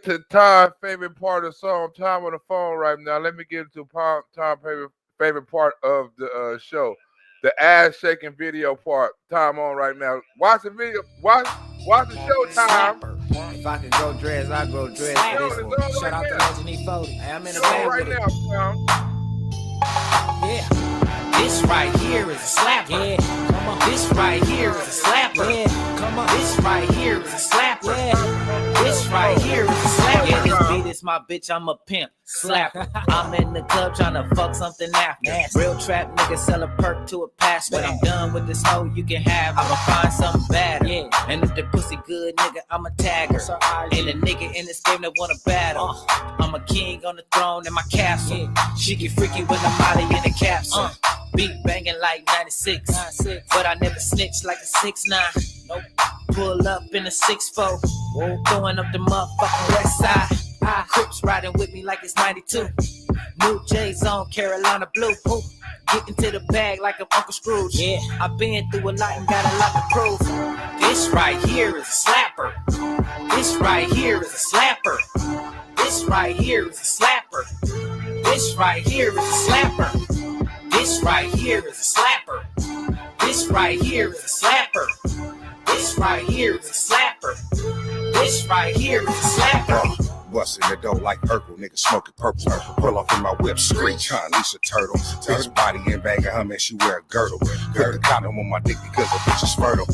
To Tom's favorite part of the song. Tom on the phone right now. Let me get to Tom's favorite part of the show, the ass shaking video part. Tom on right now. Watch the video. Watch the show, Tom. Slapper. If I could grow dreads, I grow dreads for this one. Shout out to Legend E40. Hey, I'm in the band right with it. now, Tom. Yeah. This right here is a slapper. Yeah. Come on. This right here is a slapper. Yeah. Come on. This right here is a slapper. Yeah. This right here is a slapper. Yeah, this beat is my bitch, I'm a pimp. Slapper. I'm in the club trying to fuck something after. Real trap nigga sell a perk to a pastor. When I'm done with this hoe, you can have. I'ma find something better. Yeah. And if the pussy good, nigga, I'ma tag her. Ain't a nigga in this game that wanna battle. I'm a king on the throne in my castle. She get freaky when I'm out in the capsule. Beat banging like 96. But I never snitch like a 6'9". Nope. Pull up in a 6'4". Throwing up the motherfucking west side. Crips riding with me like it's 92. New J's on Carolina blue. Getting to the bag like I'm Uncle Scrooge. Yeah, I've been through a lot and got a lot to prove. This right here is a slapper. This right here is a slapper. This right here is a slapper. This right here is a slapper. This right here is a slapper. This right here is a slapper. This right here is a slapper. This right here is a slapper. Bustin' the dough like purple, nigga smoking purple. Pull off in my whip, screech, huh, Lisa Turtle. Bitch body and bang her, man, she wear a girdle. Put the condom on my dick because the bitch is fertile.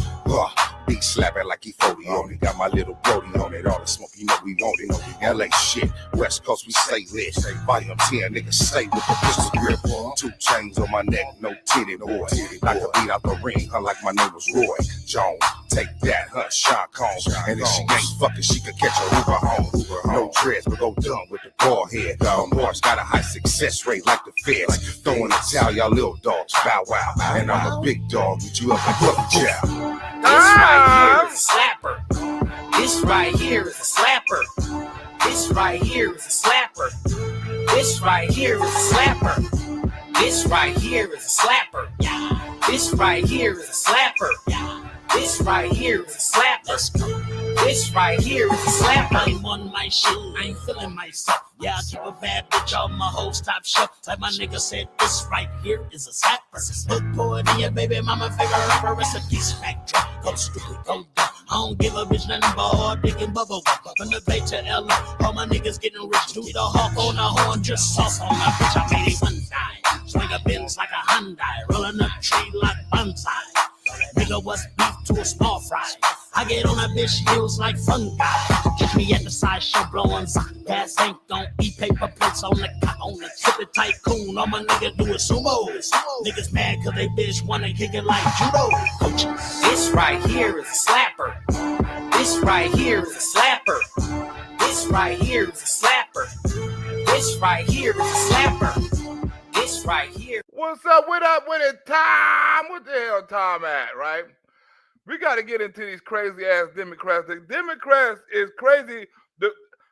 Beat slapping like he 40 on it. Got my little Brody on it. All the smoke, you know we want it. LA shit, West Coast, we stay lit. Volume 10, nigga, stay with the pistol grip. 2 chains on my neck, no titty boy. Knock the beat out the ring, huh, like my name was Roy Jones. Take that, huh, Sean Combs. And if she ain't fucking, she could catch a Uber home. No dreads, but go dumb with the ball head. Boys got a high success rate like the feds. Throwing the towel, y'all little dogs, bow wow. And I'm a big dog, beat you up like Puppy Chow. This right here is a slapper. This right here is a slapper. This right here is a slapper. This right here is a slapper. This right here is a slapper. This right here is a slapper. This right here is a slapper. This right here is a slapper. I'm on my shit, I ain't feeling myself. Yeah, I keep a bad bitch on my whole top shelf. Like my nigga said, this right here is a slapper. Look forward to your baby mama favorite rapper. Recipes factory, go stupid, go dumb. I don't give a bitch nothing but hard dick and bubble gum. From the Bay to LA, all my niggas getting rich. Do the hawk on the horn, just sauce on my bitch. I made it one time. Swing a Benz like a Hyundai, rolling up tree like bonsai. Nigga, what's beef to a small fry? I get on that bitch heels like fungi. Catch me at the sideshow blowing sock. Gas ain't gon' eat paper plates on the cock. On the tip of tycoon, all my niggas do is sumo. Niggas mad cause they bitch wanna kick it like judo. Coach, this right here is a slapper. This right here is a slapper. This right here is a slapper. This right here is a slapper. This right here. What's up? What up with it, Tom? What the hell, Tom at? Right? We got to get into these crazy ass Democrats. The Democrats is crazy.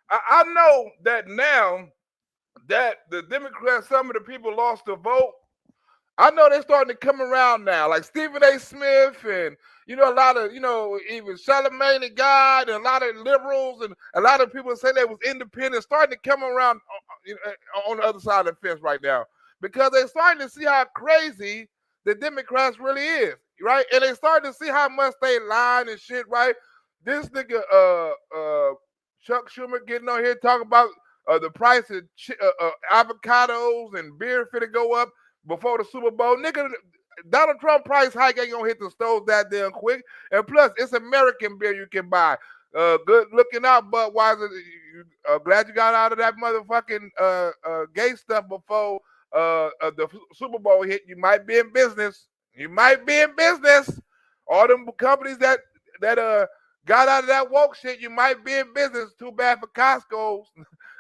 I know that now that the Democrats, some of the people lost the vote. I know they're starting to come around now, like Stephen A. Smith and, a lot of, even Charlemagne the God and a lot of liberals and a lot of people say they was independent, starting to come around on the other side of the fence right now because they're starting to see how crazy the Democrats really is, right? And they starting to see how much they lying and shit, right? This nigga, Chuck Schumer getting on here talking about the price of avocados and beer finna go up before the Super Bowl. Nigga, Donald Trump price hike ain't gonna hit the stove that damn quick. And plus, it's American beer you can buy. Good looking out, Budweiser. Glad you got out of that motherfucking gay stuff before the Super Bowl hit. You might be in business. You might be in business. All them companies that got out of that woke shit, you might be in business. Too bad for Costco's.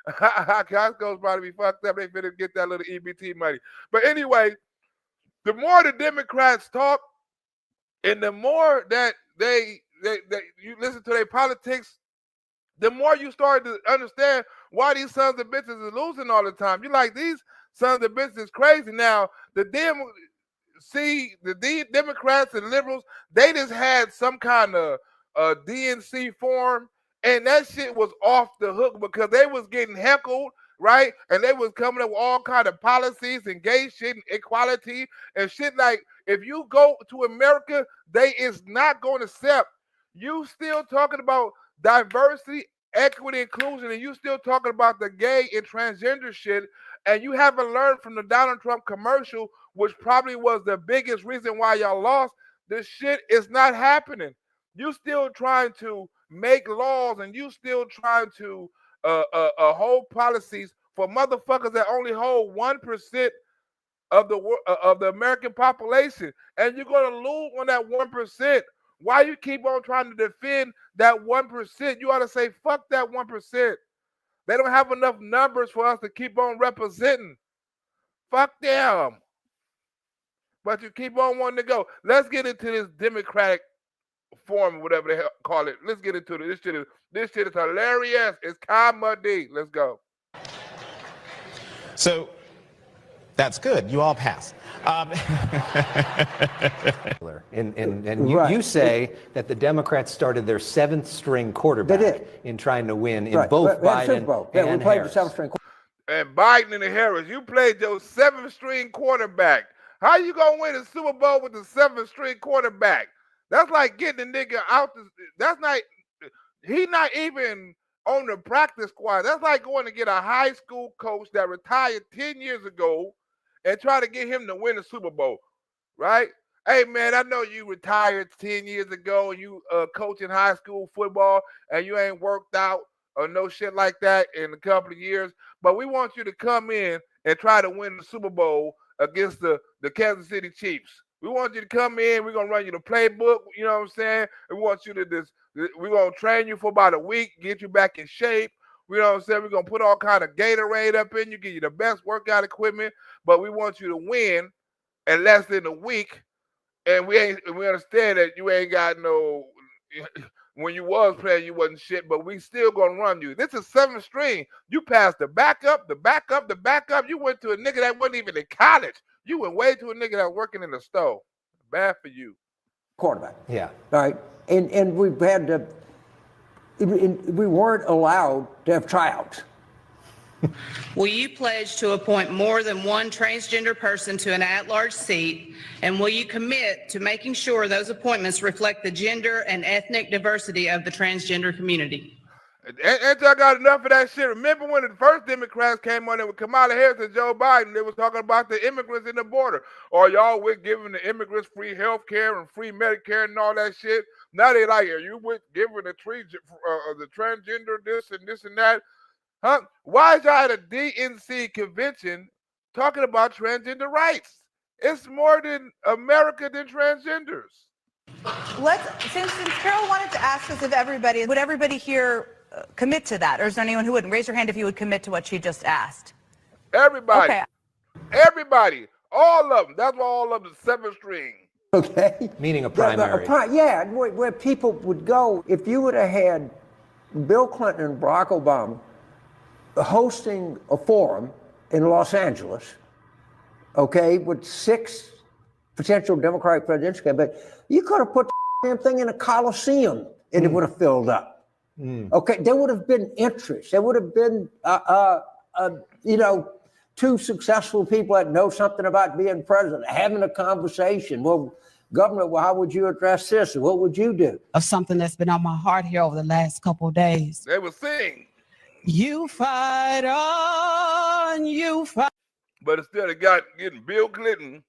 Costco's probably be fucked up. They finna get that little EBT money. But anyway, the more the Democrats talk, and the more that they you listen to their politics, the more you start to understand why these sons of bitches are losing all the time. You're like, these sons of bitches is crazy. Now, the Democrats and liberals, they just had some kind of DNC form, And that shit was off the hook because they was getting heckled, right? And they was coming up with all kind of policies and gay shit and equality and shit. Like, if you go to America, they is not going to accept. You still talking about diversity, equity, inclusion, and you still talking about the gay and transgender shit, and you haven't learned from the Donald Trump commercial, which probably was the biggest reason why y'all lost. This shit is not happening. You still trying to make laws, and you still trying to hold policies for motherfuckers that only hold 1% of the American population, and you're gonna lose on that 1%. Why you keep on trying to defend that 1%? You ought to say fuck that 1%. They don't have enough numbers for us to keep on representing. Fuck them. But you keep on wanting to go. Let's get into this Democratic form, whatever they call it. Let's get into it. This shit is hilarious. It's comedy. Let's go. So that's good. You all pass. And you say that the Democrats started their seventh string quarterback in trying to win in both Biden and we played Harris. the seventh string. And Biden and Harris, you played your 7th string quarterback. How you gonna win a Super Bowl with the 7th string quarterback? That's like getting the nigga out. That's not. He not even on the practice squad. That's like going to get a high school coach that retired 10 years ago and try to get him to win the Super Bowl, right? Hey man, I know you retired 10 years ago and you coaching high school football and you ain't worked out or no shit like that in a couple of years, but we want you to come in and try to win the Super Bowl against the Kansas City Chiefs. We want you to come in. We're going to run you the playbook, you know what I'm saying? And we want you to we're going to train you for about a week, get you back in shape. You know what I'm saying? We're going to put all kind of Gatorade up in you, give you the best workout equipment, but we want you to win in less than a week. And we understand that you ain't got no, when you was playing, you wasn't shit, but we still going to run you. This is 7th string. You passed the backup. You went to a nigga that wasn't even in college. You went way to a nigga that was working in the store. Bad for you. Quarterback. Yeah. All right. And we've had to, we weren't allowed to have tryouts. Will you pledge to appoint more than one transgender person to an at-large seat? And will you commit to making sure those appointments reflect the gender and ethnic diversity of the transgender community? Ain't y'all got enough of that shit? Remember when the first Democrats came on there with Kamala Harris and Joe Biden, they was talking about the immigrants in the border. Or y'all with giving the immigrants free health care and free Medicare and all that shit. Now they like, are you with giving the transgender this and that? Huh? Why is y'all at a DNC convention talking about transgender rights? It's more than America than transgenders. Since Carol wanted to ask us if would everybody here commit to that, or is there anyone who wouldn't? Raise your hand if you would commit to what she just asked. Everybody. Okay. Everybody. All of them. That's why all of them 7th string. Okay. Meaning a primary. Yeah, where people would go. If you would have had Bill Clinton and Barack Obama hosting a forum in Los Angeles, okay, with 6 potential Democratic presidential candidates, you could have put the damn thing in a Coliseum and it would have filled up. Okay, there would have been interest. There would have been, 2 successful people that know something about being president, having a conversation. Well, Governor, how would you address this? What would you do? Of something that's been on my heart here over the last couple of days. They would sing. You fight on, you fight. But instead of getting Bill Clinton,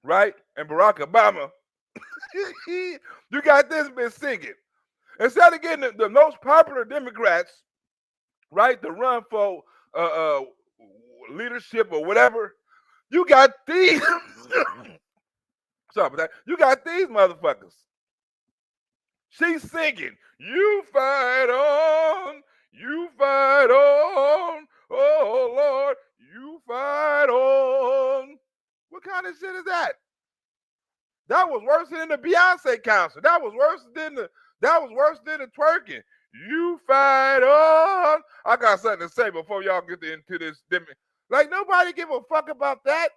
right, and Barack Obama, you got this bitch singing. Instead of getting the most popular Democrats, right, to run for leadership or whatever, you got these. Sorry about that. You got these motherfuckers. She's singing, you fight on, oh Lord, you fight on. What kind of shit is that? That was worse than the Beyonce concert. That was worse than the twerking. You fight on. I got something to say before y'all get into this. Like, nobody give a fuck about that.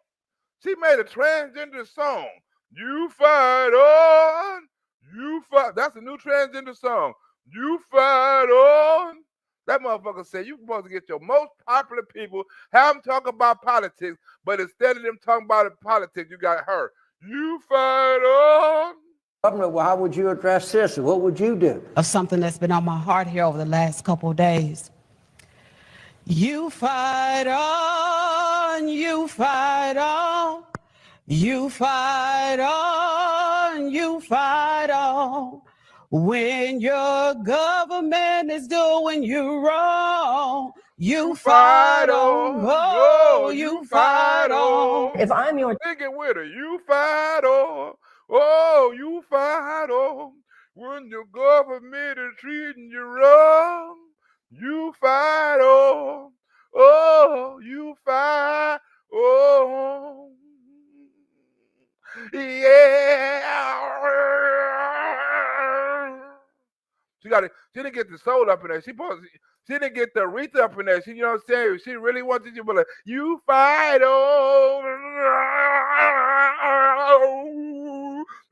She made a transgender song. You fight on. You fight. That's a new transgender song. You fight on. That motherfucker said you supposed to get your most popular people, have them talk about politics, but instead of them talking about politics, you got her. You fight on. Governor, well, how would you address this? What would you do? Of something that's been on my heart here over the last couple of days. You fight on, you fight on, you fight on, you fight on. When your government is doing you wrong, you fight on, oh, you fight on. If I'm your ticket with her, you fight on, oh, you fight on. When your government is treating you wrong, you fight on, oh, you fight on. Yeah. She didn't get the soul up in there. She didn't get the Aretha up in there. She, you know what I'm saying? She really wanted you to be like, you fight on.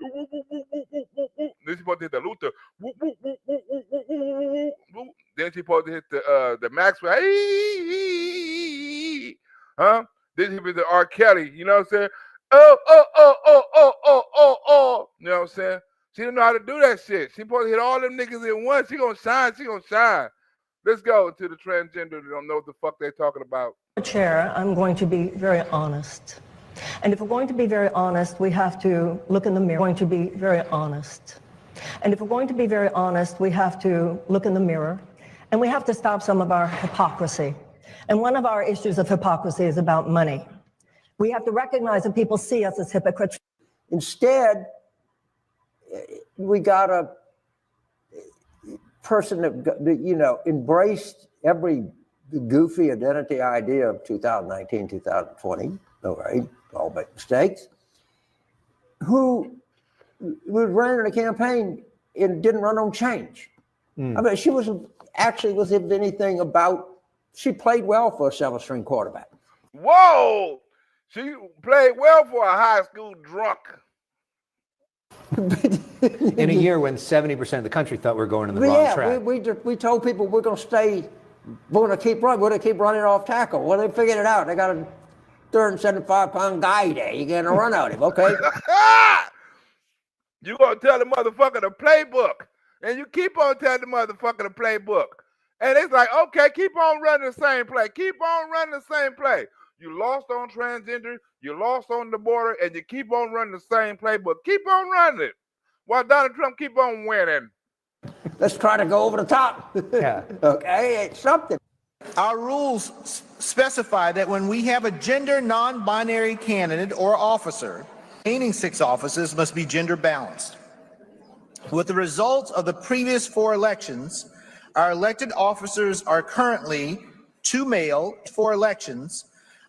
Then she supposed to hit the Luther. Then she supposed to hit the Maxwell. Huh? Then she hit the R. Kelly. You know what I'm saying? Oh. You know what I'm saying? She didn't know how to do that shit. She supposed to hit all them niggas in one. She gonna shine. She gonna shine. Let's go to the transgender that don't know what the fuck they talking about. Chair, I'm going to be very honest. And if we're going to be very honest, we have to look in the mirror. We're going to be very honest. And if we're going to be very honest, we have to look in the mirror. And we have to stop some of our hypocrisy. And one of our issues of hypocrisy is about money. We have to recognize that people see us as hypocrites. Instead, we got a person that, you know, embraced every goofy identity idea of 2019, 2020, all right, all make mistakes, who was running a campaign and didn't run on change. I mean, she was if anything about, she played well for a 7-string quarterback. Whoa! She played well for a high school drunk. In a year when 70% of the country thought we were going in the wrong track. We told people we're going to keep running off tackle. Well, they figured it out. They got a 375-pound guy there. You're going to run out of him, okay? You going to tell the motherfucker the playbook. And you keep on telling the motherfucker the playbook. And it's like, okay, keep on running the same play. Keep on running the same play. You lost on transgender, you lost on the border, and you keep on running the same playbook. Keep on running it while Donald Trump keep on winning. Let's try to go over the top. Yeah. Okay, it's something. Our rules specify that when we have a gender non-binary candidate or officer, remaining 6 offices must be gender balanced. With the results of the previous 4 elections, our elected officers are currently 2 male. 4 elections,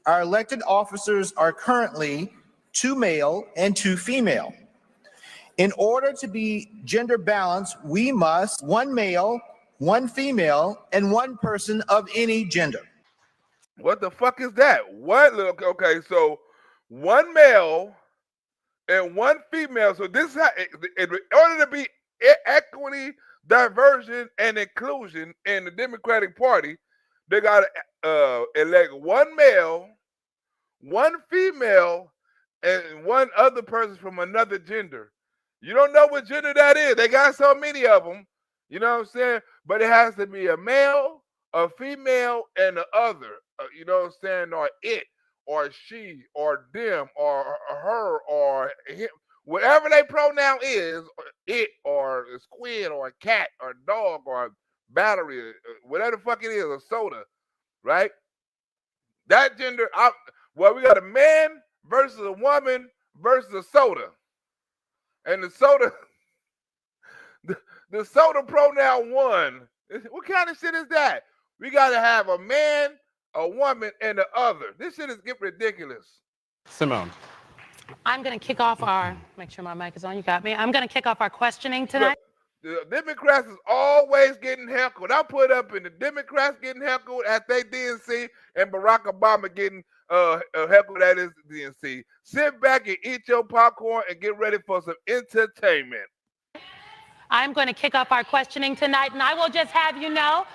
our elected officers are currently 2 male and 2 female. In order to be gender balanced, we must 1 male, 1 female, and 1 person of any gender. What the fuck is that? What? Okay, so 1 male and 1 female. So this is how, in order to be equity, diversion, and inclusion in the Democratic Party, they got to elect 1 male, 1 female, and 1 other person from another gender. You don't know what gender that is. They got so many of them. You know what I'm saying? But it has to be a male, a female, and the other. You know what I'm saying? Or it, or she, or them, or her, or him. Whatever their pronoun is, it, or a squid, or a cat, or a dog, or a battery, whatever the fuck it is, a soda, right? That gender, we got a man versus a woman versus a soda. And the soda, the soda pronoun won. What kind of shit is that? We got to have a man, a woman, and the other. This shit is getting ridiculous. Simone. I'm going to kick off make sure my mic is on, you got me. I'm going to kick off our questioning tonight. Look, the Democrats is always getting heckled. I put up in the Democrats getting heckled at their DNC and Barack Obama getting heckled at his DNC. Sit back and eat your popcorn and get ready for some entertainment. I'm going to kick off our questioning tonight, and I will just have you know,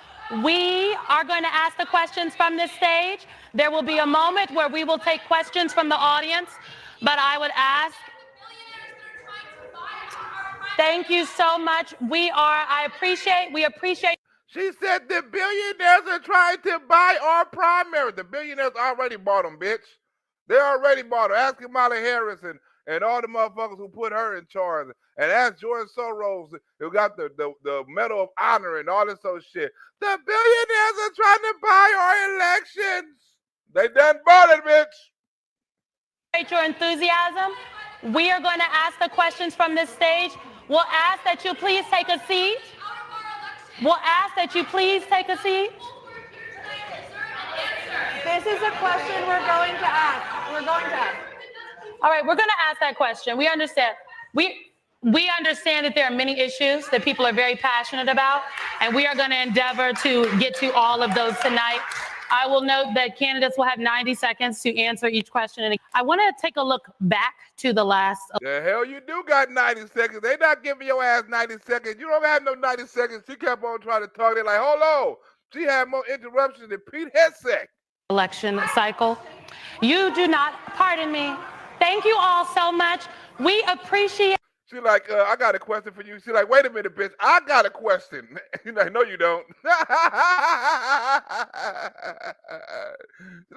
we are going to ask the questions from this stage. There will be a moment where we will take questions from the audience, but I would ask, thank you so much. We appreciate. She said the billionaires are trying to buy our primary. The billionaires already bought them, bitch. They already bought them. Ask Kamala Harris and all the motherfuckers who put her in charge. And ask George Soros, who got the Medal of Honor and all this other shit. The billionaires are trying to buy our elections. They done bought it, bitch. Your enthusiasm. We are going to ask the questions from this stage. We'll ask that you please take a seat. This is a question we're going to ask. All right, we're going to ask that question. We understand. We understand that there are many issues that people are very passionate about, and we are going to endeavor to get to all of those tonight. I will note that candidates will have 90 seconds to answer each question. And I want to take a look back to the last. The hell you do got 90 seconds. They not giving your ass 90 seconds. You don't have no 90 seconds. She kept on trying to talk. They're like, hold on. She had more interruptions than Pete Hegseth. Election cycle. You do not, pardon me. Thank you all so much. We appreciate. She like, I got a question for you. She like, wait a minute, bitch. I got a question. She's like, no, you don't. She's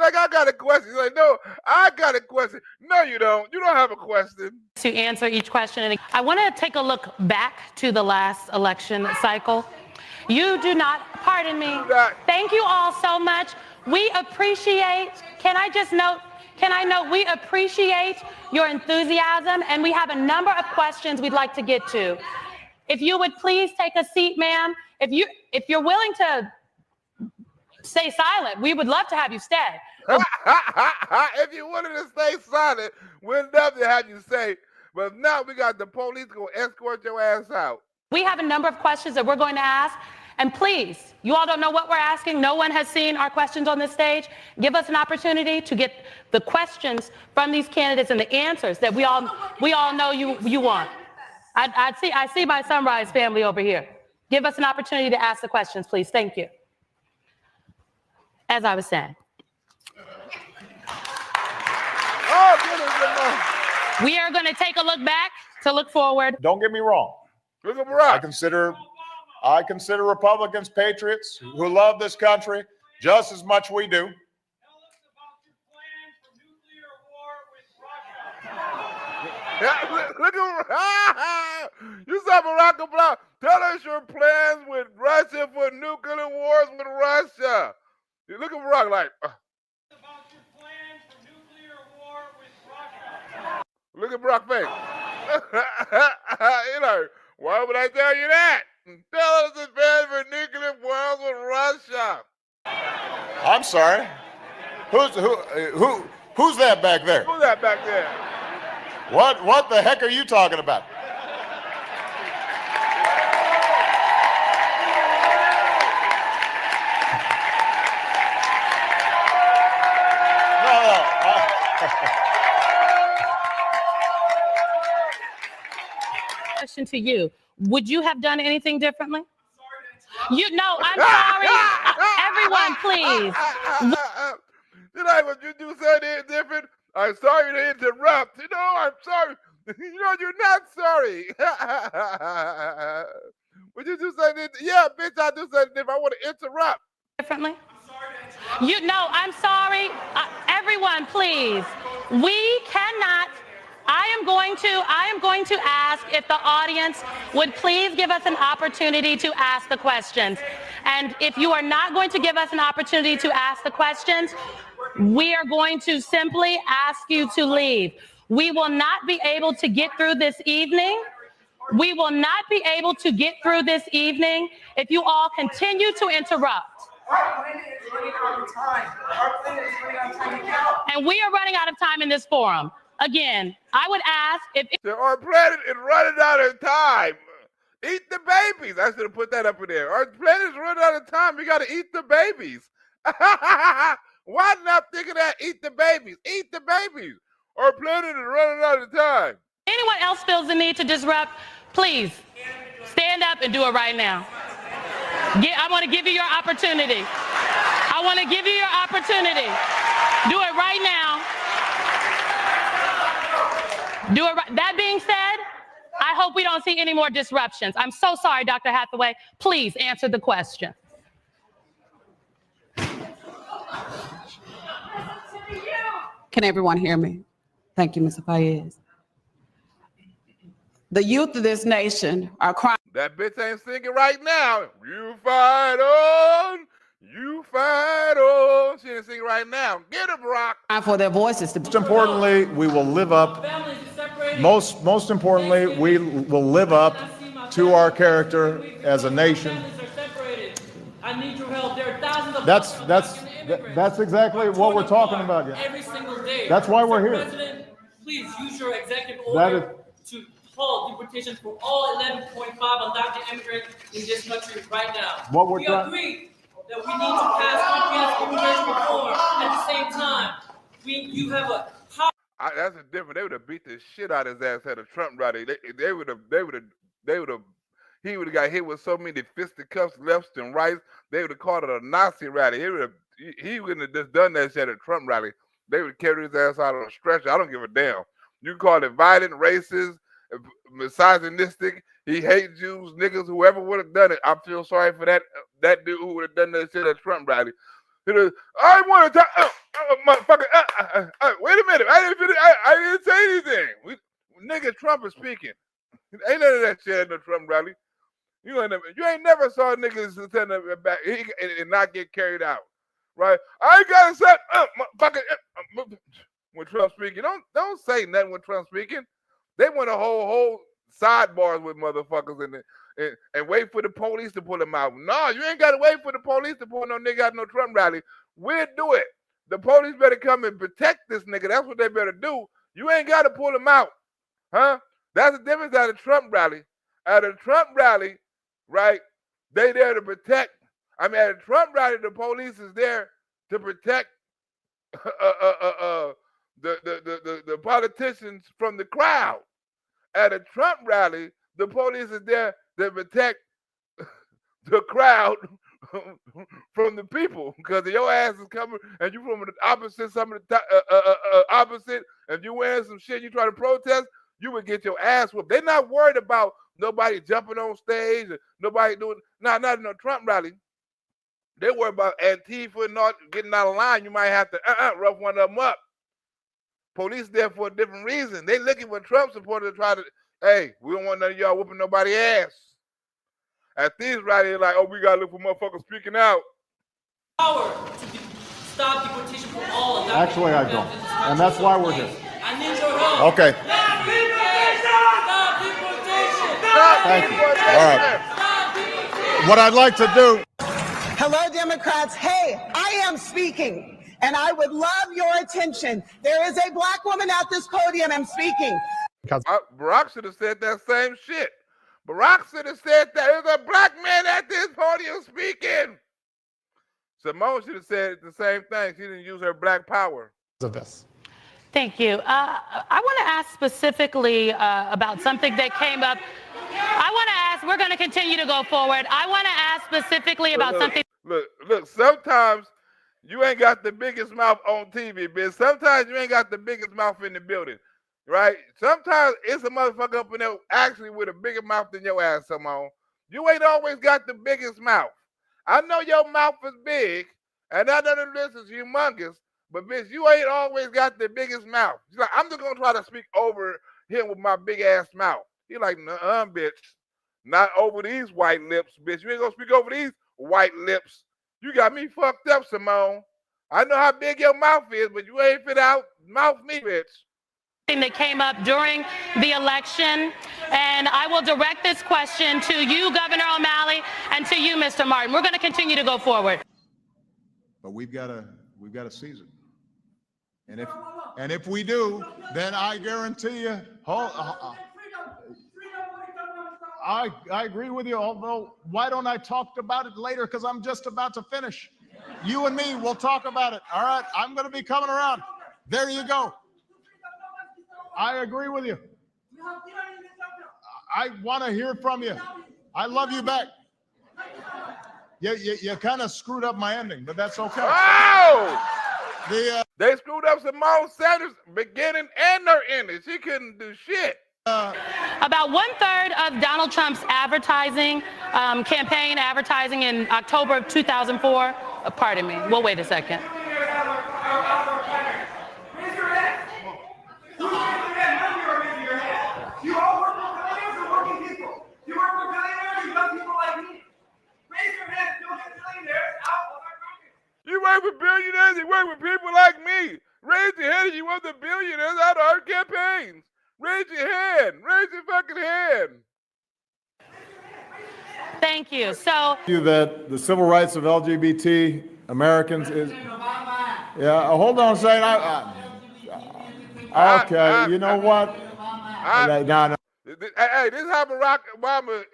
like, I got a question. She's like, no, I got a question. No, you don't. You don't have a question. To answer each question. And I want to take a look back to the last election cycle. You do not, pardon me. Thank you all so much. We appreciate, can I note we appreciate your enthusiasm, and we have a number of questions we'd like to get to. If you would please take a seat, ma'am. If you're willing to stay silent, we would love to have you stay. If you wanted to stay silent, we'd love to have you stay. But now we got the police going to escort your ass out. We have a number of questions that we're going to ask. And please, you all don't know what we're asking. No one has seen our questions on this stage. Give us an opportunity to get the questions from these candidates and the answers that we all know you want. I see my Sunrise family over here. Give us an opportunity to ask the questions, please. Thank you. As I was saying. We are going to take a look back to look forward. Don't get me wrong. Look at Barack. I consider Republicans patriots who love this country just as much we do. Look at you saw Barack Obama. Tell us your plans with Russia for nuclear wars with Russia. You look at Barack like. Look at Barack's face. You know, why would I tell you that? Tell us the plans for nuclear wars with Russia. I'm sorry. Who's that back there? Who's that back there? What the heck are you talking about? Question to you. Would you have done anything differently? I'm sorry. Everyone, please. Did I would you do something different? I'm sorry to interrupt. I'm sorry. You're not sorry. Would you do something? Yeah, bitch, I do something different. I want to interrupt. Differently? I'm sorry. Everyone, please. We cannot. I am going to ask if the audience would please give us an opportunity to ask the questions. And if you are not going to give us an opportunity to ask the questions, we are going to simply ask you to leave. We will not be able to get through this evening. We will not be able to get through this evening if you all continue to interrupt. Our planet is running out of time. And we are running out of time in this forum. Again, I would ask if our planet is running out of time. Eat the babies. I should have put that up in there. Our planet is running out of time. We got to eat the babies. Why not think of that? Eat the babies. Eat the babies. Our planet is running out of time. Anyone else feels the need to disrupt, please. Stand up and do it right now. I want to give you your opportunity. I want to give you your opportunity. Do it right now. Do it right. That being said, I hope we don't see any more disruptions. I'm so sorry, Dr. Hathaway. Please answer the question. Can everyone hear me? Thank you, Mr. Fayez. The youth of this nation are crying. That bitch ain't singing right now. You fight on. You fight on. She ain't singing right now. Get her, Brock. For their voices to. Most importantly, we will live up. Most importantly, we will live up to our character as a nation. I need your help. There are thousands of That's exactly what we're talking about. Yeah. every single day. That's why we're here. President, please use your executive order to halt deportation for all 11.5 undocumented immigrants in this country right now. We agree that we need to pass comprehensive immigration reform. At the same time, you have a that's a different. They would have beat the shit out of his ass at a Trump rally. He would have got hit with so many fisticuffs left and right. They would have called it a Nazi rally. He wouldn't have just done that shit at a Trump rally. They would carry his ass out on a stretcher. I don't give a damn. You call it violent, racist, misogynistic. He hates Jews, niggas, whoever would have done it. I feel sorry for that dude who would have done that shit at Trump rally. I want to talk. Motherfucker. Wait a minute. I didn't say anything. Nigga, Trump is speaking. Ain't none of that shit at the Trump rally. You ain't never saw niggas stand up back and not get carried out, right? I ain't gotta say when Trump speaking. Don't say nothing when Trump speaking. They want to hold sidebars with motherfuckers and wait for the police to pull them out. No, you ain't gotta wait for the police to pull no nigga out no Trump rally. We'll do it. The police better come and protect this nigga. That's what they better do. You ain't gotta pull him out, huh? That's the difference at a Trump rally. At a Trump rally, right? They there to protect. I mean, at a Trump rally, the police is there to protect the politicians from the crowd. At a Trump rally, the police is there to protect the crowd from the people, because your ass is coming and you from the opposite, opposite. If you wearing some shit, you try to protest, you would get your ass whooped. They're not worried about nobody jumping on stage, or nobody doing not in a Trump rally. They worry about Antifa not getting out of line. You might have to rough one of them up. Police there for a different reason. They looking for Trump supporters to try to, hey, we don't want none of y'all whooping nobody's ass. At these rallies, like, oh, we gotta look for motherfuckers speaking out. Power to stop deportation for all. Actually, I don't, and that's why we're here. I need your help. Okay. Stop deportation! Thank you. All right. What I'd like to do. Hello, Democrats. Hey, I am speaking, and I would love your attention. There is a black woman at this podium. I'm speaking. Barack should have said that same shit. Barack should have said that there's a black man at this podium speaking. Simone should have said the same thing. She didn't use her black power. Of this. Thank you. I want to ask specifically about something that came up. I want to ask, we're going to continue to go forward. I want to ask specifically about something. Look, sometimes you ain't got the biggest mouth on TV, bitch. Sometimes you ain't got the biggest mouth in the building, right? Sometimes it's a motherfucker up in there actually with a bigger mouth than your ass, Simone. You ain't always got the biggest mouth. I know your mouth is big, and I know this is humongous, but bitch, you ain't always got the biggest mouth. She's like, I'm just gonna try to speak over him with my big ass mouth. He like, nuh-uh, bitch. Not over these white lips, bitch. You ain't gonna speak over these white lips. You got me fucked up, Simone. I know how big your mouth is, but you ain't fit out mouth me, bitch. That came up during the election, and I will direct this question to you, Governor O'Malley, and to you, Mr. Martin. We're going to continue to go forward. But we've got to seize it. And if we do, then I guarantee you, I agree with you, although why don't I talk about it later, because I'm just about to finish. You and me, we'll talk about it. All right, I'm going to be coming around. There you go. I agree with you. I want to hear from you. I love you back. You kind of screwed up my ending, but that's okay. Oh! They screwed up Simone Sanders' beginning and her ending. She couldn't do shit. About 1/3 of Donald Trump's advertising, campaign advertising in October of 2004, pardon me, we'll wait a second. You all work for billionaires or working people? You work for billionaires or young people like me? Raise your hand if you don't get billionaires out of our country. You work for billionaires, you work for people like me. Raise your hand if you want the billionaires out of our campaigns. Raise your hand. Raise your fucking hand. Thank you. So that the civil rights of LGBT Americans is. Yeah, hold on a second. Okay, you know what? No. Hey, this is how Barack Obama.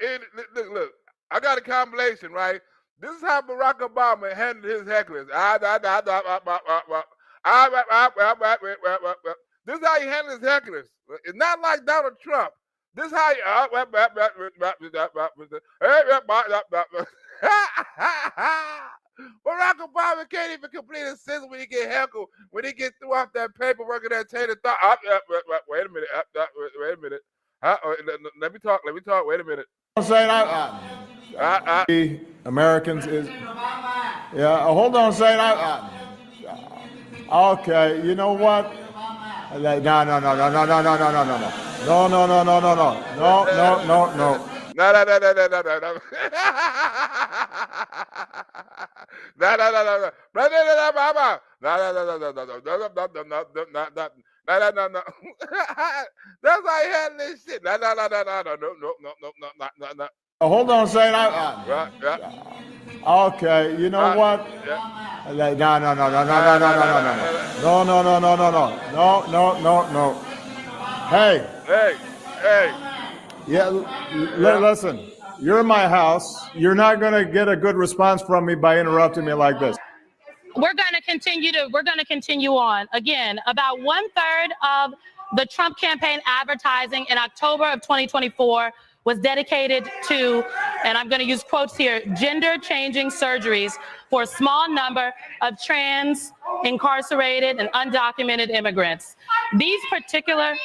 Look, I got a compilation, right? This is how Barack Obama handled his hecklers. This is how he handled his hecklers. It's not like Donald Trump. This is how he. Barack Obama can't even complete a sentence when he get heckled, when he get through off that paperwork and that chain of thought. Wait a minute. Wait a minute. Let me talk. Wait a minute. I'm saying Americans is. Yeah, hold on a second. Okay, you know what? No. That's how he had this shit. No. Hold on a second. Okay, you know what? No. Hey. Yeah, listen. You're in my house. You're not going to get a good response from me by interrupting me like this. we're going to continue on. Again, about 1/3 of the Trump campaign advertising in October of 2024 was dedicated to, and I'm going to use quotes here, gender-changing surgeries for a small number of trans, incarcerated, and undocumented immigrants. These particular... And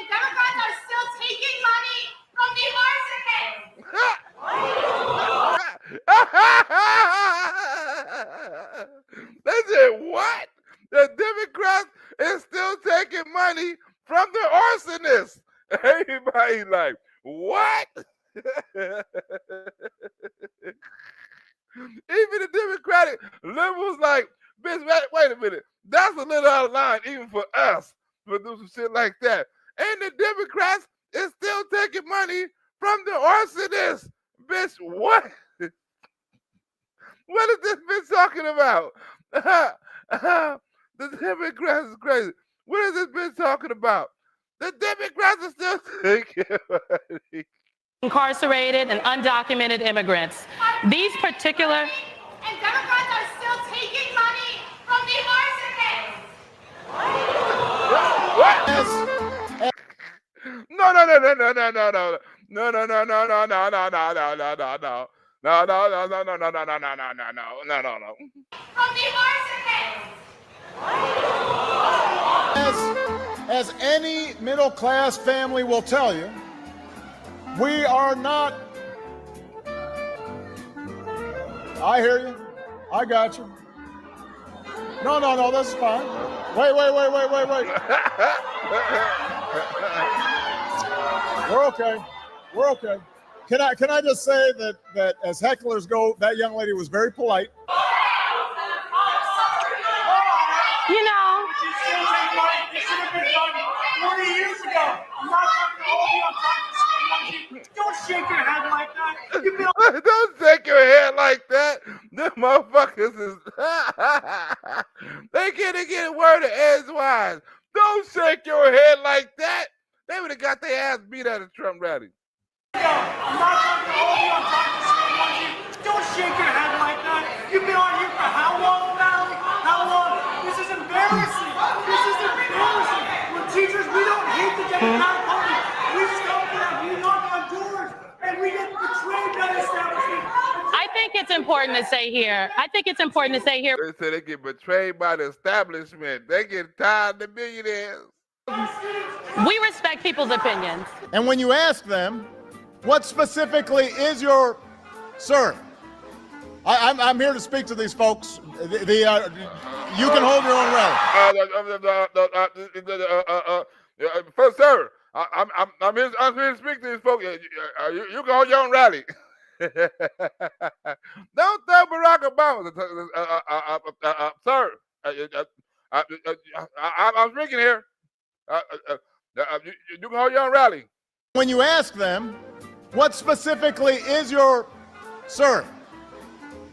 Democrats are still taking money from the arsonists. They said, what? The Democrats is still taking money from the arsonists. Everybody like, what? Even the Democratic liberals like, bitch, wait a minute. That's a little out of line even for us to do some shit like that. And the Democrats is still taking money from the arsonists. Bitch, what? What is this bitch talking about? The Democrats is crazy. What is this bitch talking about? The Democrats are still taking money. Incarcerated and undocumented immigrants. These particular... And Democrats are still taking money from the arsonists. What? No. From the arsonists. As any middle-class family will tell you, we are not. I hear you. I got you. No, this is fine. Wait. We're okay. Can I just say that as hecklers go, that young lady was very polite. You know. This should have been done 40 years ago. I'm not trying to hold you. I'm trying to say one. Don't shake your head like that. Don't shake your head like that. Them motherfuckers is they can't get a word of edgewise. Don't shake your head like that. They would have got their ass beat at a Trump rally. I'm not trying to hold you. I'm trying to say one. Don't shake your head like that. You've been on here for how long, Valley? How long? This is embarrassing. We're teachers. We don't hate the Democratic Party. We stop them. We knock on doors, and we get betrayed. it's important to say here. I think it's important to say here. They say they get betrayed by the establishment. They get tired of the millionaires. We respect people's opinions. And when you ask them, what specifically is your, sir, I'm here to speak to these folks. You can hold your own rally. First, sir, I'm here to speak to these folks. You can hold your own rally. Don't tell Barack Obama, sir. I'm speaking here. You can hold your own rally. When you ask them, what specifically is your, sir,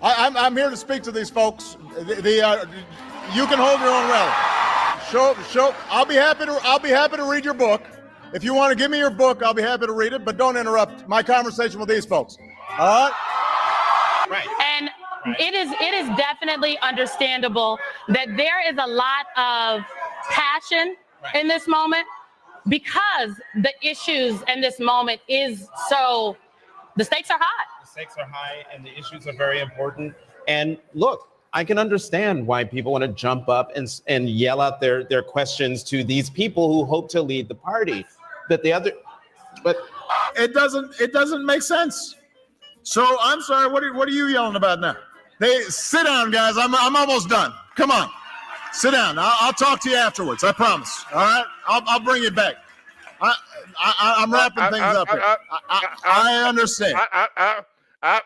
I'm here to speak to these folks. You can hold your own rally. Show. I'll be happy to read your book. If you want to give me your book, I'll be happy to read it. But don't interrupt my conversation with these folks. All right. Right. And it is definitely understandable that there is a lot of passion in this moment because the issues in this moment is so. The stakes are high. The stakes are high and the issues are very important. And look, I can understand why people want to jump up and yell out their questions to these people who hope to lead the party. But it doesn't make sense. So I'm sorry, what are you yelling about now? Sit down, guys. I'm almost done. Come on. Sit down. I'll talk to you afterwards. I promise. All right? I'll bring it back. I'm wrapping things up here. I understand. I'm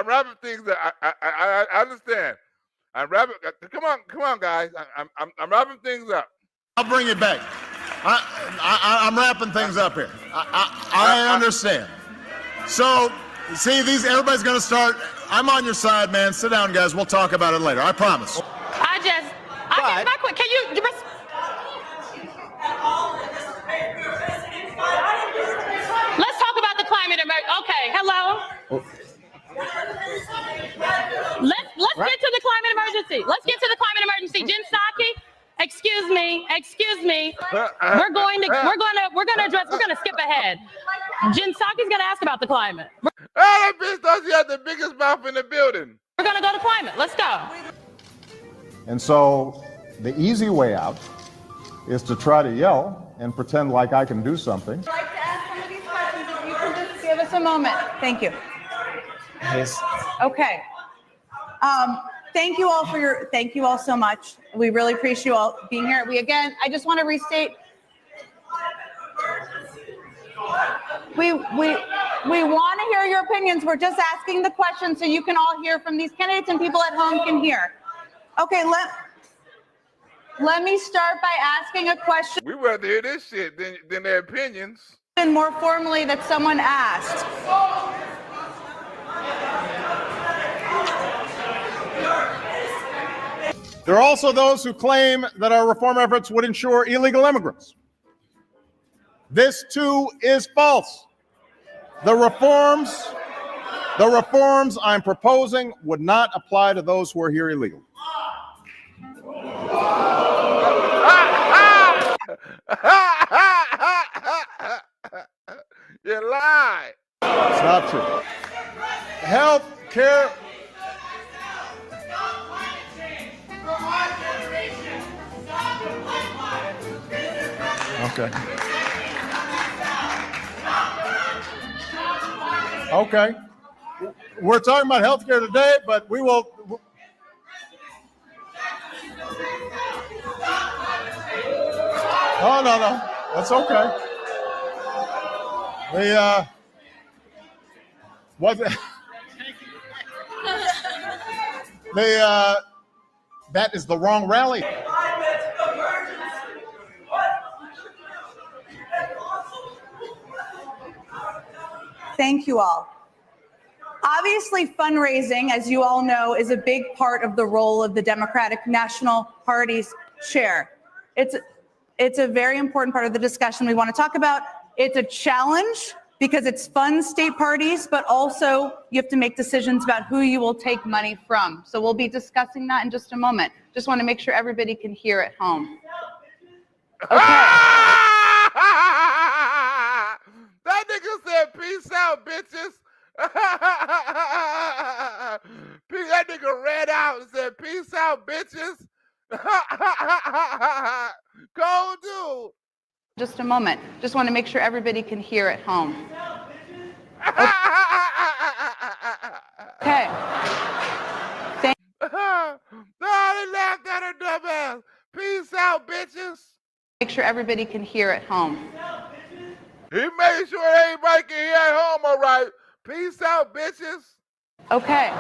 wrapping things up. I understand. I'm wrapping. Come on, guys. I'm wrapping things up. I'll bring it back. I'm wrapping things up here. I understand. So, see, everybody's going to start. I'm on your side, man. Sit down, guys. We'll talk about it later. I promise. Can you? Let's talk about the climate emergency. Okay, hello. Let's get to the climate emergency. Let's get to the climate emergency. Jen Psaki, excuse me. We're going to address. We're going to skip ahead. Jen Psaki's going to ask about the climate. That bitch thought she had the biggest mouth in the building. We're going to go to climate. Let's go. And so the easy way out is to try to yell and pretend like I can do something. I'd like to ask some of these questions. If you can just give us a moment. Thank you. Yes. Okay. Thank you all so much. We really appreciate you all being here. I just want to restate. We want to hear your opinions. We're just asking the questions so you can all hear from these candidates and people at home can hear. Okay, let me start by asking a question. We rather hear this shit than their opinions. And more formally that someone asked. There are also those who claim that our reform efforts would ensure illegal immigrants. This too is false. The reforms I'm proposing would not apply to those who are here illegally. You lie. It's not true. Health care. Okay. We're talking about health care today, but we will. Oh, no. That's okay. That is the wrong rally. Thank you all. Obviously, fundraising, as you all know, is a big part of the role of the Democratic National Party's chair. It's a very important part of the discussion we want to talk about. It's a challenge because it funds state parties, but also you have to make decisions about who you will take money from. So we'll be discussing that in just a moment. Just want to make sure everybody can hear at home. Okay. That nigga said, peace out, bitches. That nigga ran out and said, "Peace out, bitches." Cold dude. Just a moment. Just want to make sure everybody can hear at home. Okay. No, they laughed at her dumb ass. Peace out, bitches. Make sure everybody can hear at home. He made sure everybody can hear at home, all right. Peace out, bitches. Okay.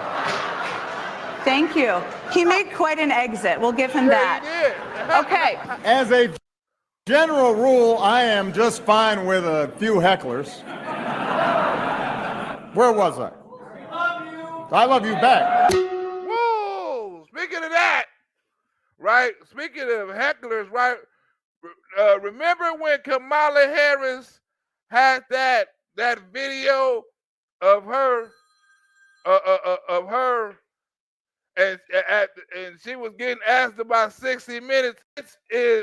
Thank you. He made quite an exit. We'll give him that. He did. Okay. As a general rule, I am just fine with a few hecklers. Where was I? I love you back. Woo! Speaking of that, right? Speaking of hecklers, right? Remember when Kamala Harris had that video of her, and she was getting asked about 60 Minutes.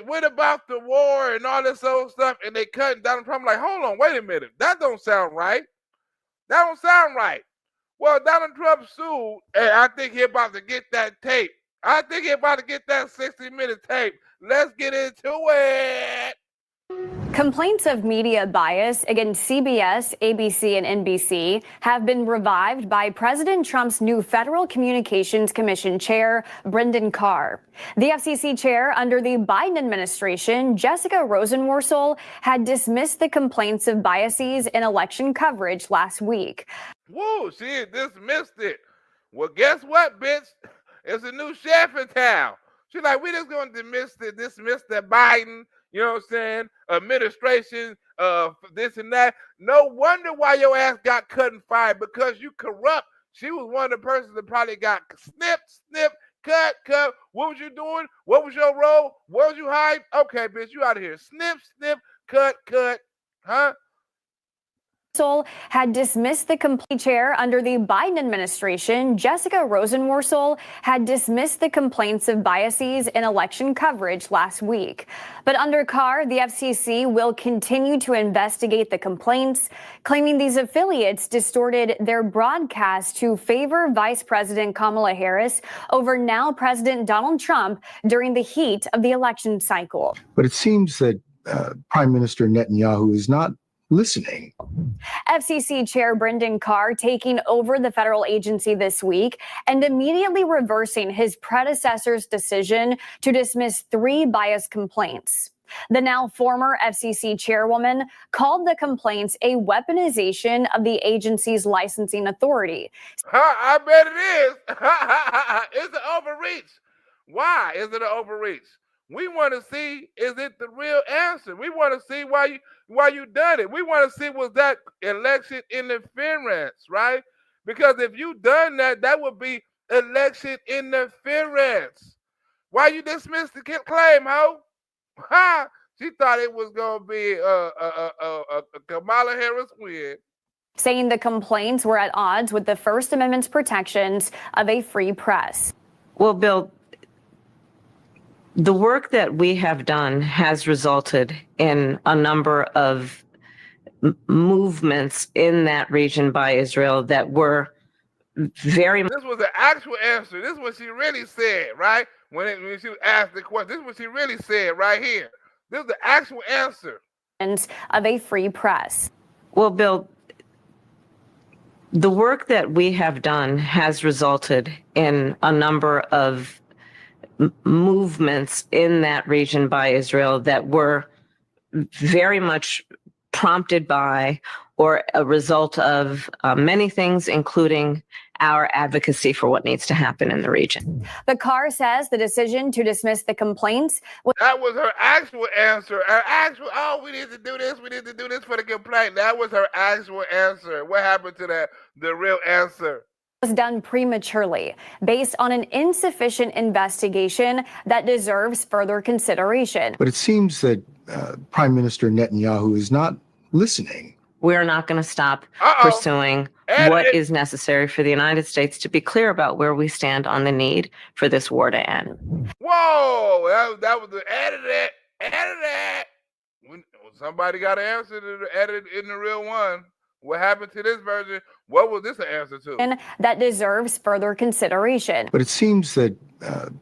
What about the war and all this old stuff? And they cut Donald Trump. Like, hold on, wait a minute. That don't sound right. That don't sound right. Well, Donald Trump sued, and I think he's about to get that tape. I think he's about to get that 60 Minute tape. Let's get into it. Complaints of media bias against CBS, ABC, and NBC have been revived by President Trump's new Federal Communications Commission chair, Brendan Carr. The FCC chair under the Biden administration, Jessica Rosenworcel, had dismissed the complaints of biases in election coverage last week. Whoa, she dismissed it. Well, guess what, bitch? It's a new chef in town. She's like, we just going to dismiss the Biden, you know what I'm saying, administration, this and that. No wonder why your ass got cut and fired, because you corrupt. She was one of the persons that probably got snip, cut. What was you doing? What was your role? What was you hiding? Okay, bitch, you out of here. Snip, cut. Huh? Had dismissed the complete chair under the Biden administration, Jessica Rosenworcel had dismissed the complaints of biases in election coverage last week. But under Carr, the FCC will continue to investigate the complaints, claiming these affiliates distorted their broadcast to favor Vice President Kamala Harris over now President Donald Trump during the heat of the election cycle. But it seems that Prime Minister Netanyahu is not listening. FCC Chair Brendan Carr taking over the federal agency this week and immediately reversing his predecessor's decision to dismiss 3 bias complaints. The now former FCC chairwoman called the complaints a weaponization of the agency's licensing authority. I bet it is. It's an overreach. Why is it an overreach? We want to see, is it the real answer? We want to see why you done it. We want to see, was that election interference, right? Because if you done that, that would be election interference. Why you dismissed the claim, ho? Ha! She thought it was going to be a Kamala Harris win. Saying the complaints were at odds with the First Amendment's protections of a free press. Well, Bill, the work that we have done has resulted in a number of movements in that region by Israel that were very much. This was an actual answer. This is what she really said, right? When she was asked the question, this is what she really said right here. This is the actual answer. Of a free press. Well, Bill, the work that we have done has resulted in a number of movements in that region by Israel that were very much prompted by or a result of many things, including our advocacy for what needs to happen in the region. The Carr says the decision to dismiss the complaints. That was her actual answer. We need to do this. We need to do this for the complaint. That was her actual answer. What happened to that? The real answer was done prematurely based on an insufficient investigation that deserves further consideration. But it seems that Prime Minister Netanyahu is not listening. We're not going to stop pursuing what is necessary for the United States to be clear about where we stand on the need for this war to end. Whoa, that was the edit that. Somebody got to answer to edit in the real one. What happened to this version? What was this an answer to? That deserves further consideration. But it seems that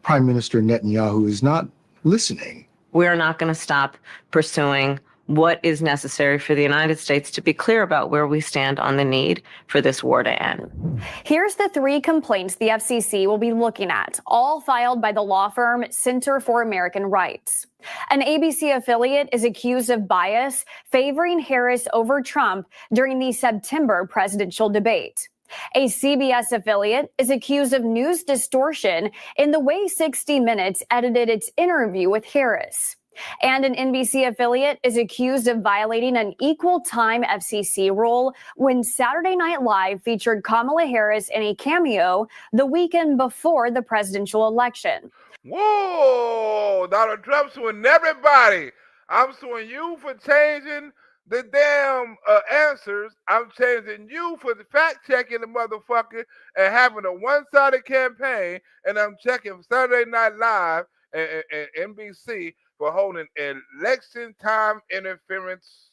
Prime Minister Netanyahu is not listening. We're not going to stop pursuing what is necessary for the United States to be clear about where we stand on the need for this war to end. Here's the 3 complaints the FCC will be looking at, all filed by the law firm Center for American Rights. An ABC affiliate is accused of bias favoring Harris over Trump during the September presidential debate. A CBS affiliate is accused of news distortion in the way 60 Minutes edited its interview with Harris. And an NBC affiliate is accused of violating an equal time FCC rule when Saturday Night Live featured Kamala Harris in a cameo the weekend before the presidential election. Whoa, Donald Trump suing everybody. I'm suing you for changing the damn answers. I'm changing you for the fact checking the motherfucker and having a one-sided campaign. And I'm checking Saturday Night Live and NBC for holding election time interference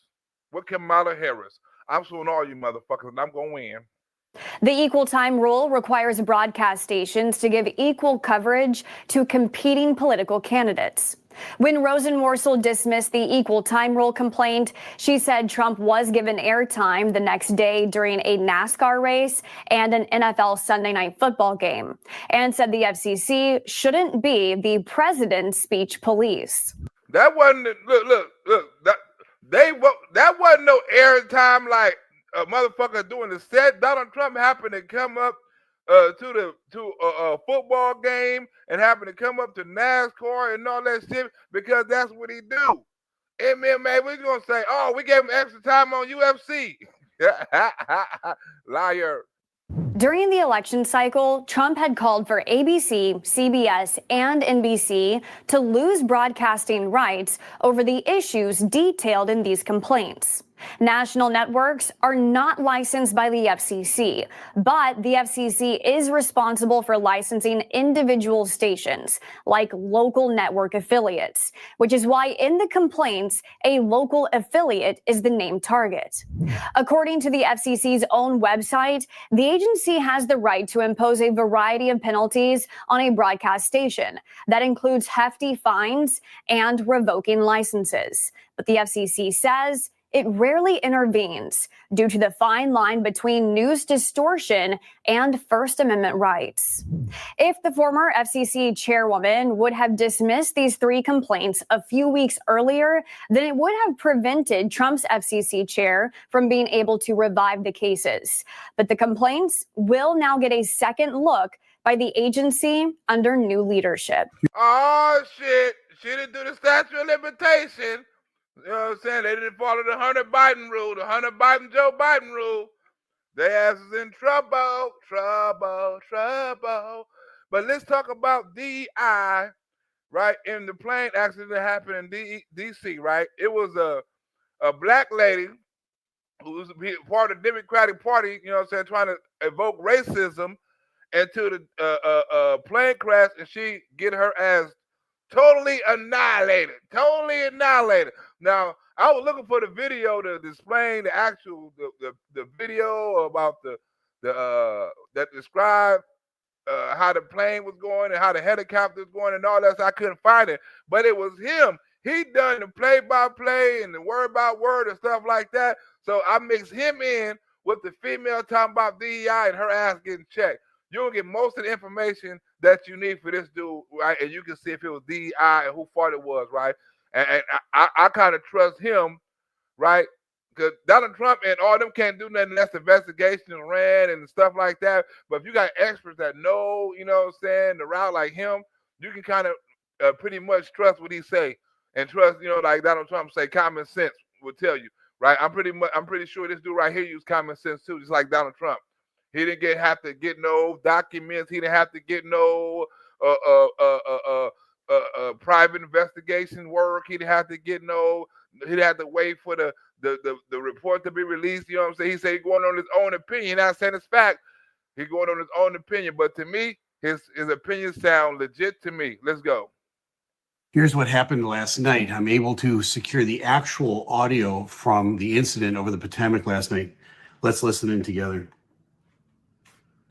with Kamala Harris. I'm suing all you motherfuckers, and I'm going to win. The equal time rule requires broadcast stations to give equal coverage to competing political candidates. When Rosenworcel dismissed the equal time rule complaint, she said Trump was given airtime the next day during a NASCAR race and an NFL Sunday Night Football game, and said the FCC shouldn't be the president's speech police. That wasn't, that wasn't no airtime like a motherfucker doing the set. Donald Trump happened to come up to a football game and happened to come up to NASCAR and all that shit because that's what he do. MMA, we're gonna say, oh, we gave him extra time on UFC. Liar. During the election cycle, Trump had called for ABC, CBS, and NBC to lose broadcasting rights over the issues detailed in these complaints. National networks are not licensed by the FCC, but the FCC is responsible for licensing individual stations, like local network affiliates, which is why in the complaints, a local affiliate is the named target. According to the FCC's own website, the agency has the right to impose a variety of penalties on a broadcast station. That includes hefty fines and revoking licenses. But the FCC says it rarely intervenes due to the fine line between news distortion and First Amendment rights. If the former FCC chairwoman would have dismissed these 3 complaints a few weeks earlier, then it would have prevented Trump's FCC chair from being able to revive the cases. But the complaints will now get a second look by the agency under new leadership. Oh, shit. She didn't do the statute of limitation. You know what I'm saying? They didn't follow the Hunter Biden rule, the Hunter Biden, Joe Biden rule. They ass is in trouble. But let's talk about DEI, right? In the plane accident that happened in D.C., right? It was a black lady who was part of the Democratic Party, you know what I'm saying, trying to evoke racism into the plane crash, and she get her ass totally annihilated. Now, I was looking for the video to display the actual the video about the that described how the plane was going and how the helicopter was going and all that. So I couldn't find it, but it was him. He done the play-by-play and the word-by-word and stuff like that. So I mixed him in with the female talking about DEI and her ass getting checked. You'll get most of the information that you need for this dude, right? And you can see if it was DEI and who fault it was, right? And I kind of trust him, right? Because Donald Trump and all them can't do nothing unless investigation and ran and stuff like that. But if you got experts that know, you know what I'm saying, the route like him, you can kind of pretty much trust what he say and trust, you know, like Donald Trump say, common sense will tell you, right? I'm pretty sure this dude right here used common sense too, just like Donald Trump. He didn't have to get no documents. He didn't have to get no private investigation work. He didn't have to get no. He didn't have to wait for the report to be released. You know what I'm saying? He said he's going on his own opinion. Not saying it's fact. He's going on his own opinion. But to me, his opinions sound legit to me. Let's go. Here's what happened last night. I'm able to secure the actual audio from the incident over the Potomac last night. Let's listen in together.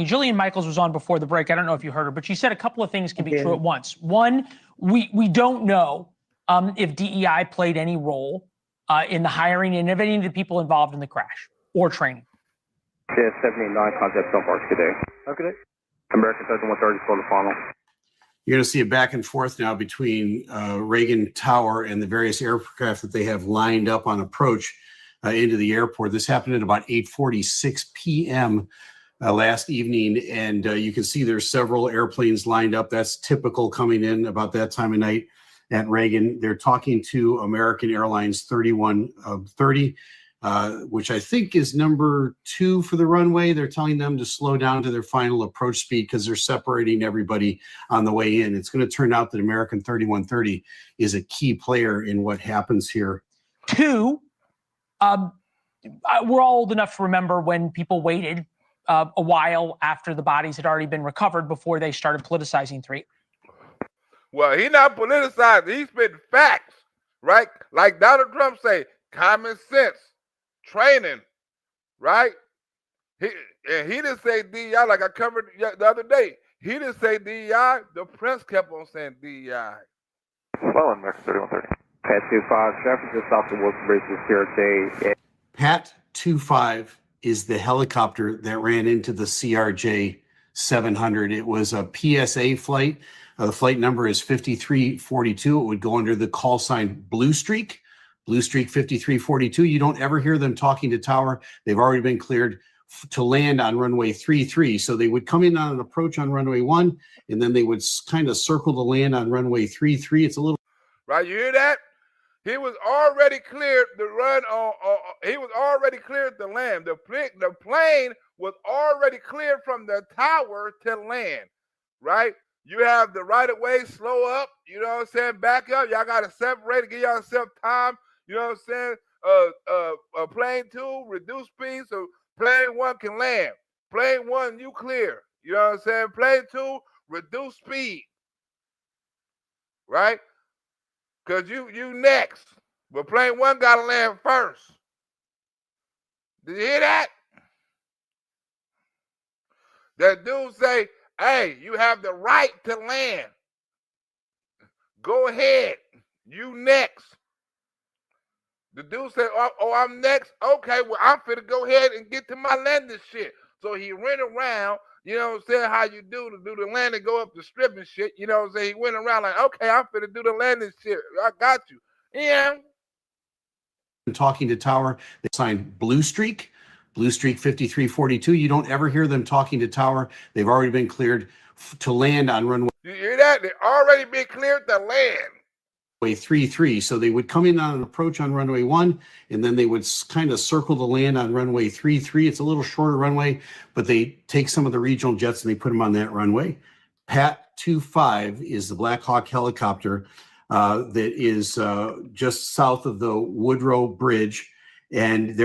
Jillian Michaels was on before the break. I don't know if you heard her, but she said a couple of things can be true at once. One, we don't know if DEI played any role in the hiring and of any of the people involved in the crash or training. 789 contact don't work today. Okay. American 3130 for the final. You're going to see a back and forth now between Reagan Tower and the various aircraft that they have lined up on approach into the airport. This happened at about 8:46 p.m. Last evening, and you can see there's several airplanes lined up. That's typical coming in about that time of night at Reagan. They're talking to American Airlines 3130, which I think is number 2 for the runway. They're telling them to slow down to their final approach speed because they're separating everybody on the way in. It's going to turn out that American 3130 is a key player in what happens here. 2, we're all old enough to remember when people waited a while after the bodies had already been recovered before they started politicizing 3. Well, he not politicized. He spit facts, right? Like Donald Trump say, common sense, training, right? He didn't say DEI like I covered the other day. He didn't say DEI. The press kept on saying DEI. Well, American 3130. Pat 25, traffic just off the Wilson Bridge is CRJ. Pat 25 is the helicopter that ran into the CRJ 700. It was a PSA flight. The flight number is 5342. It would go under the call sign Blue Streak 5342. You don't ever hear them talking to tower. They've already been cleared to land on runway 33. So they would come in on an approach on runway 1, and then they would kind of circle to land on runway 33. It's a little... Right, you hear that? He was already cleared to run on. He was already cleared to land. The plane was already cleared from the tower to land. Right? You have the right of way, slow up. You know what I'm saying? Back up. Y'all got to separate, give yourself time. You know what I'm saying? Plane 2, reduce speed so plane 1 can land. Plane 1, you clear. You know what I'm saying? Plane 2, reduce speed. Right? Because you next. But plane 1 got to land first. Did you hear that? That dude say, hey, you have the right to land. Go ahead. You next. The dude said, oh, I'm next? Okay, well, I'm finna go ahead and get to my landing shit. So he went around, you know what I'm saying, how you do to do the landing, go up the strip and shit. You know what I'm saying? He went around like, okay, I'm finna do the landing shit. I got you. Yeah. Talking to tower, they signed Blue Streak 5342. You don't ever hear them talking to tower. They've already been cleared to land on runway. You hear that? They already been cleared to land. 33. So they would come in on an approach on runway 1, and then they would kind of circle the land on runway 33. It's a little shorter runway, but they take some of the regional jets and they put them on that runway. Pat 25 is the Black Hawk helicopter that is just south of the Woodrow Bridge, and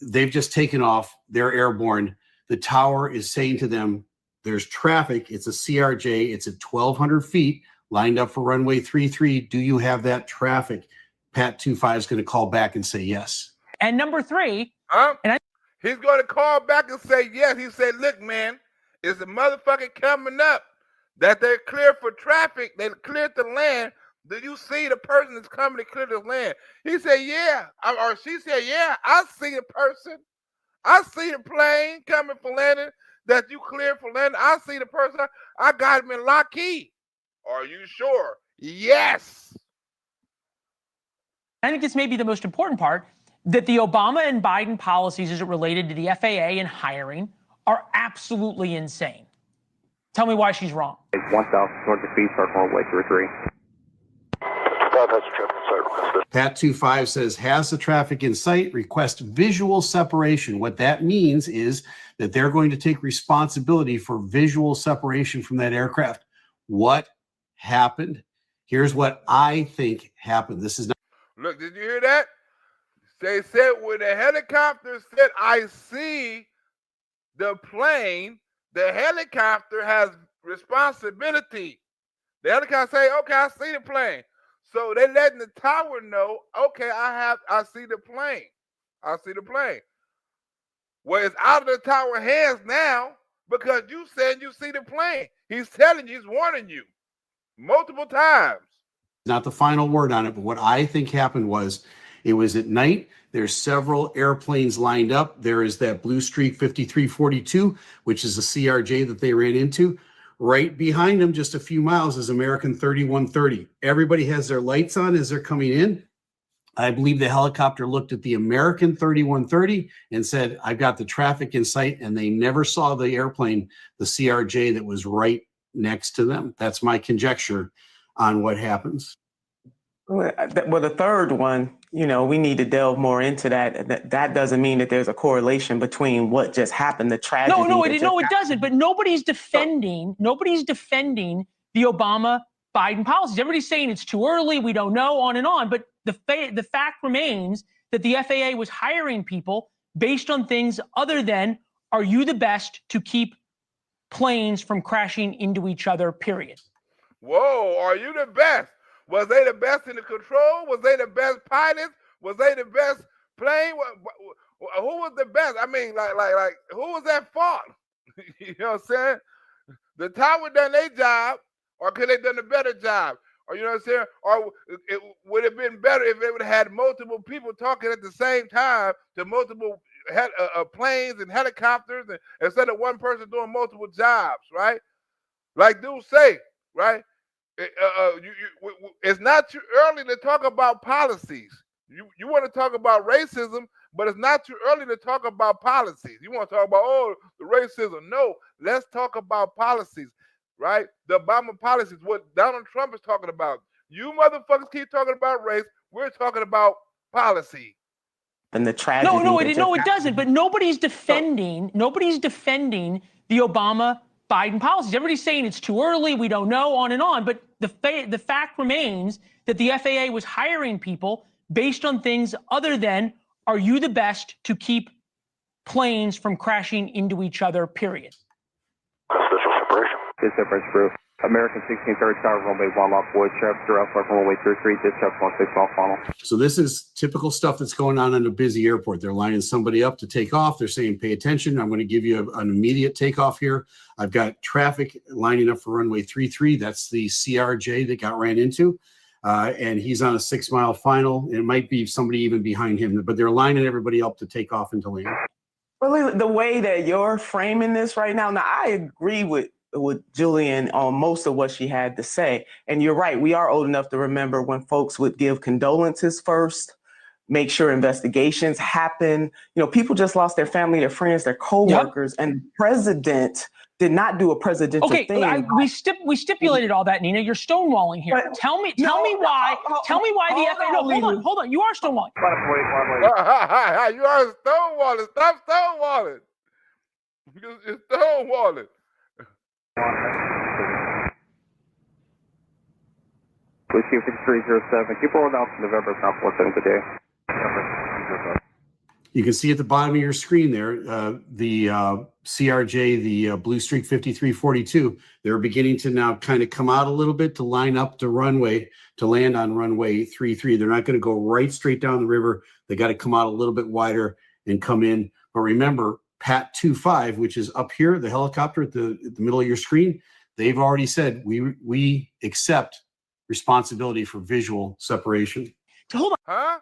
they've just taken off. They're airborne. The tower is saying to them, there's traffic. It's a CRJ. It's at 1,200 feet. Lined up for runway 33. Do you have that traffic? Pat 25 is going to call back and say yes. And number 3, he's going to call back and say yes. He said, look, man, it's a motherfucker coming up that they're clear for traffic. They cleared the land. Do you see the person that's coming to clear the land? He said, yeah. Or she said, yeah, I see the person. I see the plane coming for landing that you cleared for landing. I see the person. I got him in Lockheed. Are you sure? Yes. I think this may be the most important part, that the Obama and Biden policies as it related to the FAA and hiring are absolutely insane. Tell me why she's wrong. 1,200 feet, start runway 33. Pat 25 says, has the traffic in sight, request visual separation. What that means is that they're going to take responsibility for visual separation from that aircraft. What happened? Here's what I think happened. This is not. Look, did you hear that? They said when the helicopter said, I see the plane, the helicopter has responsibility. The helicopter say, okay, I see the plane. So they letting the tower know, okay, I see the plane. I see the plane. Well, it's out of the tower hands now because you said you see the plane. He's telling you, he's warning you multiple times. Not the final word on it, but what I think happened was it was at night. There's several airplanes lined up. There is that Blue Streak 5342, which is a CRJ that they ran into. Right behind them, just a few miles, is American 3130. Everybody has their lights on as they're coming in. I believe the helicopter looked at the American 3130 and said, I've got the traffic in sight, and they never saw the airplane, the CRJ that was right next to them. That's my conjecture on what happens. Well, the third one, we need to delve more into that. That doesn't mean that there's a correlation between what just happened, the tragedy. No, it doesn't. But nobody's defending the Obama-Biden policies. Everybody's saying it's too early, we don't know, on and on. But the fact remains that the FAA was hiring people based on things other than, are you the best to keep planes from crashing into each other, period. Whoa, are you the best? Was they the best in the control? Was they the best pilots? Was they the best plane? Who was the best? I mean, like, who was at fault? You know what I'm saying? The tower done their job, or could they done a better job? Or you know what I'm saying? Or it would have been better if they would have had multiple people talking at the same time to multiple planes and helicopters, and instead of one person doing multiple jobs, right? Like dude say, right? It's not too early to talk about policies. You want to talk about racism, but it's not too early to talk about policies. You want to talk about, the racism. No, let's talk about policies, right? The Obama policies, what Donald Trump is talking about. You motherfuckers keep talking about race. We're talking about policy. And the tragedy. No, it doesn't. But nobody's defending the Obama-Biden policies. Everybody's saying it's too early, we don't know, on and on. But the fact remains that the FAA was hiring people based on things other than, are you the best to keep planes from crashing into each other, period. Official separation. This separation proof. American 1630 tower, runway 1 lock void, traffic through Alpha, runway 33, dispatch 16 off funnel. So this is typical stuff that's going on in a busy airport. They're lining somebody up to take off. They're saying, pay attention. I'm going to give you an immediate takeoff here. I've got traffic lining up for runway 33. That's the CRJ that got ran into. And he's on a 6-mile final. It might be somebody even behind him, but they're lining everybody up to take off into land. Well, the way that you're framing this right now, I agree with Julian on most of what she had to say. And you're right, we are old enough to remember when folks would give condolences first, make sure investigations happen. People just lost their family, their friends, their coworkers, and the president did not do a presidential thing. We stipulated all that, Nina. You're stonewalling here. But, tell me why the FAA. No, hold on. You are stonewalling. You are stonewalling. Stop stonewalling. You're stonewalling. Whiskey 5307. Keep rolling out to November 4-7 today. You can see at the bottom of your screen there, the CRJ, the Blue Streak 5342. They're beginning to now kind of come out a little bit to line up the runway to land on runway 33. They're not going to go right straight down the river. They got to come out a little bit wider and come in. But remember, Pat 25, which is up here, the helicopter at the middle of your screen, they've already said we accept responsibility for visual separation. Hold on. Huh?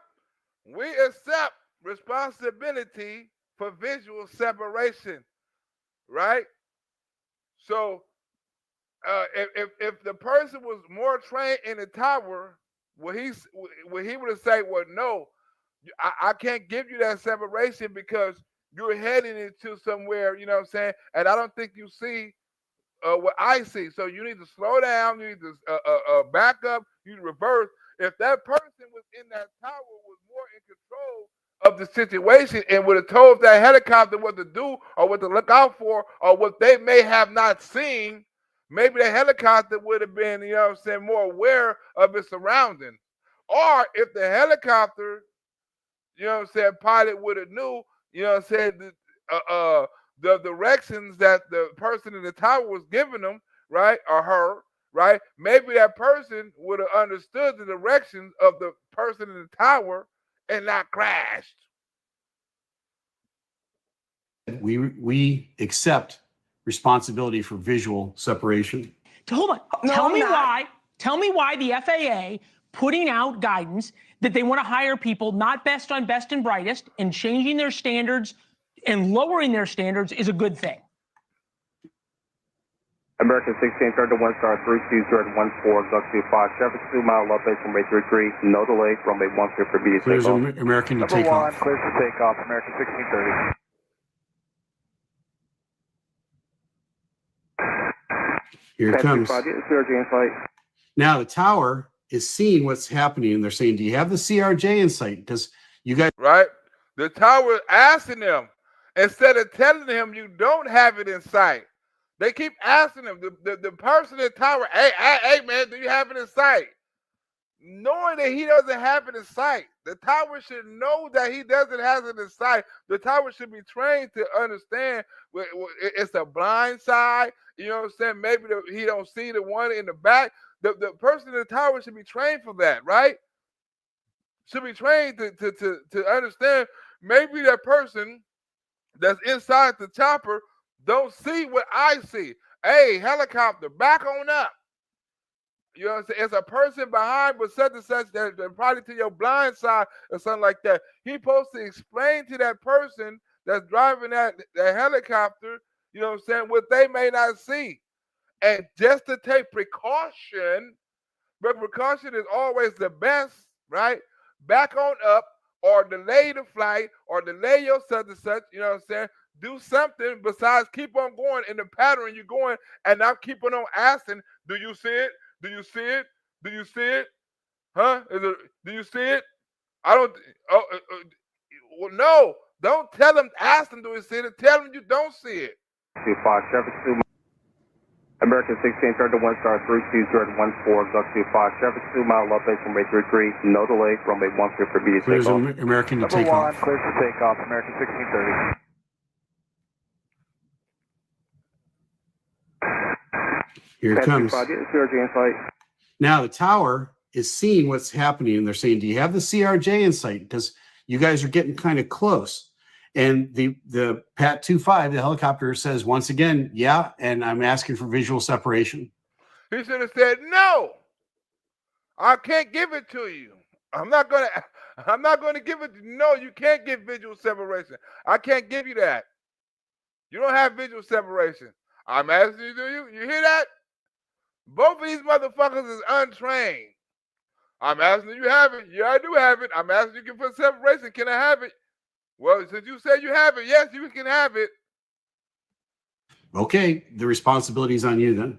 We accept responsibility for visual separation, right? So if the person was more trained in the tower, he would have said, well, no, I can't give you that separation because you're heading into somewhere, you know what I'm saying? And I don't think you see what I see. So you need to slow down, you need to back up, you need to reverse. If that person was in that tower was more in control of the situation and would have told that helicopter what to do or what to look out for or what they may have not seen, maybe the helicopter would have been, you know what I'm saying, more aware of its surroundings. Or if the helicopter, you know what I'm saying, pilot would have knew, you know what I'm saying, the directions that the person in the tower was giving them, right, or her, right? Maybe that person would have understood the directions of the person in the tower and not crashed. We accept responsibility for visual separation. Hold on. No, Tell I'm me not. why. Tell me why the FAA putting out guidance that they want to hire people not best on best and brightest and changing their standards and lowering their standards is a good thing. American 16, turn to 1 star 32014, Gulfstream 5, traffic 2 mile low base runway 33, no delay, runway 1 clear for immediate Clears takeoff. American to Number take 1, off. clear for takeoff, American 1630. Here it comes. CRJ in sight. Now the tower is seeing what's happening, and they're saying, "Do you have the CRJ in sight?" Because you guys, right? The tower is asking them instead of telling him you don't have it in sight. They keep asking him. The person in the tower, hey, man, do you have it in sight? Knowing that he doesn't have it in sight, the tower should know that he doesn't have it in sight. The tower should be trained to understand it's a blind side. You know what I'm saying? Maybe he don't see the one in the back. The person in the tower should be trained for that, right? Should be trained to understand. Maybe that person that's inside the chopper don't see what I see. Hey, helicopter, back on up. You know what I'm saying? It's a person behind with such and such that probably to your blind side or something like that. He's supposed to explain to that person that's driving that helicopter, you know what I'm saying, what they may not see. And just to take precaution, but precaution is always the best, right? Back on up or delay the flight or delay your such and such, you know what I'm saying? Do something besides keep on going in the pattern you're going and not keeping on asking, do you see it? Do you see it? Do you see it? Huh? Do you see it? I don't. Well, no. Don't tell them. Ask them. Do you see it? Tell them you don't see it. 5, traffic 2. American 16, turn to 1 star 32014, Gulfstream 5, traffic 2 mile low base runway 33, no delay, runway 1 clear for immediate clears takeoff. American to Number take 1, off. clear for takeoff, American 1630. Here it comes. CRJ in sight. Now the tower is seeing what's happening, and they're saying, "Do you have the CRJ in sight?" Because you guys are getting kind of close. And the Pat 25, the helicopter, says once again, "Yeah," and I'm asking for visual separation. He should have said, "No, I can't give it to you. I'm not gonna give it. No, you can't get visual separation. I can't give you that. You don't have visual separation. I'm asking you, do you? You hear that? Both of these motherfuckers is untrained. I'm asking you have it. Yeah, I do have it. I'm asking you for separation. Can I have it? Well, since you said you have it, yes, you can have it. Okay, the responsibility is on you then.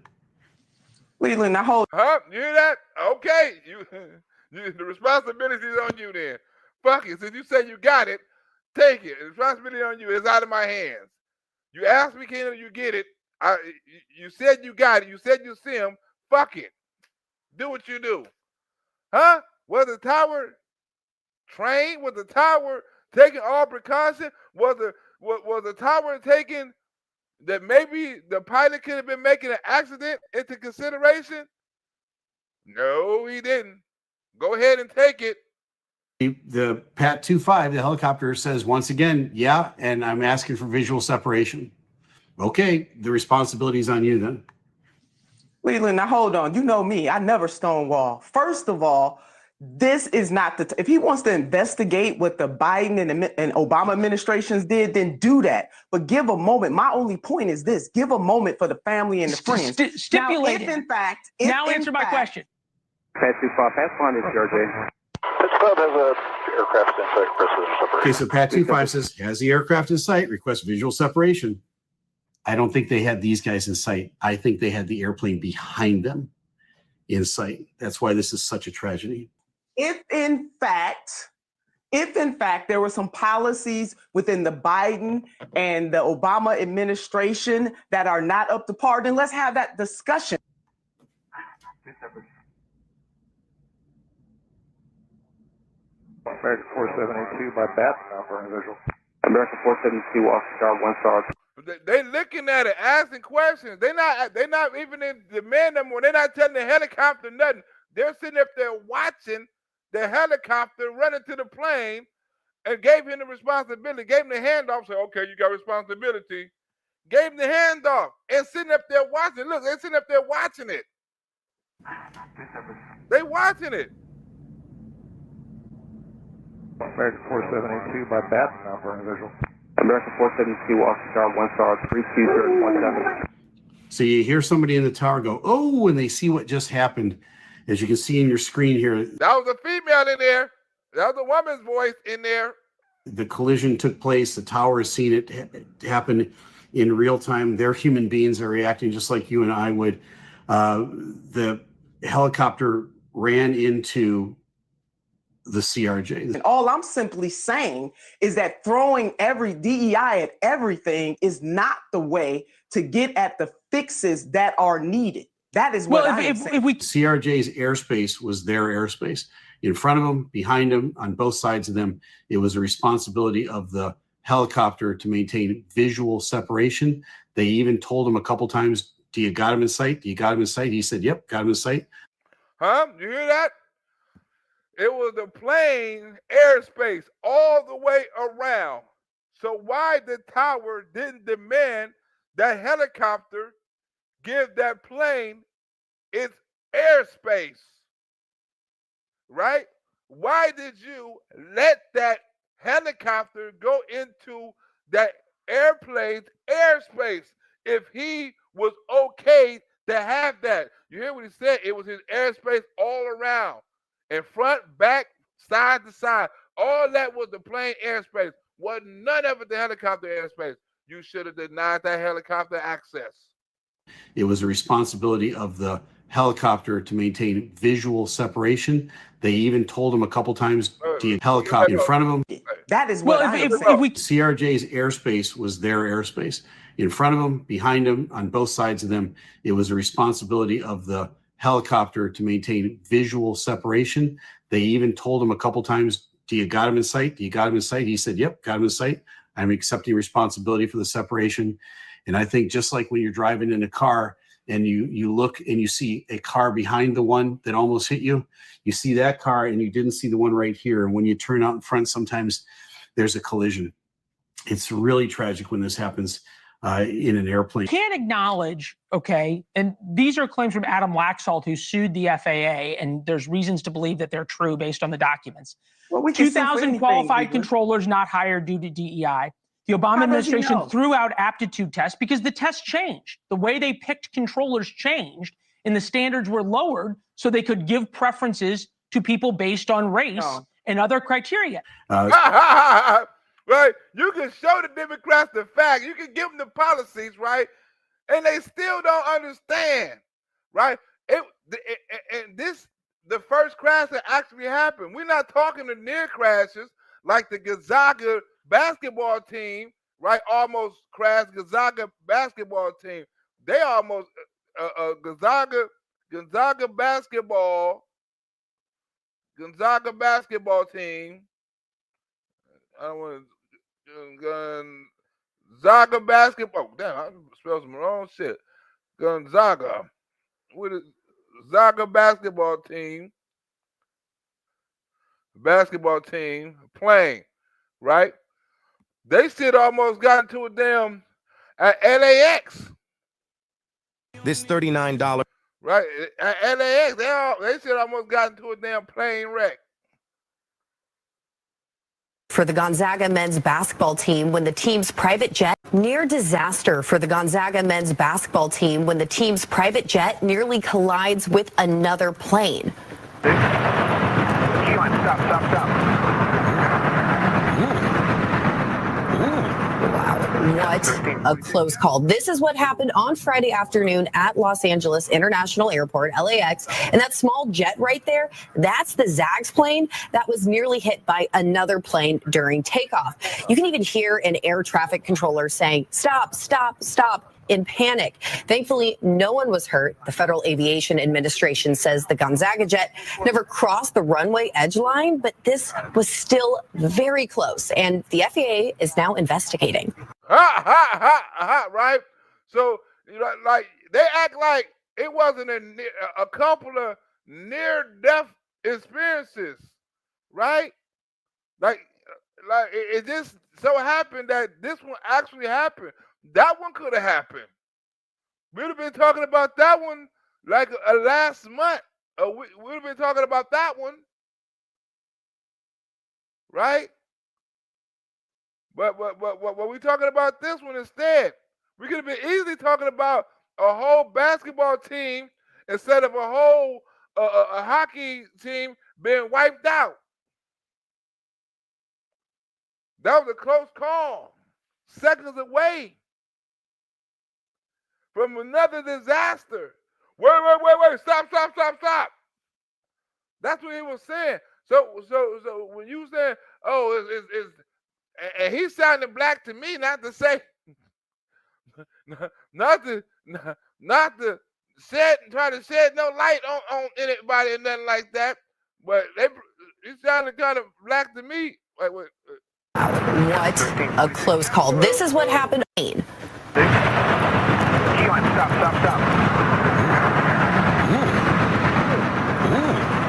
Leland, now hold. Huh? You hear that? Okay, the responsibility is on you then. Fuck it. Since you said you got it, take it. The responsibility on you. It's out of my hands. You asked me, can you get it? You said you got it. You said you see him. Fuck it. Do what you do. Huh? Was the tower trained? Was the tower taking all precaution? Was the tower taking that maybe the pilot could have been making an accident into consideration? No, he didn't. Go ahead and take it. The Pat 25, the helicopter, says once again, "Yeah," and I'm asking for visual separation. Okay, the responsibility is on you then. Leland, now hold on. You know me. I never stonewall. First of all, this is not the if he wants to investigate what the Biden and Obama administrations did, then do that. But give a moment. My only point is this: give a moment for the family and the friends. Stipulate. Now, if in fact, answer my question. Pat 25, Pathfinder, CRJ. This club has a aircraft in sight, precision separation. Okay, so Pat 25 says, "Has the aircraft in sight? Request visual separation." I don't think they had these guys in sight. I think they had the airplane behind them in sight. That's why this is such a tragedy. If in fact there were some policies within the Biden and the Obama administration that are not up to par, then let's have that discussion. American 4782 by BAT number visual. American 472 off star 1 star. They looking at it, asking questions. They're not even in demand no more. They're not telling the helicopter nothing. They're sitting up there watching the helicopter running to the plane and gave him the responsibility, gave him the handoff, said, okay, you got responsibility. Gave him the handoff and sitting up there watching. Look, they're sitting up there watching it. They watching it. American 4782 by bat number individual. American 472, officer 1 star 32017. So you hear somebody in the tower go, oh, and they see what just happened. As you can see in your screen here, that was a female in there. That was a woman's voice in there. The collision took place. The tower has seen it happen in real time. They're human beings. They're reacting just like you and I would. The helicopter ran into the CRJ. And all I'm simply saying is that throwing every DEI at everything is not the way to get at the fixes that are needed. That is what CRJ's airspace was their airspace. In front of them, behind them, on both sides of them, it was a responsibility of the helicopter to maintain visual separation. They even told him a couple times, do you got him in sight? Do you got him in sight? He said, yep, got him in sight. Huh? You hear that? It was the plane airspace all the way around. So why the tower didn't demand that helicopter give that plane its airspace? Right? Why did you let that helicopter go into that airplane's airspace if he was okay to have that? You hear what he said? It was his airspace all around. In front, back, side to side. All that was the plane airspace. Was none of it the helicopter airspace. You should have denied that helicopter access. It was a responsibility of the helicopter to maintain visual separation. They even told him a couple times, do you helicopter in front of them? That is what CRJ's airspace was their airspace. In front of them, behind them, on both sides of them, it was a responsibility of the helicopter to maintain visual separation. They even told him a couple times, do you got him in sight? Do you got him in sight? He said, yep, got him in sight. I'm accepting responsibility for the separation. And I think just like when you're driving in a car and you look and you see a car behind the one that almost hit you, you see that car and you didn't see the one right here. And when you turn out in front, sometimes there's a collision. It's really tragic when this happens in an airplane. Can't acknowledge, okay, and these are claims from Adam Laxalt, who sued the FAA, and there's reasons to believe that they're true based on the documents. Well, 2,000 qualified controllers not hired due to DEI. The Obama administration threw out aptitude tests because the tests changed. The way they picked controllers changed, and the standards were lowered so they could give preferences to people based on race and other criteria. Right? You can show the Democrats the fact. You can give them the policies, right? And they still don't understand, right? And this, the first crash that actually happened. We're not talking the near crashes like the Gonzaga basketball team, right? Almost crashed. Gonzaga basketball team. They almost Gonzaga basketball team. I don't want to. Gonzaga basketball. Damn, I spelled some wrong shit. Gonzaga. With a Zaga basketball team playing, right? They should almost got into a damn at LAX. This $39. Right? At LAX, they should almost got into a damn plane wreck. For the Gonzaga men's basketball team when the team's private jet near disaster for the Gonzaga men's basketball team when the team's private jet nearly collides with another plane. What a close call. This is what happened on Friday afternoon at Los Angeles International Airport, LAX. And that small jet right there, that's the Zags plane that was nearly hit by another plane during takeoff. You can even hear an air traffic controller saying, stop, stop, stop, in panic. Thankfully, no one was hurt. The Federal Aviation Administration says the Gonzaga jet never crossed the runway edge line, but this was still very close. And the FAA is now investigating. Right? So, like, they act like it wasn't a couple of near-death experiences, right? Like, like it just so happened that this one actually happened. That one could have happened. We'd have been talking about that one like last month. We'd have been talking about that one, right? But we're talking about this one instead. We could have been easily talking about a whole basketball team instead of a whole a hockey team being wiped out. That was a close call, seconds away from another disaster. Wait, stop. That's what he was saying. So when you said, oh, and he sounded black to me, not to say, not to try to shed no light on anybody or nothing like that, but he sounded kind of black to me. Wait. What a close call. This is what happened. Stop.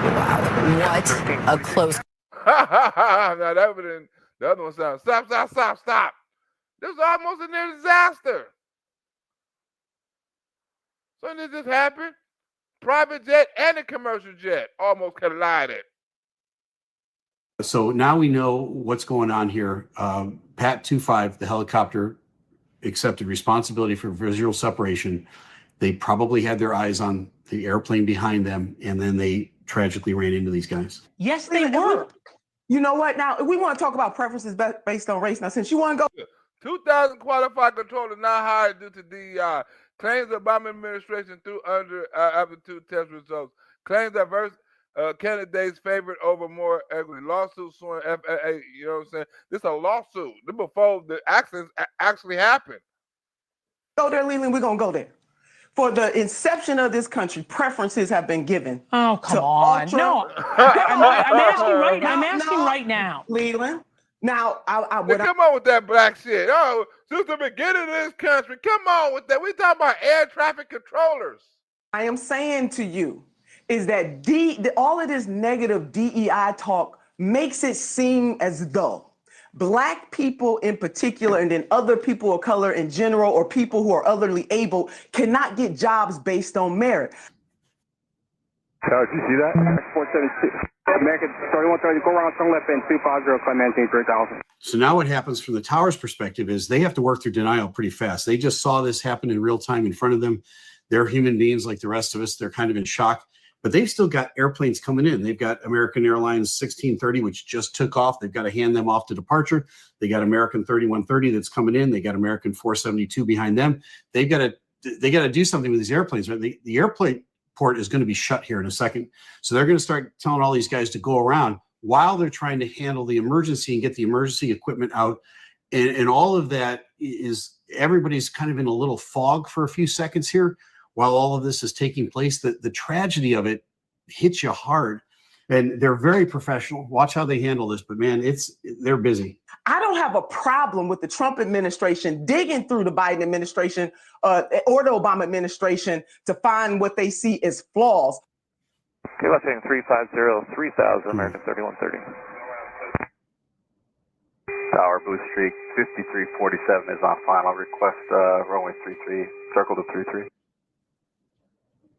Wow. What a close. Now that would have, the other one sounds, stop. This was almost a near disaster. So this just happened. Private jet and a commercial jet almost collided. So now we know what's going on here. Pat 25, the helicopter, accepted responsibility for visual separation. They probably had their eyes on the airplane behind them, and then they tragically ran into these guys. Yes, they were. You know what? Now, we want to talk about preferences based on race. Now, since you want to go. 2,000 qualified controllers now hired due to DEI. Claims the Obama administration threw under aptitude test results. Claims diverse candidates favored over more equity. Lawsuit suing FAA. You know what I'm saying? This is a lawsuit. This before the accidents actually happened. Go there, Leland. We're going to go there. For the inception of this country, preferences have been given. Oh, come on. No. I'm asking right now. Leland. Now, come on with that black shit. Oh, since the beginning of this country, come on with that. We talking about air traffic controllers. I am saying to you is that all of this negative DEI talk makes it seem as though Black people in particular, and then other people of color in general, or people who are otherly able, cannot get jobs based on merit. Did you see that? 472. American 3130, go around, turn left in 250, climb maintain 3000. So now what happens from the tower's perspective is they have to work through denial pretty fast. They just saw this happen in real time in front of them. They're human beings like the rest of us. They're kind of in shock, but they've still got airplanes coming in. They've got American Airlines 1630, which just took off. They've got to hand them off to departure. They got American 3130 that's coming in. They got American 472 behind them. They got to do something with these airplanes, right? The airplane port is going to be shut here in a second. So they're going to start telling all these guys to go around while they're trying to handle the emergency and get the emergency equipment out. And all of that is, everybody's kind of in a little fog for a few seconds here while all of this is taking place. The tragedy of it hits you hard. And they're very professional. Watch how they handle this. But man, they're busy. I don't have a problem with the Trump administration digging through the Biden administration or the Obama administration to find what they see as flaws. Okay, let's say 350, 3000, American 3130. Tower Boost Streak 5347 is on final. Request runway 33, circle to 33.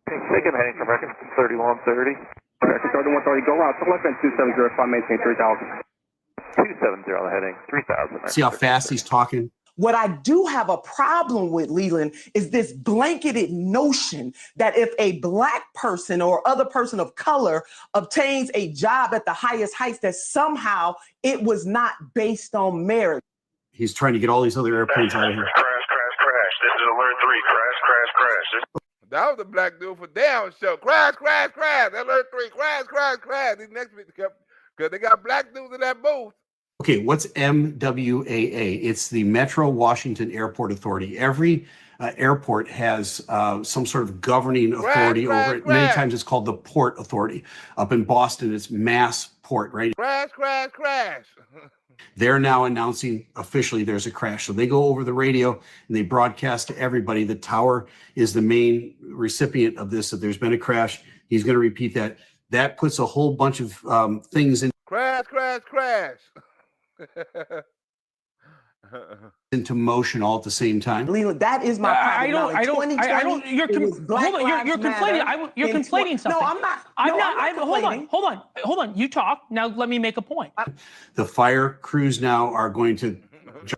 Second heading for American 3130. American 3130, go around to left end 270, maintain 3000. 270 on the heading, 3000. See how fast he's talking? What I do have a problem with, Leland, is this blanketed notion that if a Black person or other person of color obtains a job at the highest heights, that somehow it was not based on merit. He's trying to get all these other airplanes out of here. Crash. This is alert 3. Crash. That was the black dude for damn show. Crash. Alert 3. Crash. These next week, because they got black dudes in that booth. Okay, what's MWAA? It's the Metro Washington Airport Authority. Every airport has some sort of governing authority over it. Many times it's called the Port Authority. Up in Boston, it's Mass Port, right? Crash. They're now announcing officially there's a crash. So they go over the radio and they broadcast to everybody. The tower is the main recipient of this, that there's been a crash. He's going to repeat that. That puts a whole bunch of things in. Crash. into motion all at the same time. Leland, that is my problem. I don't. You're conflating. You're conflating something. No, I'm not. Hold on. You talk now. Let me make a point. The fire crews now are going to. She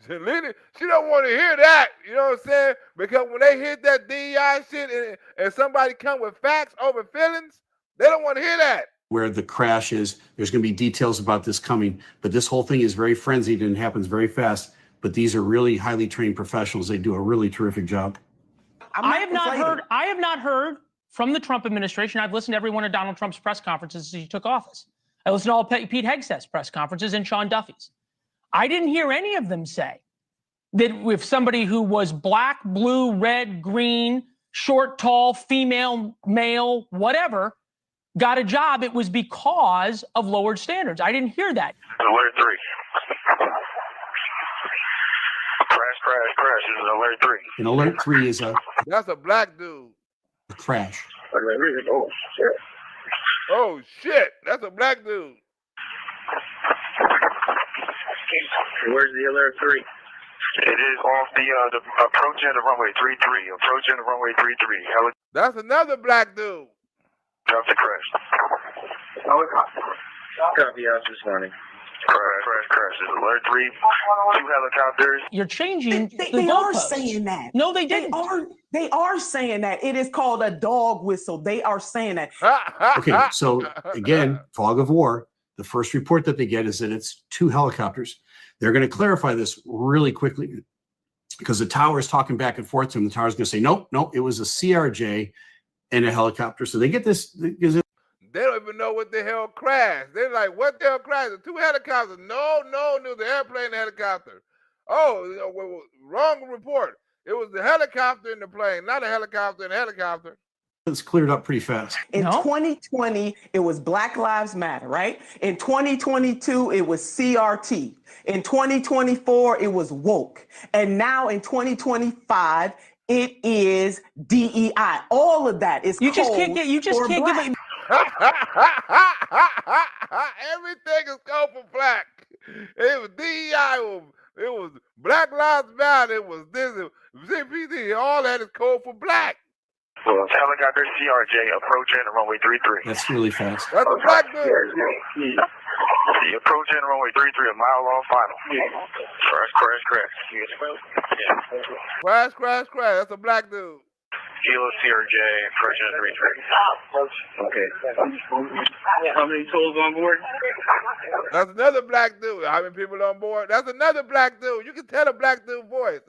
don't want to hear that. You know what I'm saying? Because when they hit that DEI shit and somebody come with facts over feelings, they don't want to hear that. Where the crash is, there's going to be details about this coming, but this whole thing is very frenzied and happens very fast. But these are really highly trained professionals. They do a really terrific job. I have not heard from the Trump administration. I've listened to every one of Donald Trump's press conferences since he took office. I listened to all Pete Hegseth's press conferences and Sean Duffy's. I didn't hear any of them say that if somebody who was black, blue, red, green, short, tall, female, male, whatever, got a job, it was because of lowered standards. I didn't hear that. Alert 3. Crash. This is alert 3. And alert 3 is a. That's a black dude. Crash. Oh, shit. Oh, shit. That's a black dude. Where's the alert 3? It is off the approaching the runway 33. Approaching the runway 33. That's another black dude. Drop the crash. Copy out this morning. Crash. It's alert 3. 2 helicopters. You're changing. They are saying that. No, they didn't. They are saying that. It is called a dog whistle. They are saying that. Okay, so again, fog of war. The first report that they get is that it's 2 helicopters. They're going to clarify this really quickly because the tower is talking back and forth to them. The tower is going to say, nope, it was a CRJ and a helicopter. So they get this. They don't even know what the hell crashed. They're like, what the hell crashed? The 2 helicopters. No, it was the airplane and the helicopter. Oh, wrong report. It was the helicopter and the plane, not a helicopter and a helicopter. It's cleared up pretty fast. In 2020, it was Black Lives Matter, right? In 2022, it was CRT. In 2024, it was woke. And now in 2025, it is DEI. All of that is you just can't give it. Everything is code for black. It was DEI. It was Black Lives Matter. It was this. It was CPT. All that is code for black. Well, it's helicopter CRJ approaching runway 33. That's really fast. That's a black dude. The approaching runway 33, a mile off final. Crash. Crash. That's a black dude. Kilo CRJ approaching 33. Okay. How many totals on board? That's another black dude. How many people on board? That's another black dude. You can tell a black dude voice.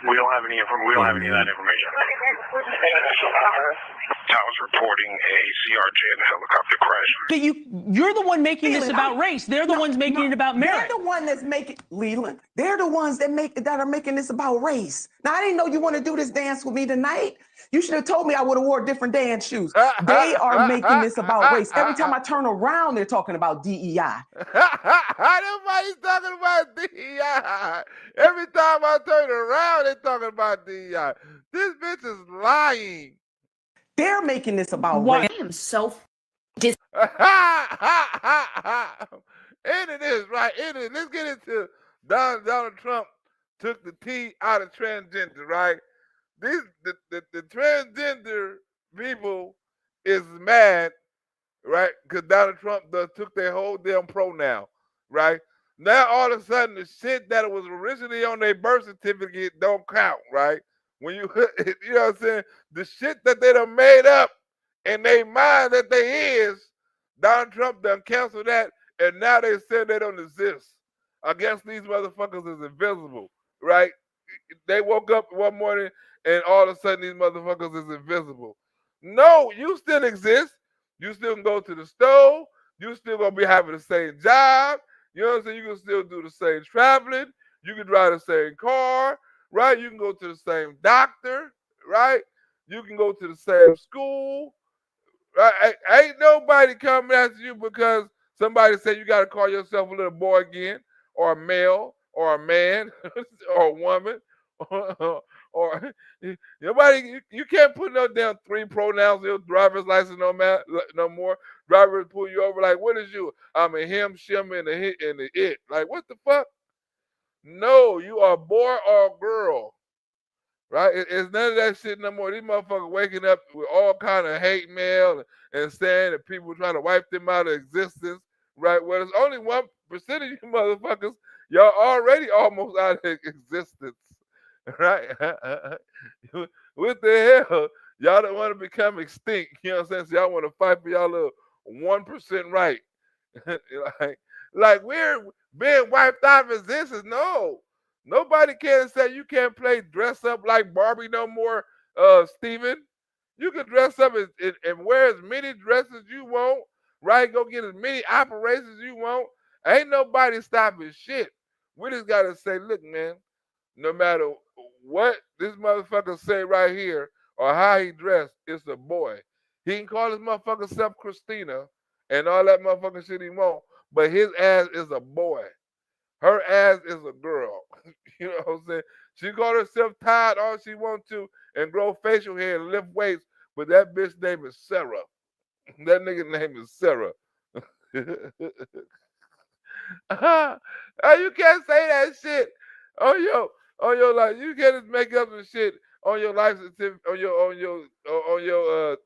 We don't have any information. We don't have any of that information. I was reporting a CRJ and a helicopter crash. You're the one making this about race. They're the ones making it about merit. They're the one that's making Leland. They're the ones that are making this about race. Now I didn't know you want to do this dance with me tonight. You should have told me I would have wore different dance shoes. They are making this about race. Every time I turn around, they're talking about DEI. Nobody's talking about DEI. Every time I turn around, they're talking about DEI. This bitch is lying. They're making this about race. I am so And it is, right? It is. Let's get into Donald Trump took the T out of transgender, right? The transgender people is mad, right? Because Donald Trump took their whole damn pronoun, right? Now all of a sudden the shit that was originally on their birth certificate don't count, right? When you know what I'm saying? The shit that they done made up in their mind that they is, Donald Trump done canceled that, and now they said they don't exist. I guess these motherfuckers is invisible, right? They woke up one morning and all of a sudden these motherfuckers is invisible. No, you still exist. You still can go to the store. You still gonna be having the same job. You know what I'm saying? You can still do the same traveling. You can drive the same car, right? You can go to the same doctor, right? You can go to the same school. Right? Ain't nobody coming after you because somebody said you got to call yourself a little boy again, or a male, or a man, or a woman, or nobody. You can't put no damn 3 pronouns in your driver's license no more. Drivers pull you over like, what is you? I'm a him, shim, and the it. Like, what the fuck? No, you are a boy or a girl. Right? It's none of that shit no more. These motherfuckers waking up with all kind of hate mail and saying that people trying to wipe them out of existence. Right? Well, there's only 1% of you motherfuckers, y'all already almost out of existence. Right? What the hell? Y'all don't want to become extinct. You know what I'm saying? So y'all want to fight for y'all little 1% right. like we're being wiped out of existence. No. Nobody can say you can't play dress up like Barbie no more, Steven. You can dress up and wear as many dresses you want, right? Go get as many operations you want. Ain't nobody stopping shit. We just got to say, look, man, no matter what this motherfucker say right here or how he dressed, it's a boy. He can call his motherfucker self Christina and all that motherfucking shit he want, but his ass is a boy. Her ass is a girl. You know what I'm saying? She call herself tired all she want to and grow facial hair and lift weights, but that bitch name is Sarah. That nigga name is Sarah. You can't say that shit on your life. You can't just make up some shit on your license, on your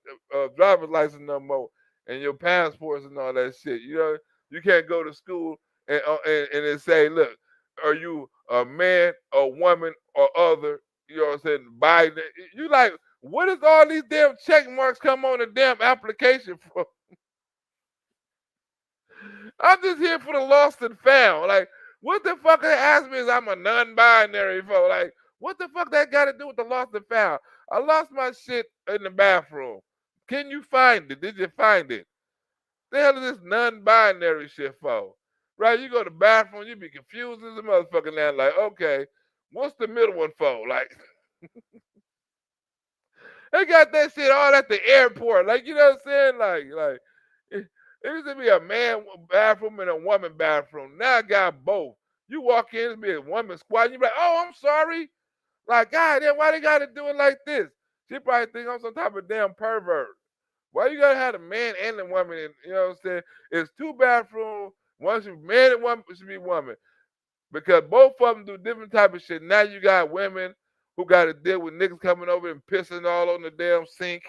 driver's license no more, and your passports and all that shit. You know, you can't go to school and it say, look, are you a man, a woman, or other? You know what I'm saying? Biden. You like, what is all these damn check marks come on the damn application for? I'm just here for the lost and found. Like, what the fuck they ask me is I'm a non-binary for? Like, what the fuck that got to do with the lost and found? I lost my shit in the bathroom. Can you find it? Did you find it? The hell is this non-binary shit for? Right? You go to the bathroom, you be confused as a motherfucker now. Like, okay, what's the middle one for? Like, they got that shit all at the airport. Like, you know what I'm saying? Like, it used to be a man bathroom and a woman bathroom. Now I got both. You walk in, it be a woman squad. You be like, oh, I'm sorry. Like, God damn, why they got to do it like this? She probably think I'm some type of damn pervert. Why you gotta have a man and a woman? You know what I'm saying? It's 2 bathrooms. One should be man and one should be woman. Because both of them do different type of shit. Now you got women who got to deal with niggas coming over and pissing all on the damn sink.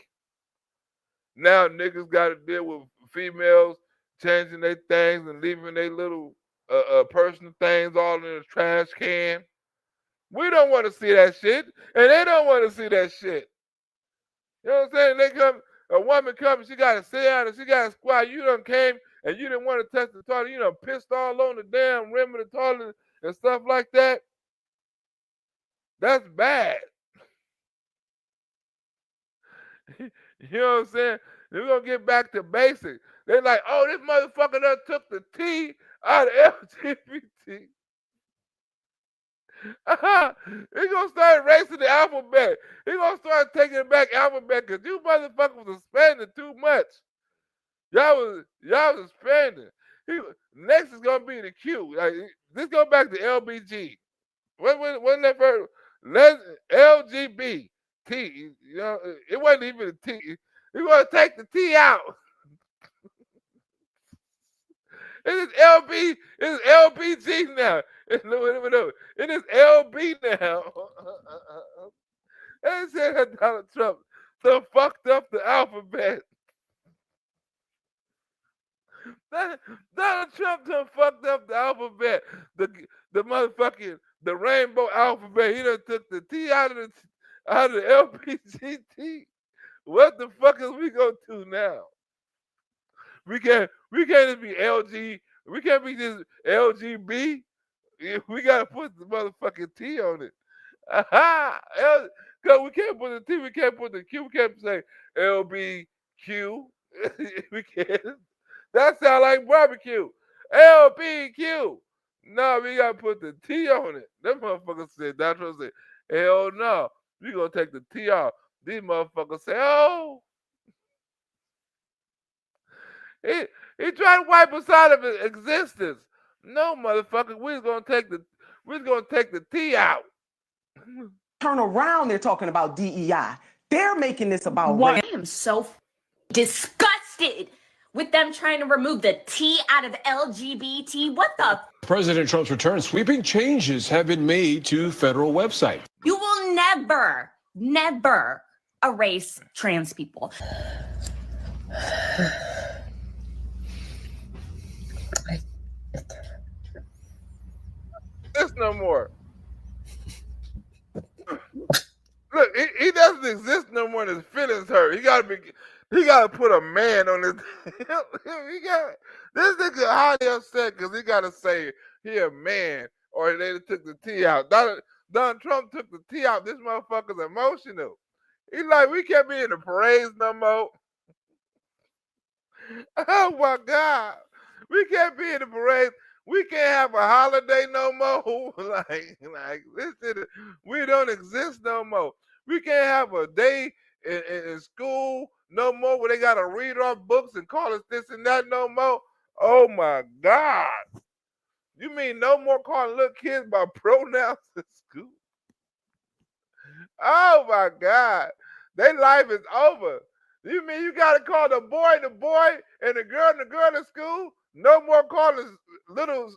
Now niggas got to deal with females changing their things and leaving their little personal things all in the trash can. We don't want to see that shit, and they don't want to see that shit. You know what I'm saying? A woman comes, she got to sit down and she got to squat. You done came and you didn't want to touch the toilet. You done pissed all on the damn rim of the toilet and stuff like that. That's bad. You know what I'm saying? We're going to get back to basics. They're like, oh, this motherfucker done took the T out of LGBT. He gonna start erasing the alphabet. He gonna start taking back alphabet because you motherfuckers was spending too much. Y'all was spending. Next is gonna be the Q. Like, this go back to LBG. Wasn't that first? LGBT. You know, it wasn't even a T. You gonna take the T out. It is LBG now. It is LB now. They said that Donald Trump so fucked up the alphabet. Donald Trump done fucked up the alphabet. The motherfucking the rainbow alphabet. He done took the T out of the LBGT. What the fuck is we gonna do now? We can't just be LG. We can't be just LGB. We gotta put the motherfucking T on it. Cause we can't put the T, we can't put the Q, we can't say LBQ. We can't. That sound like barbecue. LBQ. No, we gotta put the T on it. That motherfucker said, Dr. said, hell no. We gonna take the T off. These motherfuckers say, oh. He tried to wipe us out of existence. No, motherfucker, we're gonna take the T out. Turn around, they're talking about DEI. They're making this about race. I am so disgusted with them trying to remove the T out of LGBT. What the? President Trump's return, sweeping changes have been made to federal websites. You will never, never erase trans people. This no more. Look, he doesn't exist no more. And his feelings hurt. He gotta put a man on his. This nigga highly upset because he gotta say he a man or they took the T out. Donald Trump took the T out. This motherfucker's emotional. He's like, we can't be in the parades no more. Oh my God, we can't be in the parades. We can't have a holiday no more. like this shit, we don't exist no more. We can't have a day in school no more where they gotta read our books and call us this and that no more. Oh my God. You mean no more calling little kids by pronouns in school? Oh my God. Their life is over. You mean you gotta call the boy and the girl in school? No more calling little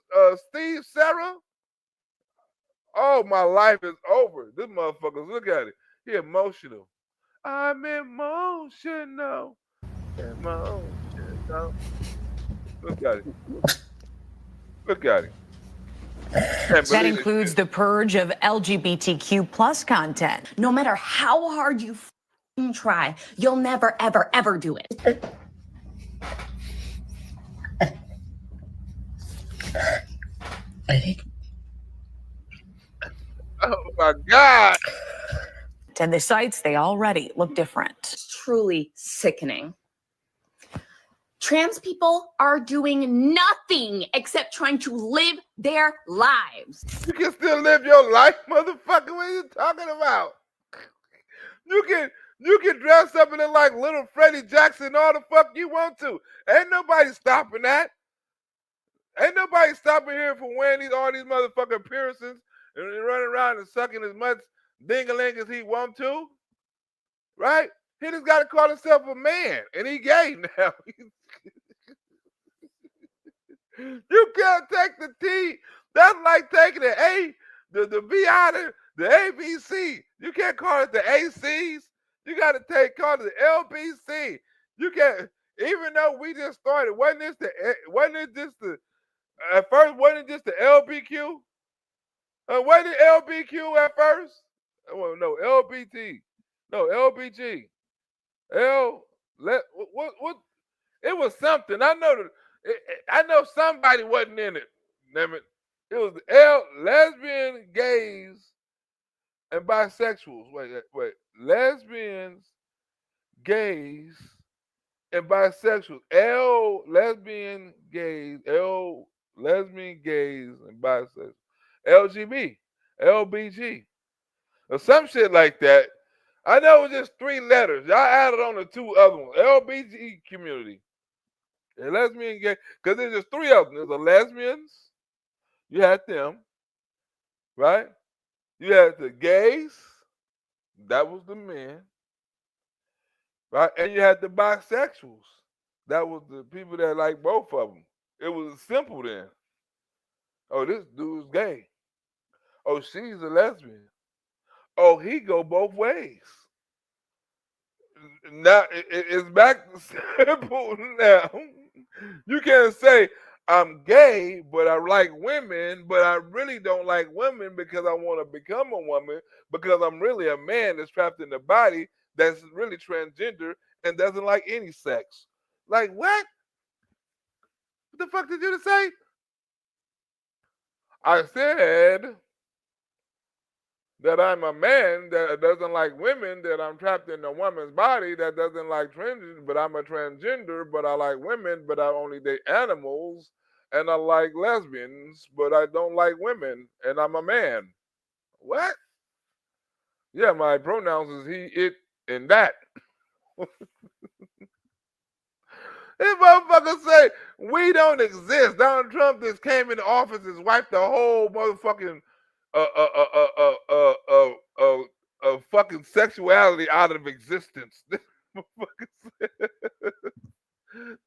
Steve Sarah? Oh, my life is over. This motherfucker, look at it. He emotional. I'm emotional. Emotional. Look at it. Look at it. That includes the purge of LGBTQ plus content. No matter how hard you try, you'll never, ever, ever do it. Oh my God. And the sites, they already look different. It's truly sickening. Trans people are doing nothing except trying to live their lives. You can still live your life, motherfucker. What are you talking about? You can dress up and look like little Freddie Jackson all the fuck you want to. Ain't nobody stopping that. Ain't nobody stopping here for wearing all these motherfucking appearances and running around and sucking as much ding-a-ling as he want to. Right? He just got to call himself a man. And he gay now. You can't take the T. That's like taking the A, the B out of the ABC. You can't call it the ACs. You got to call it the LBC. You can't, even though we just started, wasn't it just the LBQ? Wasn't it LBQ at first? Well, no, LBT. No, LBG. What? It was something. I know somebody wasn't in it. Damn it. It was lesbian, gays, and bisexuals. Wait. Lesbians, gays, and bisexuals. Lesbian, gays, and bisexuals. LBG, or some shit like that. I know it was just 3 letters. Y'all added on the 2 other ones. LBG community. And lesbian, gay, because there's just 3 of them. There's the lesbians. You had them, right? You had the gays. That was the men. Right? And you had the bisexuals. That was the people that like both of them. It was simple then. Oh, this dude's gay. Oh, she's a lesbian. Oh, he go both ways. Now it's back to simple now. You can't say I'm gay, but I like women, but I really don't like women because I want to become a woman, because I'm really a man that's trapped in the body that's really transgender and doesn't like any sex. Like what? What the fuck did you just say? I said that I'm a man that doesn't like women, that I'm trapped in a woman's body that doesn't like transgender, but I'm a transgender, but I like women, but I only date animals, and I like lesbians, but I don't like women, and I'm a man. What? Yeah, my pronouns is he, it, and that. This motherfucker say we don't exist. Donald Trump just came into office and wiped the whole motherfucking fucking sexuality out of existence.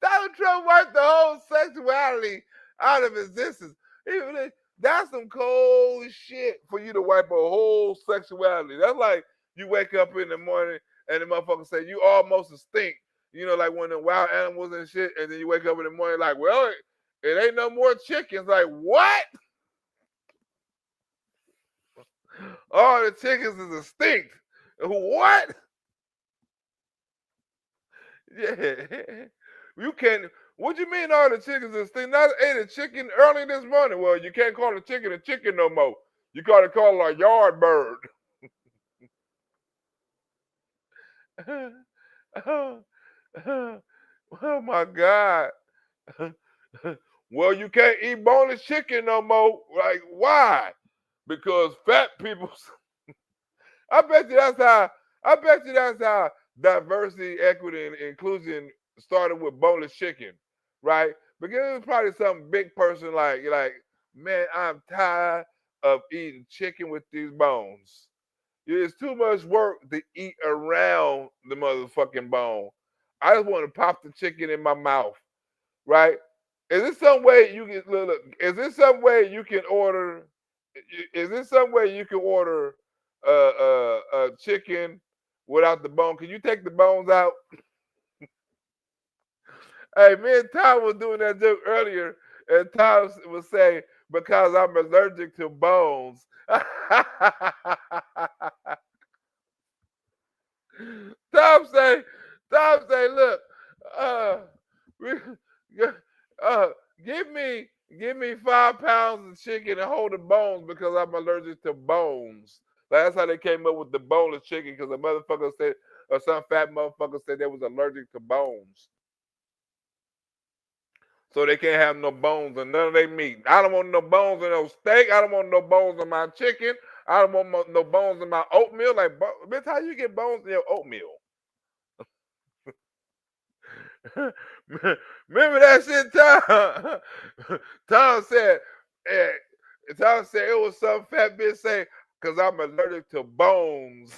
Donald Trump wiped the whole sexuality out of existence. That's some cold shit for you to wipe a whole sexuality. That's like you wake up in the morning and the motherfucker say you almost a stink. You know, like one of the wild animals and shit, and then you wake up in the morning like, well, it ain't no more chickens. Like, what? All the chickens is extinct. What? Yeah. You can't. What you mean all the chickens is extinct? I ate a chicken early this morning. Well, you can't call a chicken no more. You gotta call it a yard bird. Oh my God. Well, you can't eat boneless chicken no more. Like, why? Because fat people. I bet you that's how diversity, equity, and inclusion started with boneless chicken, right? Because it was probably some big person like, man, I'm tired of eating chicken with these bones. It's too much work to eat around the motherfucking bone. I just want to pop the chicken in my mouth, right? Is this some way you can look? Is this some way you can order? Is this some way you can order a chicken without the bone? Can you take the bones out? Hey, me and Tom was doing that joke earlier, and Tom was saying, because I'm allergic to bones. Tom say, look, give me 5 pounds of chicken and hold the bones because I'm allergic to bones. Like, that's how they came up with the boneless chicken, because the motherfucker said, or some fat motherfucker said they was allergic to bones. So they can't have no bones in none of their meat. I don't want no bones in no steak. I don't want no bones in my chicken. I don't want no bones in my oatmeal. Like, bitch, how you get bones in your oatmeal? Remember that shit, Tom? Tom said it was some fat bitch saying, because I'm allergic to bones.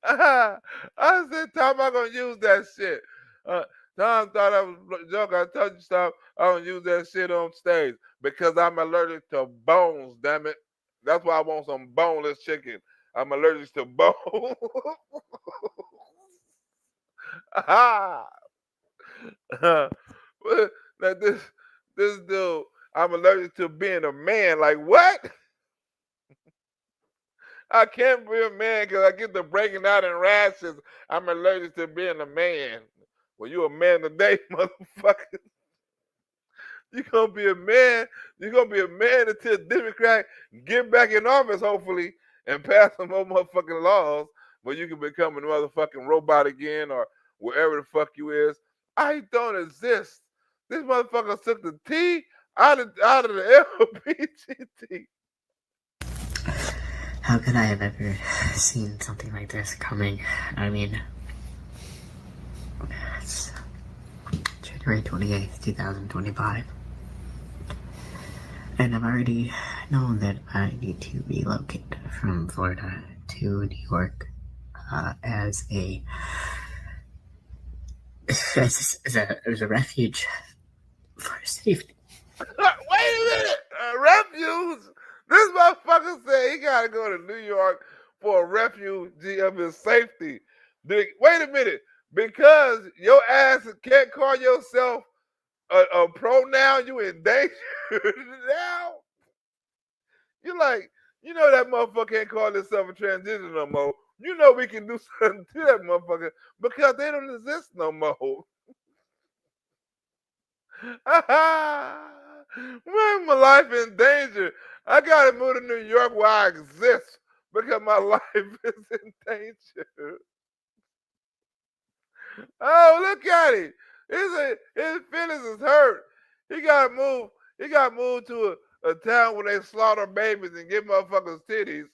I said, Tom, I'm going to use that shit. Tom thought I was a joke. I told you, Tom, I don't use that shit on stage because I'm allergic to bones, damn it. That's why I want some boneless chicken. I'm allergic to bones. This dude, I'm allergic to being a man. Like, what? I can't be a man because I get the breaking out in rashes. I'm allergic to being a man. Well, you a man today, motherfucker. You're going to be a man. You're going to be a man until Democrat get back in office, hopefully, and pass some more motherfucking laws where you can become a motherfucking robot again or wherever the fuck you is. I don't exist. This motherfucker took the T out of the LGBT. How could I have ever seen something like this coming? I mean, it's January 28th, 2025. And I've already known that I need to relocate from Florida to New York as a refuge for safety. Wait a minute! A refuge? This motherfucker said he gotta go to New York for a refuge of his safety. Wait a minute. Because your ass can't call yourself a pronoun, you in danger now? You like, you know that motherfucker can't call himself a transition no more. You know we can do something to that motherfucker because they don't exist no more. Man, my life in danger. I gotta move to New York where I exist because my life is in danger. Oh, look at him. His feelings is hurt. He gotta move. He gotta move to a town where they slaughter babies and give motherfuckers titties.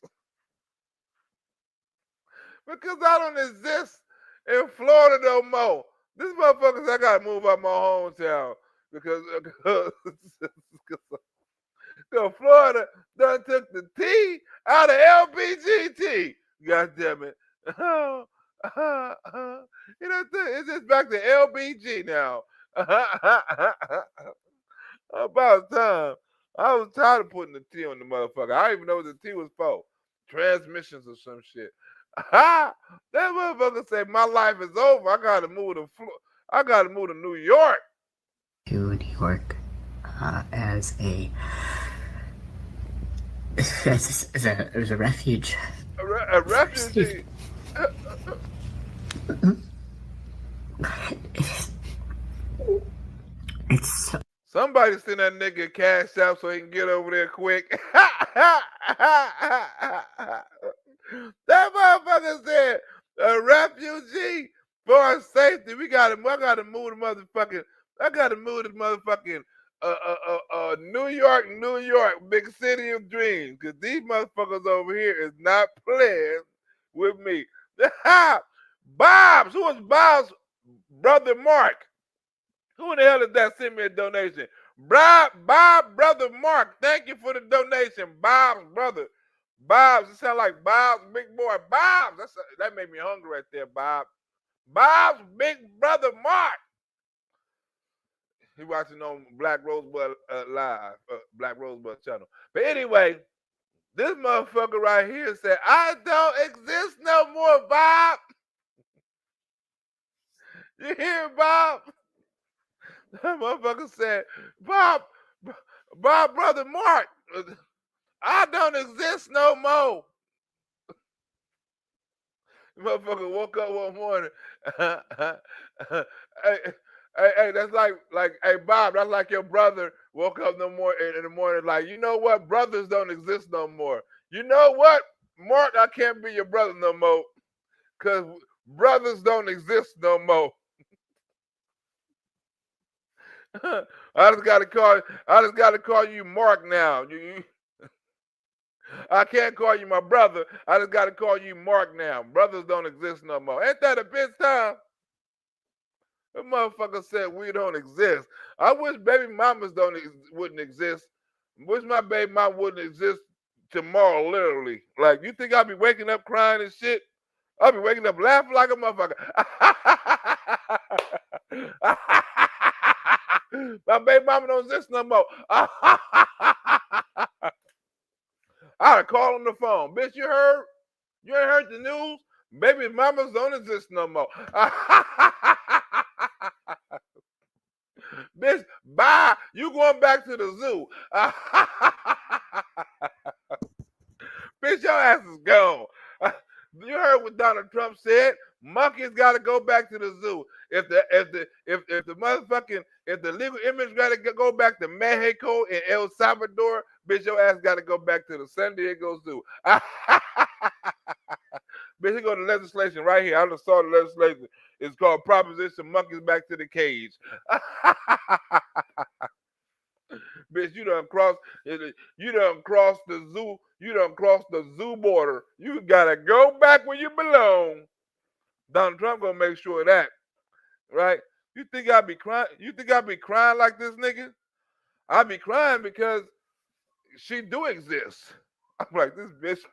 Because I don't exist in Florida no more. This motherfuckers, I gotta move out my hometown because Cause Florida done took the T out of LBGT. God damn it. You know, it's just back to LBG now. About time. I was tired of putting the T on the motherfucker. I didn't even know what the T was for. Transmissions or some shit. That motherfucker said my life is over. I gotta move to New York. To New York as a refuge. A refugee. It's so Somebody send that nigga cash out so he can get over there quick. That motherfucker said a refugee for our safety. I gotta move the motherfucking. I gotta move the motherfucking New York, big city of dreams. Cause these motherfuckers over here is not playing with me. Bob's, who is Bob's brother Mark? Who in the hell is that sent me a donation? Bob, brother Mark, thank you for the donation. Bob's brother. Bob's, it sounds like Bob's big boy. Bob's, that made me hungry right there, Bob. Bob's big brother Mark. He watching on Black Rosebud Live, Black Rosebud channel. But anyway, this motherfucker right here said, I don't exist no more, Bob. You hear, Bob? That motherfucker said, Bob, brother Mark, I don't exist no more. Motherfucker woke up one morning. Hey, that's like, hey, Bob, that's like your brother woke up no more in the morning, like, you know what? Brothers don't exist no more. You know what? Mark, I can't be your brother no more. Because brothers don't exist no more. I just gotta call you Mark now. I can't call you my brother. I just gotta call you Mark now. Brothers don't exist no more. Ain't that a bitch time? The motherfucker said we don't exist. I wish baby mamas wouldn't exist. Wish my baby mama wouldn't exist tomorrow, literally. Like, you think I'll be waking up crying and shit? I'll be waking up laughing like a motherfucker. My baby mama don't exist no more. I'd call on the phone. Bitch, you heard? You ain't heard the news? Baby mamas don't exist no more. Bitch, bye. You going back to the zoo. Bitch, your ass is gone. You heard what Donald Trump said? Monkeys got to go back to the zoo. If the legal immigrants got to go back to Mexico and El Salvador, bitch, your ass got to go back to the San Diego Zoo. Bitch, you go to legislation right here. I just saw the legislation. It's called Proposition Monkeys Back to the Cage. Bitch, you done crossed the zoo. You done crossed the zoo border. You gotta go back where you belong. Donald Trump gonna make sure of that, right? You think I'd be crying? You think I'd be crying like this nigga? I'd be crying because she do exist. I'm like, this bitch,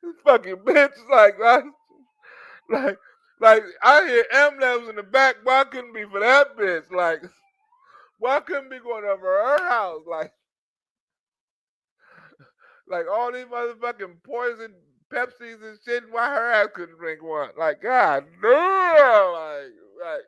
this fucking bitch, like I hear M-Labs in the back. Why couldn't be for that bitch? Like, why couldn't be going over her house? Like all these motherfucking poison Pepsis and shit. Why her ass couldn't drink one? Like, God damn. Like,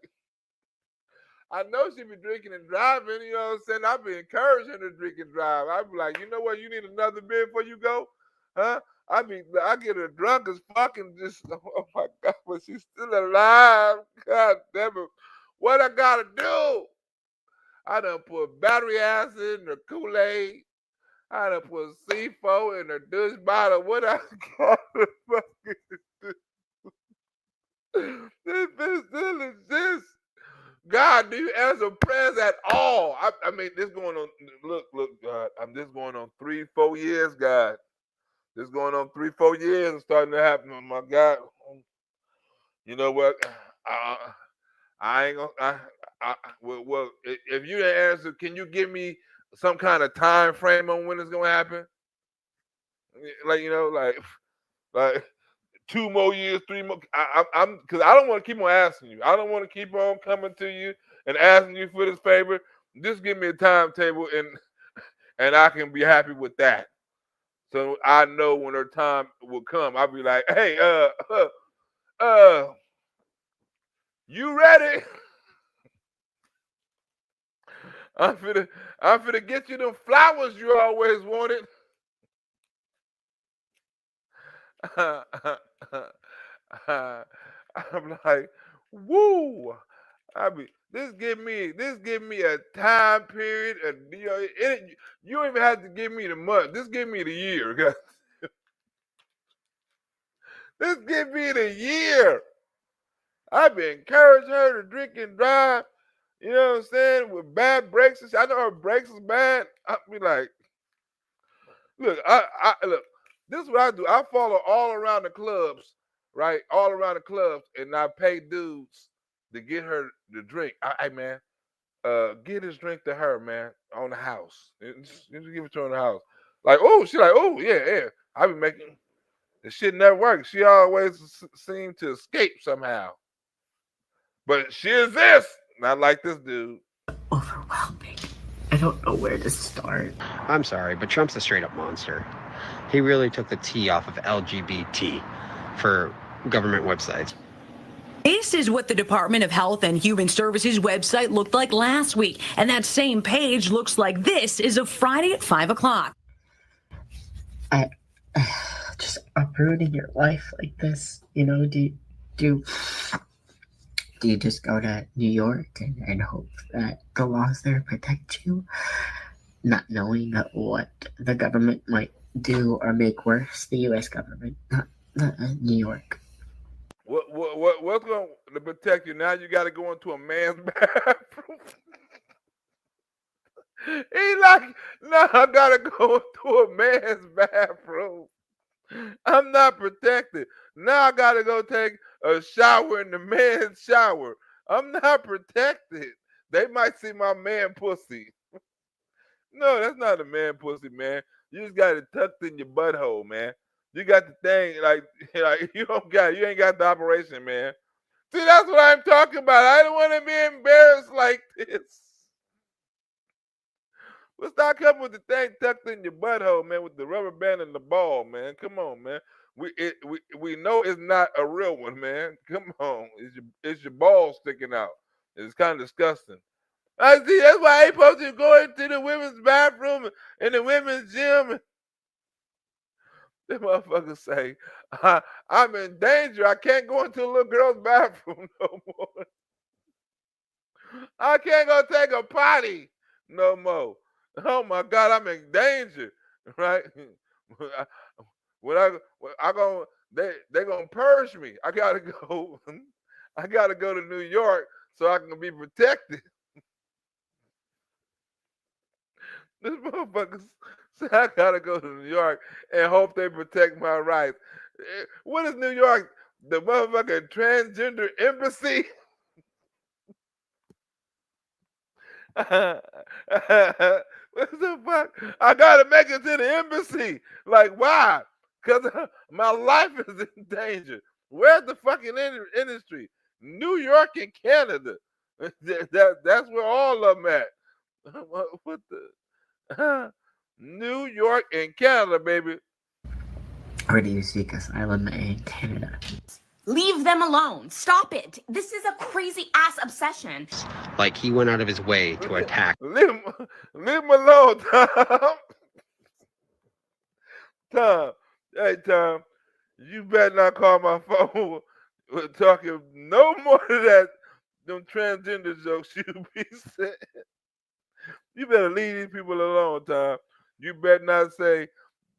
I know she be drinking and driving. You know what I'm saying? I be encouraging her to drink and drive. I be like, you know what? You need another beer before you go, huh? I get her drunk as fuck and just, oh my God, but she's still alive. God damn it. What I gotta do? I done put battery acid in the Kool-Aid. I done put C4 in the douche bottle. What I gotta fucking do? This bitch still exists. God, do you answer prayers at all? I mean, this going on, look, God, this going on 3-4 years, God. This going on 3-4 years. It's starting to happen. Oh my God. You know what? I ain't gonna. Well, if you didn't answer, can you give me some kind of time frame on when it's gonna happen? Like, you know, like 2 more years, 3 more. I'm because I don't want to keep on asking you. I don't want to keep on coming to you and asking you for this favor. Just give me a timetable and I can be happy with that. So I know when her time will come, I'll be like, hey, you ready? I'm finna get you them flowers you always wanted. I'm like, woo. This give me a time period. You know, you don't even have to give me the month. Just give me the year. Just give me the year. I've been encouraging her to drink and drive. You know what I'm saying? With bad brakes. I know her brakes is bad. I be like, look, look. This is what I do. I follow all around the clubs, right? All around the clubs, and I pay dudes to get her the drink. Hey man, get this drink to her, man, on the house. Just give it to her on the house. Like, oh, she like, oh yeah. I be making the shit never works. She always seemed to escape somehow. But she exists. Not like this dude. Overwhelming. I don't know where to start. I'm sorry, but Trump's a straight up monster. He really took the T off of LGBT for government websites. This is what the Department of Health and Human Services website looked like last week. And that same page looks like this is a Friday at 5 o'clock. Just uprooting your life like this, you know, do you just go to New York and hope that the laws there protect you, not knowing that what the government might do or make worse, the U.S. government, not New York. What's going to protect you? Now you got to go into a man's bathroom. He like, no, I got to go into a man's bathroom. I'm not protected. Now I got to go take a shower in the man's shower. I'm not protected. They might see my man pussy. No, that's not a man pussy, man. You just got it tucked in your butthole, man. You got the thing like you ain't got the operation, man. See, that's what I'm talking about. I don't want to be embarrassed like this. Well, start coming with the thing tucked in your butthole, man, with the rubber band and the ball, man. Come on, man. We know it's not a real one, man. Come on, it's your ball sticking out. It's kind of disgusting. I see. That's why I ain't supposed to go into the women's bathroom and the women's gym. The motherfuckers say, I'm in danger. I can't go into a little girl's bathroom no more. I can't go take a potty no more. Oh my God, I'm in danger, right? They're gonna purge me. I gotta go. I gotta go to New York so I can be protected. This motherfucker said I gotta go to New York and hope they protect my rights. What is New York? The motherfucking transgender embassy? What the fuck? I gotta make it to the embassy. Like, why? Because my life is in danger. Where's the fucking industry? New York and Canada. That's where all of them at. What the? New York and Canada, baby. Or do you seek asylum in Canada? Leave them alone. Stop it. This is a crazy ass obsession. Like he went out of his way to attack. Leave him alone, Tom. Tom. Hey, Tom. You better not call my phone. We're talking no more of that. Them transgender jokes you be saying. You better leave these people alone, Tom. You better not say,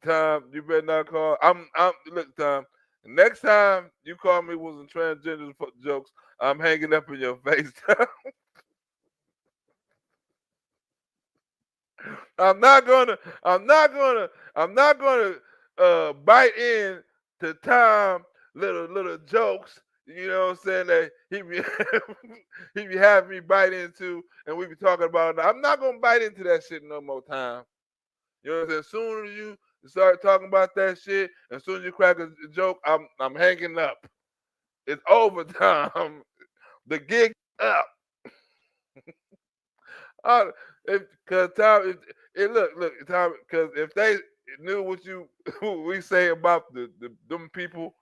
Tom. You better not call. Look, Tom. Next time you call me with some transgender jokes, I'm hanging up in your face, Tom. I'm not gonna bite in to Tom little jokes. you know what I'm saying, that he be, he be having me bite into, and we be talking about it. I'm not gonna bite into that shit no more time. You know what I'm saying? As soon as you start talking about that shit, as soon as you crack a joke, I'm hanging up. It's overtime. The gig up. Cause Tom, look, Tom, cause if they knew what we say about them people,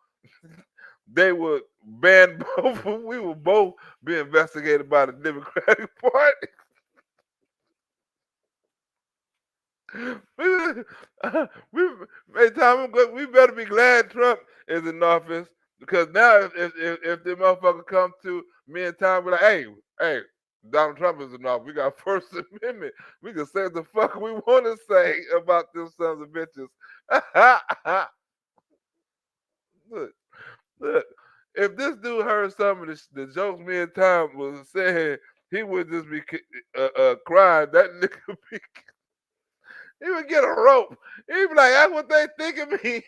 they would ban both. We would both be investigated by the Democratic Party. We better be glad Trump is in office, because now if the motherfucker come to me and Tom, be like, hey, Donald Trump is in office. We got First Amendment. We can say the fuck we want to say about them sons of bitches. Look. If this dude heard some of the jokes me and Tom was saying, he would just be crying. That nigga would be. He would get a rope. He'd be like, that's what they think of me.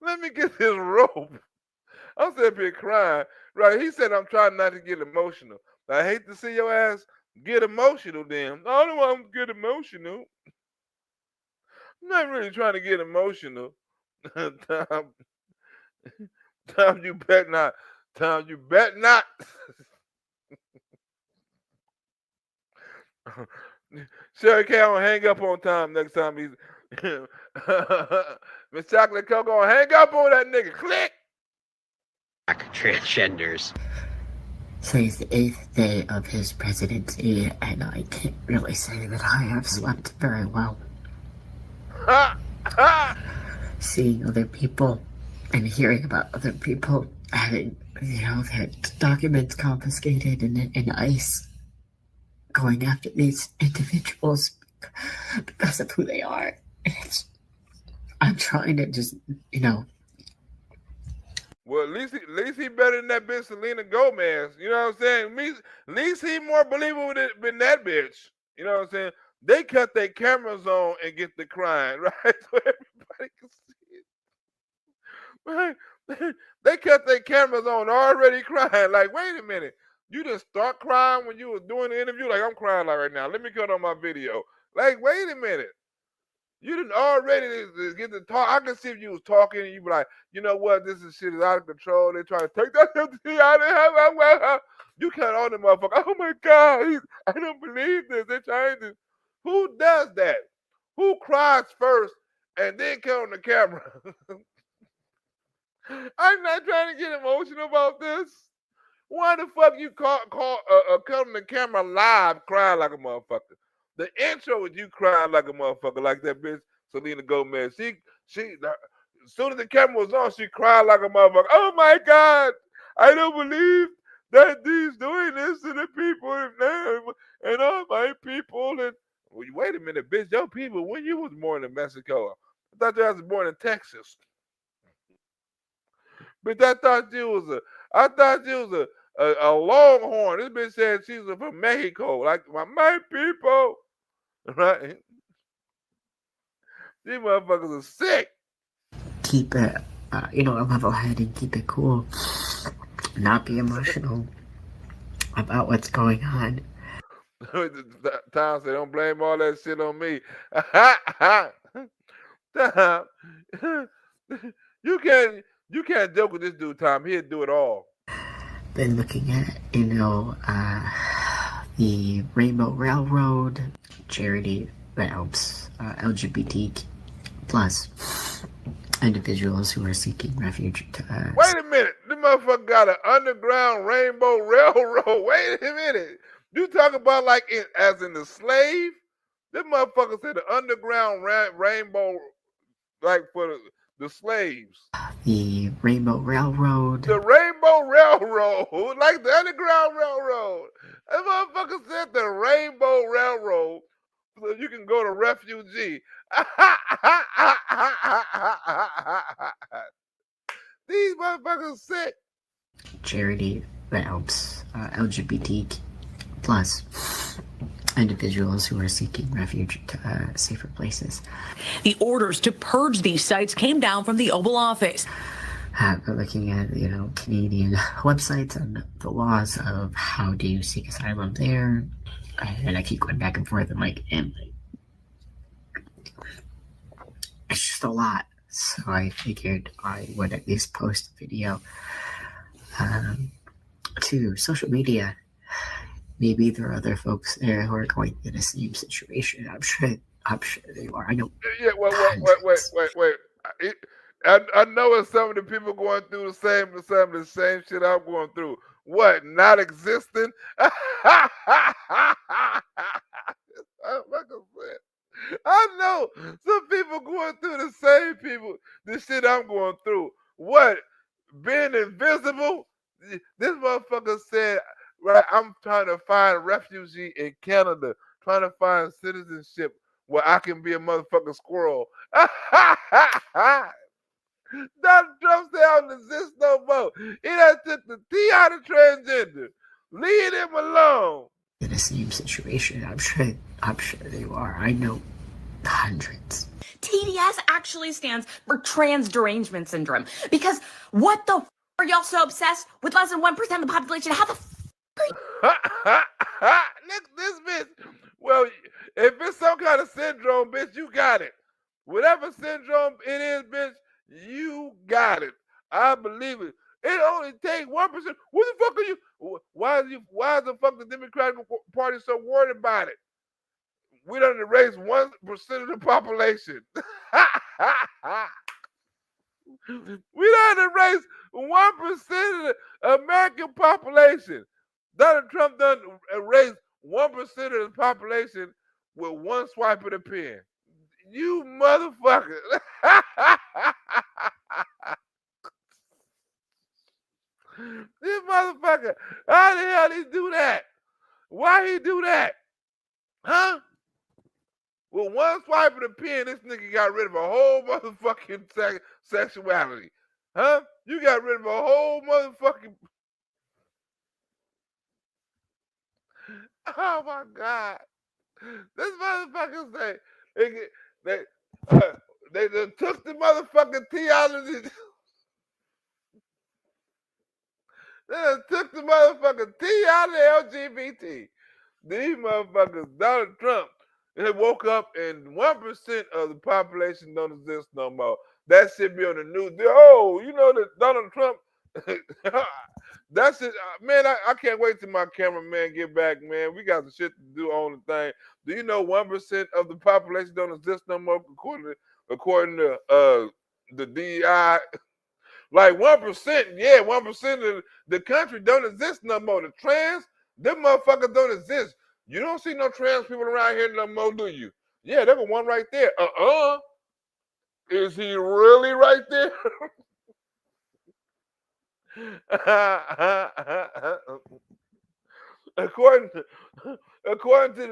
Let me get this rope. I'm sitting here crying. Right? He said, I'm trying not to get emotional. I hate to see your ass get emotional then. I don't want to get emotional. I'm not really trying to get emotional. Tom, you bet not. Tom, you bet not. Sherry K gonna hang up on Tom next time he's Miss Chocolate Coco gonna hang up on that nigga. Click. Transgenders. Today's the 8th day of his presidency, and I can't really say that I have slept very well. Seeing other people and hearing about other people having, their documents confiscated and ICE going after these individuals because of who they are. I'm trying to just, Well, at least he better than that bitch Selena Gomez. You know what I'm saying? At least he more believable than that bitch. You know what I'm saying? They cut their cameras on and get the crying, right? So everybody can see it. Right? They cut their cameras on already crying. Like, wait a minute. You didn't start crying when you was doing the interview? Like, I'm crying like right now. Let me cut on my video. Like, wait a minute. You didn't already get to talk. I can see if you was talking and you be like, you know what, this shit is out of control. They trying to take that shit out of him. You cut on the motherfucker. Oh my God, I don't believe this. They're trying to. Who does that? Who cries first and then cut on the camera? I'm not trying to get emotional about this. Why the fuck you cut on the camera live crying like a motherfucker? The intro was you crying like a motherfucker, like that bitch Selena Gomez. She as soon as the camera was on, she cried like a motherfucker. Oh my God, I don't believe that he's doing this to the people and all my people. And wait a minute, bitch, your people. When you was born in Mexico, I thought you was born in Texas. But I thought you was a Longhorn. This bitch said she's from Mexico, like my people. Right? These motherfuckers are sick. Keep it, a level head and keep it cool. Not be emotional about what's going on. Tom said, don't blame all that shit on me. Tom, you can't joke with this dude, Tom. He'll do it all. Been looking at, the Rainbow Railroad charity that helps LGBT plus individuals who are seeking refuge. Wait a minute, this motherfucker got an underground Rainbow Railroad. Wait a minute, you talk about like as in the slave? This motherfucker said the underground rainbow, like for the slaves. The Rainbow Railroad. The Rainbow Railroad, like the Underground Railroad. That motherfucker said the Rainbow Railroad, so you can go to refugee. These motherfuckers sick. Charity that helps LGBT plus individuals who are seeking refuge to safer places. The orders to purge these sites came down from the Oval Office. We're looking at, Canadian websites and the laws of how do you seek asylum there. And I keep going back and forth. I'm like, it's just a lot. So I figured I would at least post a video to social media. Maybe there are other folks there who are going through the same situation. I'm sure they are. I know. Yeah, wait. I know it's some of the people going through the same shit I'm going through. What? Not existing? I know some people going through the shit I'm going through. What? Being invisible? This motherfucker said, right, I'm trying to find refugee in Canada, trying to find citizenship where I can be a motherfucking squirrel. Donald Trump said I don't exist no more. He done took the T out of transgender. Leave him alone. In the same situation. I'm sure they are. I know hundreds. TDS actually stands for trans derangement syndrome. Because what the are y'all so obsessed with less than 1% of the population? How the Look, this bitch. Well, if it's some kind of syndrome, bitch, you got it. Whatever syndrome it is, bitch, you got it. I believe it. It only takes 1%. What the fuck are you? Why is the fuck the Democratic Party so worried about it? We done erased 1% of the population. We done erased 1% of the American population. Donald Trump done erased 1% of the population with one swipe of the pen. You motherfucker. This motherfucker, how the hell he do that? Why he do that? Huh? With one swipe of the pen, this nigga got rid of a whole motherfucking sexuality. Huh? You got rid of a whole motherfucking... Oh my God. This motherfucker say they took the motherfucking T out of the... They took the motherfucking T out of the LGBT. These motherfuckers, Donald Trump, they woke up and 1% of the population don't exist no more. That shit be on the news. Oh, you know that Donald Trump... That's it, man. I can't wait till my cameraman get back, man. We got the shit to do on the thing. Do you know 1% of the population don't exist no more according to the DEI? Like 1%, yeah, 1% of the country don't exist no more. The trans, them motherfuckers don't exist. You don't see no trans people around here no more, do you? Yeah, there's one right there. Is he really right there? According to the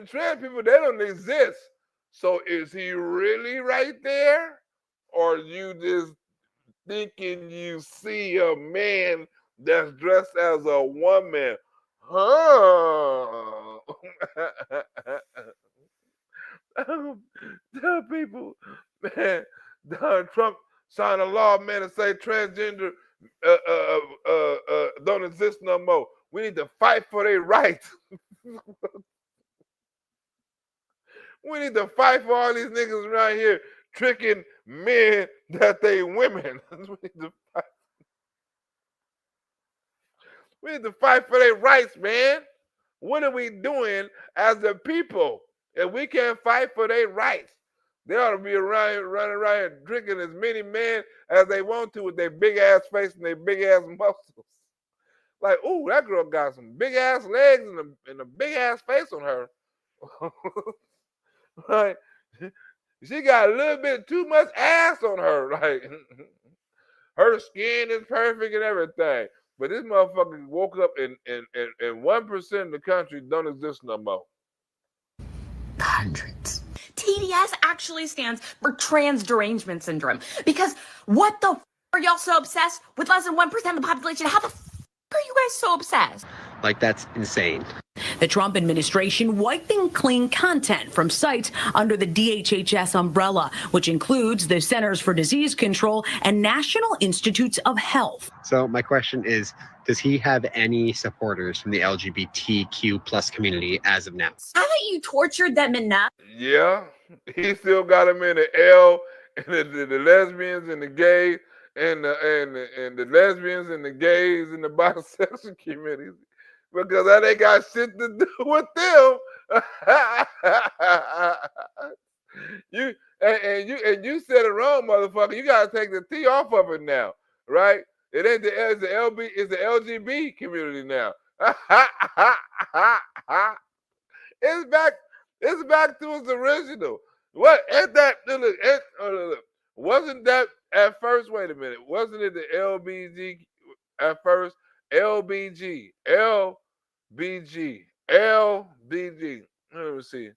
trans people, they don't exist. So is he really right there? Or you just thinking you see a man that's dressed as a woman? Huh? Tell people, man, Donald Trump signed a law, man, to say transgender don't exist no more. We need to fight for their rights. We need to fight for all these niggas around here tricking men that they women. We need to fight for their rights, man. What are we doing as a people if we can't fight for their rights? They ought to be running around here drinking as many men as they want to with their big ass face and their big ass muscles. Like, ooh, that girl got some big ass legs and a big ass face on her. Right? She got a little bit too much ass on her. Like, her skin is perfect and everything. But this motherfucker woke up and 1% of the country don't exist no more. Hundreds. TDS actually stands for trans derangement syndrome. Because what the are y'all so obsessed with less than 1% of the population? How the are you guys so obsessed? Like, that's insane. The Trump administration wiping clean content from sites under the DHHS umbrella, which includes the Centers for Disease Control and National Institutes of Health. So my question is, does he have any supporters from the LGBTQ plus community as of now? Haven't you tortured them enough? Yeah, he still got them in the L, and the lesbians and the gays, and the lesbians and the gays and the bisexual communities, because that ain't got shit to do with them. you said it wrong, motherfucker. You gotta take the T off of it now, right? It ain't it's the LGBT community now. It's back to its original. What ain't that? Look, wasn't that at first? Wait a minute. Wasn't it the LBG at first? LBG. Let me see.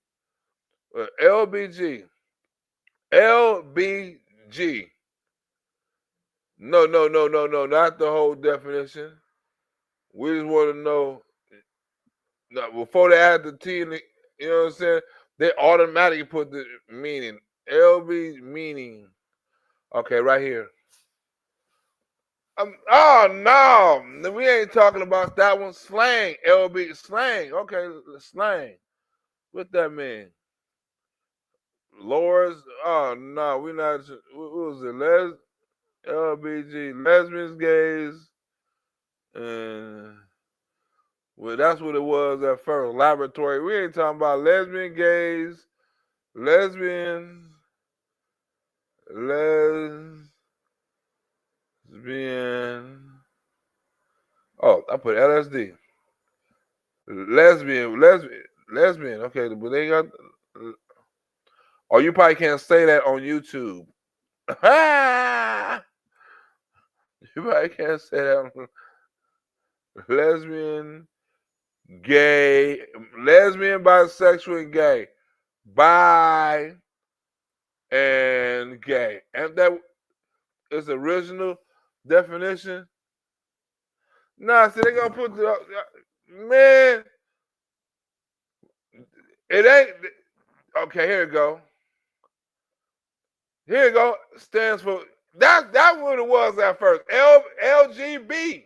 LBG. No, not the whole definition. We just want to know. No, before they add the T in the, you know what I'm saying? They automatically put the meaning. LB meaning. Okay, right here. Oh no, we ain't talking about that one. Slang, LB slang. Okay, slang. What that mean? Lords. Oh no, we not. What was it? LBG, lesbians, gays, and well, that's what it was at first. Laboratory. We ain't talking about lesbian, gays, lesbians, lesbian. Oh, I put LSD. Lesbian. Okay, but they got. Oh, you probably can't say that on YouTube. You probably can't say that on lesbian, gay, lesbian, bisexual, and gay. Bi and gay. And that is the original definition. Nah, see, they gonna put the man. It ain't okay. Here we go. Here you go. Stands for that's what it was at first. LGB.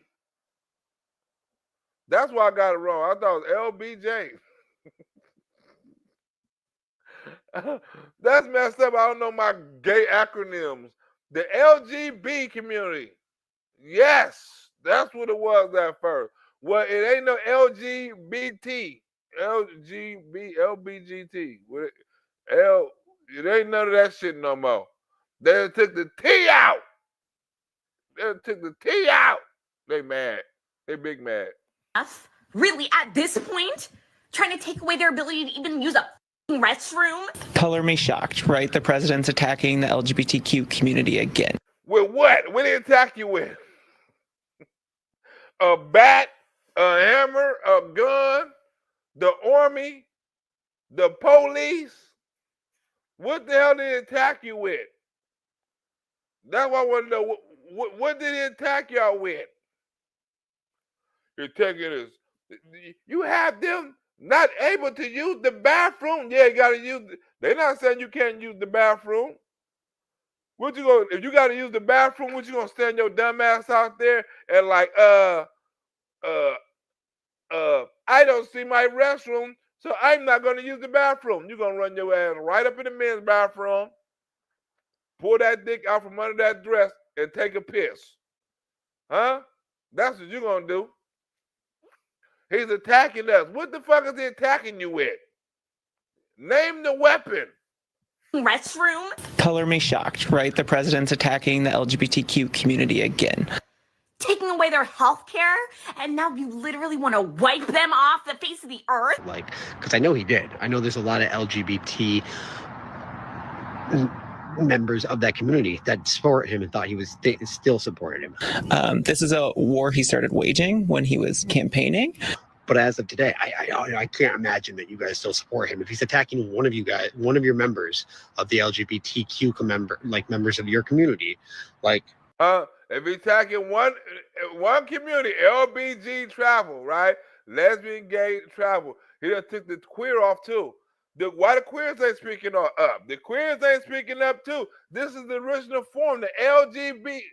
That's why I got it wrong. I thought it was LBJ. That's messed up. I don't know my gay acronyms. The LGB community. Yes, that's what it was at first. Well, it ain't no LGBT. LBGT. It ain't none of that shit no more. They took the T out. They mad. They big mad. Really, at this point, trying to take away their ability to even use a restroom? Color me shocked, right? The president's attacking the LGBTQ community again. With what? What did he attack you with? A bat, a hammer, a gun, the army, the police? What the hell did he attack you with? That's what I want to know. What did he attack y'all with? You're taking this. You have them not able to use the bathroom. Yeah, you gotta use. They're not saying you can't use the bathroom. What you gonna? If you gotta use the bathroom, what you gonna stand your dumb ass out there and like, I don't see my restroom, so I'm not gonna use the bathroom. You're gonna run your ass right up in the men's bathroom, pull that dick out from under that dress, and take a piss. Huh? That's what you're gonna do. He's attacking us. What the fuck is he attacking you with? Name the weapon. Restroom? Color me shocked, right? The president's attacking the LGBTQ community again. Taking away their health care, and now you literally want to wipe them off the face of the earth? Like, because I know he did. I know there's a lot of LGBT members of that community that support him and thought he was still supported him. This is a war he started waging when he was campaigning. But as of today, I can't imagine that you guys still support him. If he's attacking one of you guys, one of your members of the LGBTQ members of your community, like, if he's attacking one community, LBG travel, right? lesbian, gay, travel. He done took the queer off too. Why the queers ain't speaking up? The queers ain't speaking up too. This is the original form, the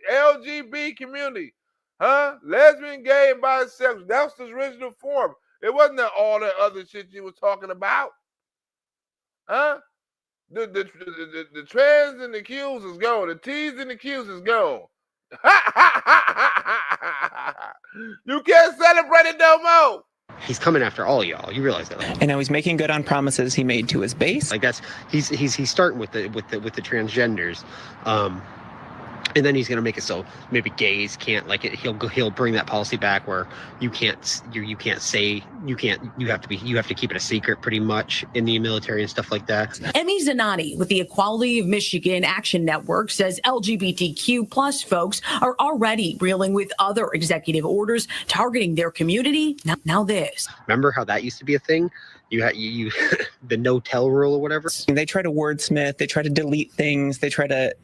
LGBT community. Huh? Lesbian, gay, and bisexual. That's the original form. It wasn't all that other shit you was talking about. Huh? The trans and the Q's is gone. The T's and the Q's is gone. You can't celebrate it no more. He's coming after all y'all. You realize that, right? And now he's making good on promises he made to his base. Like he's starting with the transgenders, and then he's gonna make it so maybe gays can't like it. He'll bring that policy back where you have to keep it a secret pretty much in the military and stuff like that. Emmy Zanotti with the Equality of Michigan Action Network says LGBTQ plus folks are already reeling with other executive orders targeting their community. Now this. Remember how that used to be a thing? You the no-tell rule or whatever. They try to wordsmith, they try to delete things, they try to,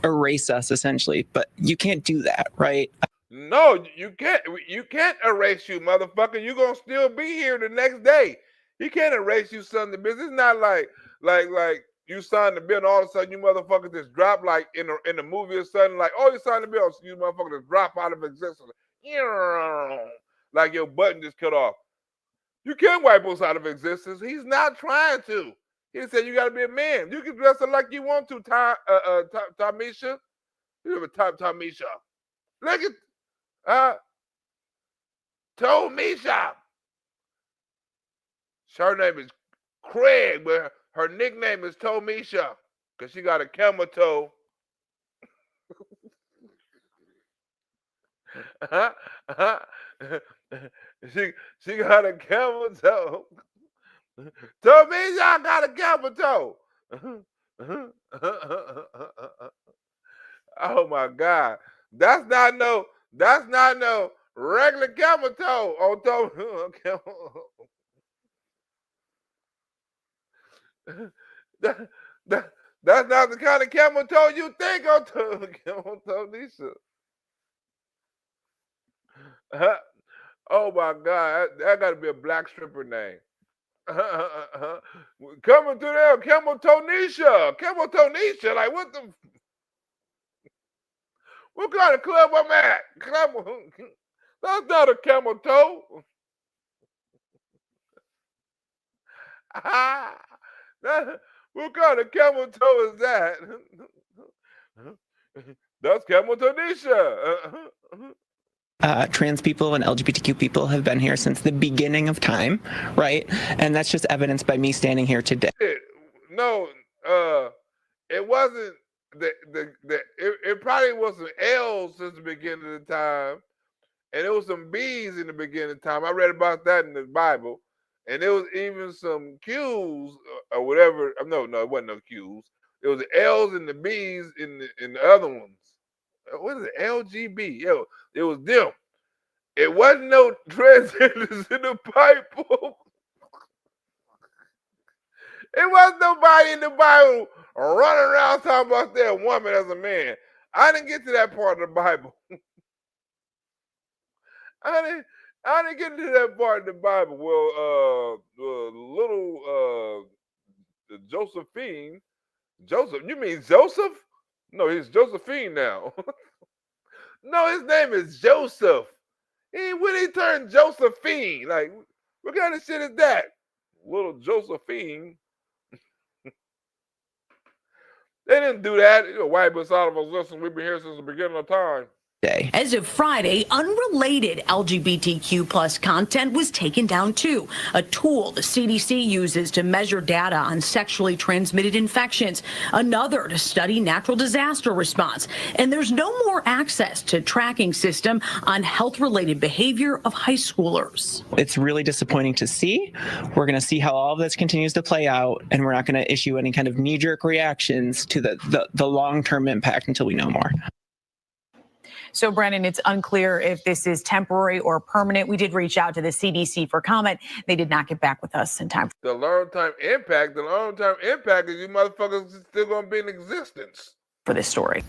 erase us essentially, but you can't do that, right? No, you can't. You can't erase you, motherfucker. You're gonna still be here the next day. He can't erase you, son. The business. It's not like you signed the bill and all of a sudden you motherfucker just drop like in the movie or something. Like, oh, you signed the bill, so you motherfucker just drop out of existence. Like your button just cut off. You can't wipe us out of existence. He's not trying to. He said you got to be a man. You can dress up like you want to, Tamisha. You have a Tamisha. Look at Tomisha. Her name is Craig, but her nickname is Tomisha because she got a camel toe. She got a camel toe. Tomisha got a camel toe. Oh my God. That's not no regular camel toe on that's not the kind of camel toe you think on camel toe, Nisha. Oh my God, that got to be a black stripper name. Coming through there, Camel Tonisha. Camel Tonisha, like what kind of club I'm at? That's not a camel toe. What kind of camel toe is that? That's Camel Tonisha. Trans people and LGBTQ people have been here since the beginning of time, right? And that's just evidenced by me standing here today. No, it wasn't. It probably was some L's since the beginning of the time, and it was some B's in the beginning of time. I read about that in the Bible, and there was even some Q's or whatever. No, it wasn't no Q's. It was the L's and the B's in the other ones. What is it? LGB. It was them. It wasn't no transgenders in the Bible. It wasn't nobody in the Bible running around talking about that woman as a man. I didn't get to that part of the Bible. I didn't get to that part of the Bible. Well, little Josephine. Joseph, you mean Joseph? No, he's Josephine now. No, his name is Joseph. When he turned Josephine, like, what kind of shit is that? Little Josephine. They didn't do that. Wipe us out of existence. We've been here since the beginning of time. As of Friday, unrelated LGBTQ plus content was taken down too, a tool the CDC uses to measure data on sexually transmitted infections, another to study natural disaster response. And there's no more access to tracking system on health-related behavior of high schoolers. It's really disappointing to see. We're going to see how all of this continues to play out, and we're not going to issue any kind of knee-jerk reactions to the long-term impact until we know more. So, Brandon, it's unclear if this is temporary or permanent. We did reach out to the CDC for comment. They did not get back with us in time. The long-term impact is you motherfuckers still going to be in existence. For this story.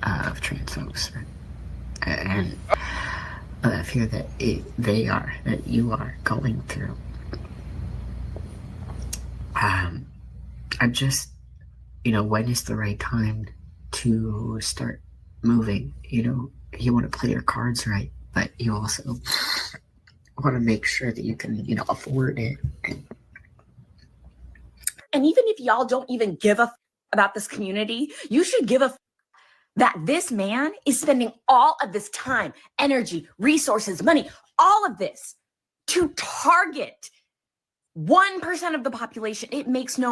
Of trans folks. And that fear that that you are going through. I'm just, when is the right time to start moving? You want to play your cards right, but you also want to make sure that you can, afford it. And even if y'all don't even give a about this community, you should give a that this man is spending all of this time, energy, resources, money, all of this to target 1% of the population. It makes no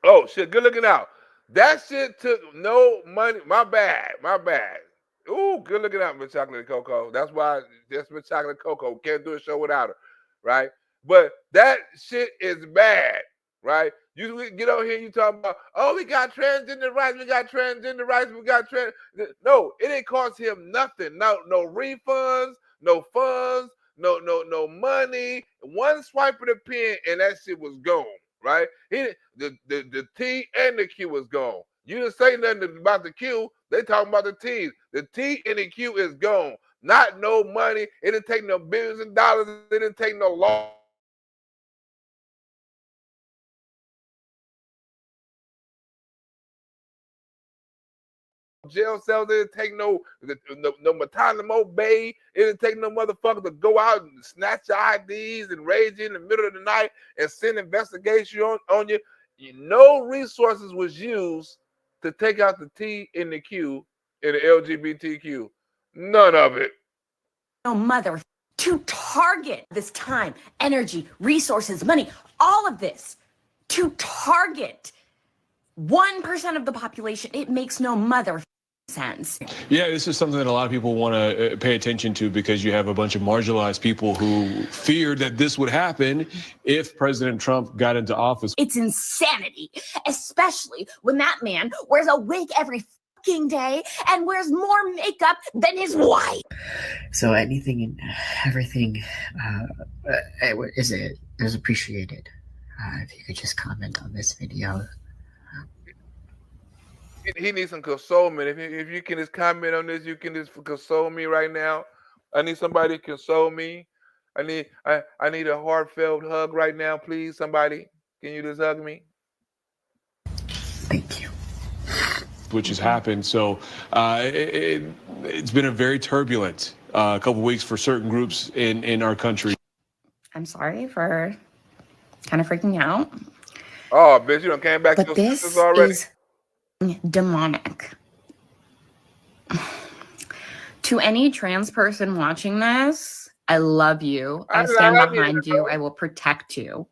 Oh shit, good looking out. That shit took no money. My bad. Ooh, good looking out, Miss Chocolate Coco. That's why just Miss Chocolate Coco can't do a show without her, right? But that shit is bad, right? You get over here, you talk about, oh, we got transgender rights, No, it didn't cost him nothing. No refunds, no funds, no money. One swipe of the pen and that shit was gone. Right? The T and the Q is gone. You didn't say nothing about the Q. They talking about the T. The T and the Q is gone. Not no money. It didn't take no billions of dollars. It didn't take no law. Jail cells. It didn't take no Matanamo Bay. It didn't take no motherfucker to go out and snatch your IDs and raid you in the middle of the night and send investigation on you. No resources was used to take out the T and the Q in the LGBTQ. None of it. no mother to target this time, energy, resources, money, all of this to target 1% of the population. It makes no mother sense. Yeah, this is something that a lot of people want to pay attention to because you have a bunch of marginalized people who feared that this would happen if President Trump got into office. It's insanity, especially when that man wears a wig every fucking day and wears more makeup than his wife. So anything and everything is appreciated. If you could just comment on this video. He needs some consolement. If you can just comment on this, you can just console me right now. I need somebody to console me. I need a heartfelt hug right now, please. Somebody, can you just hug me? Thank you. Which has happened. So it's been a very turbulent couple weeks for certain groups in our country. I'm sorry for kind of freaking out. Oh, bitch, you done came back to your sisters already? Is demonic. To any trans person watching this, I love you. I stand behind you. I will protect you.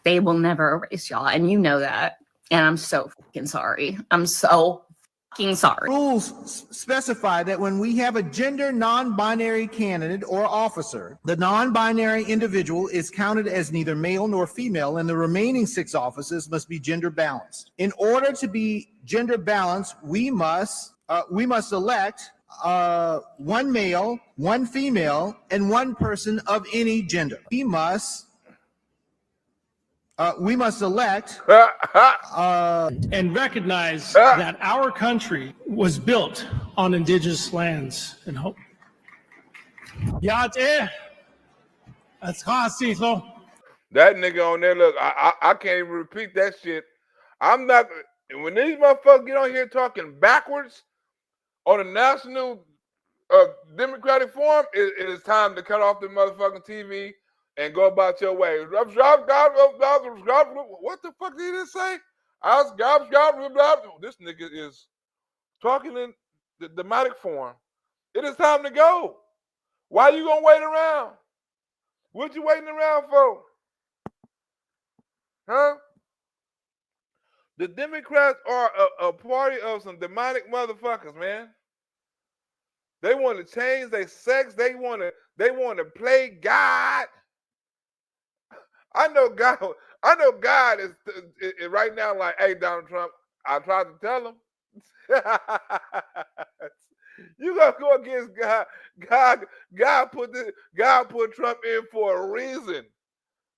They will never erase y'all, and you know that. And I'm so fucking sorry. I'm so fucking sorry. Rules specify that when we have a gender non-binary candidate or officer, the non-binary individual is counted as neither male nor female, and the remaining 6 offices must be gender balanced. In order to be gender balanced, we must elect 1 male, 1 female, and 1 person of any gender. We must elect and recognize that our country was built on indigenous lands and hope. That nigga on there, look, I can't even repeat that shit. I'm not, when these motherfuckers get on here talking backwards on a national Democratic forum, it is time to cut off the motherfucking TV and go about your way. What the fuck did he say? This nigga is talking in the demonic form. It is time to go. Why you gonna wait around? What you waiting around for? Huh? The Democrats are a party of some demonic motherfuckers, man. They want to change their sex. They want to play God. I know God is right now like, hey, Donald Trump, I tried to tell him. You gonna go against God. God put Trump in for a reason.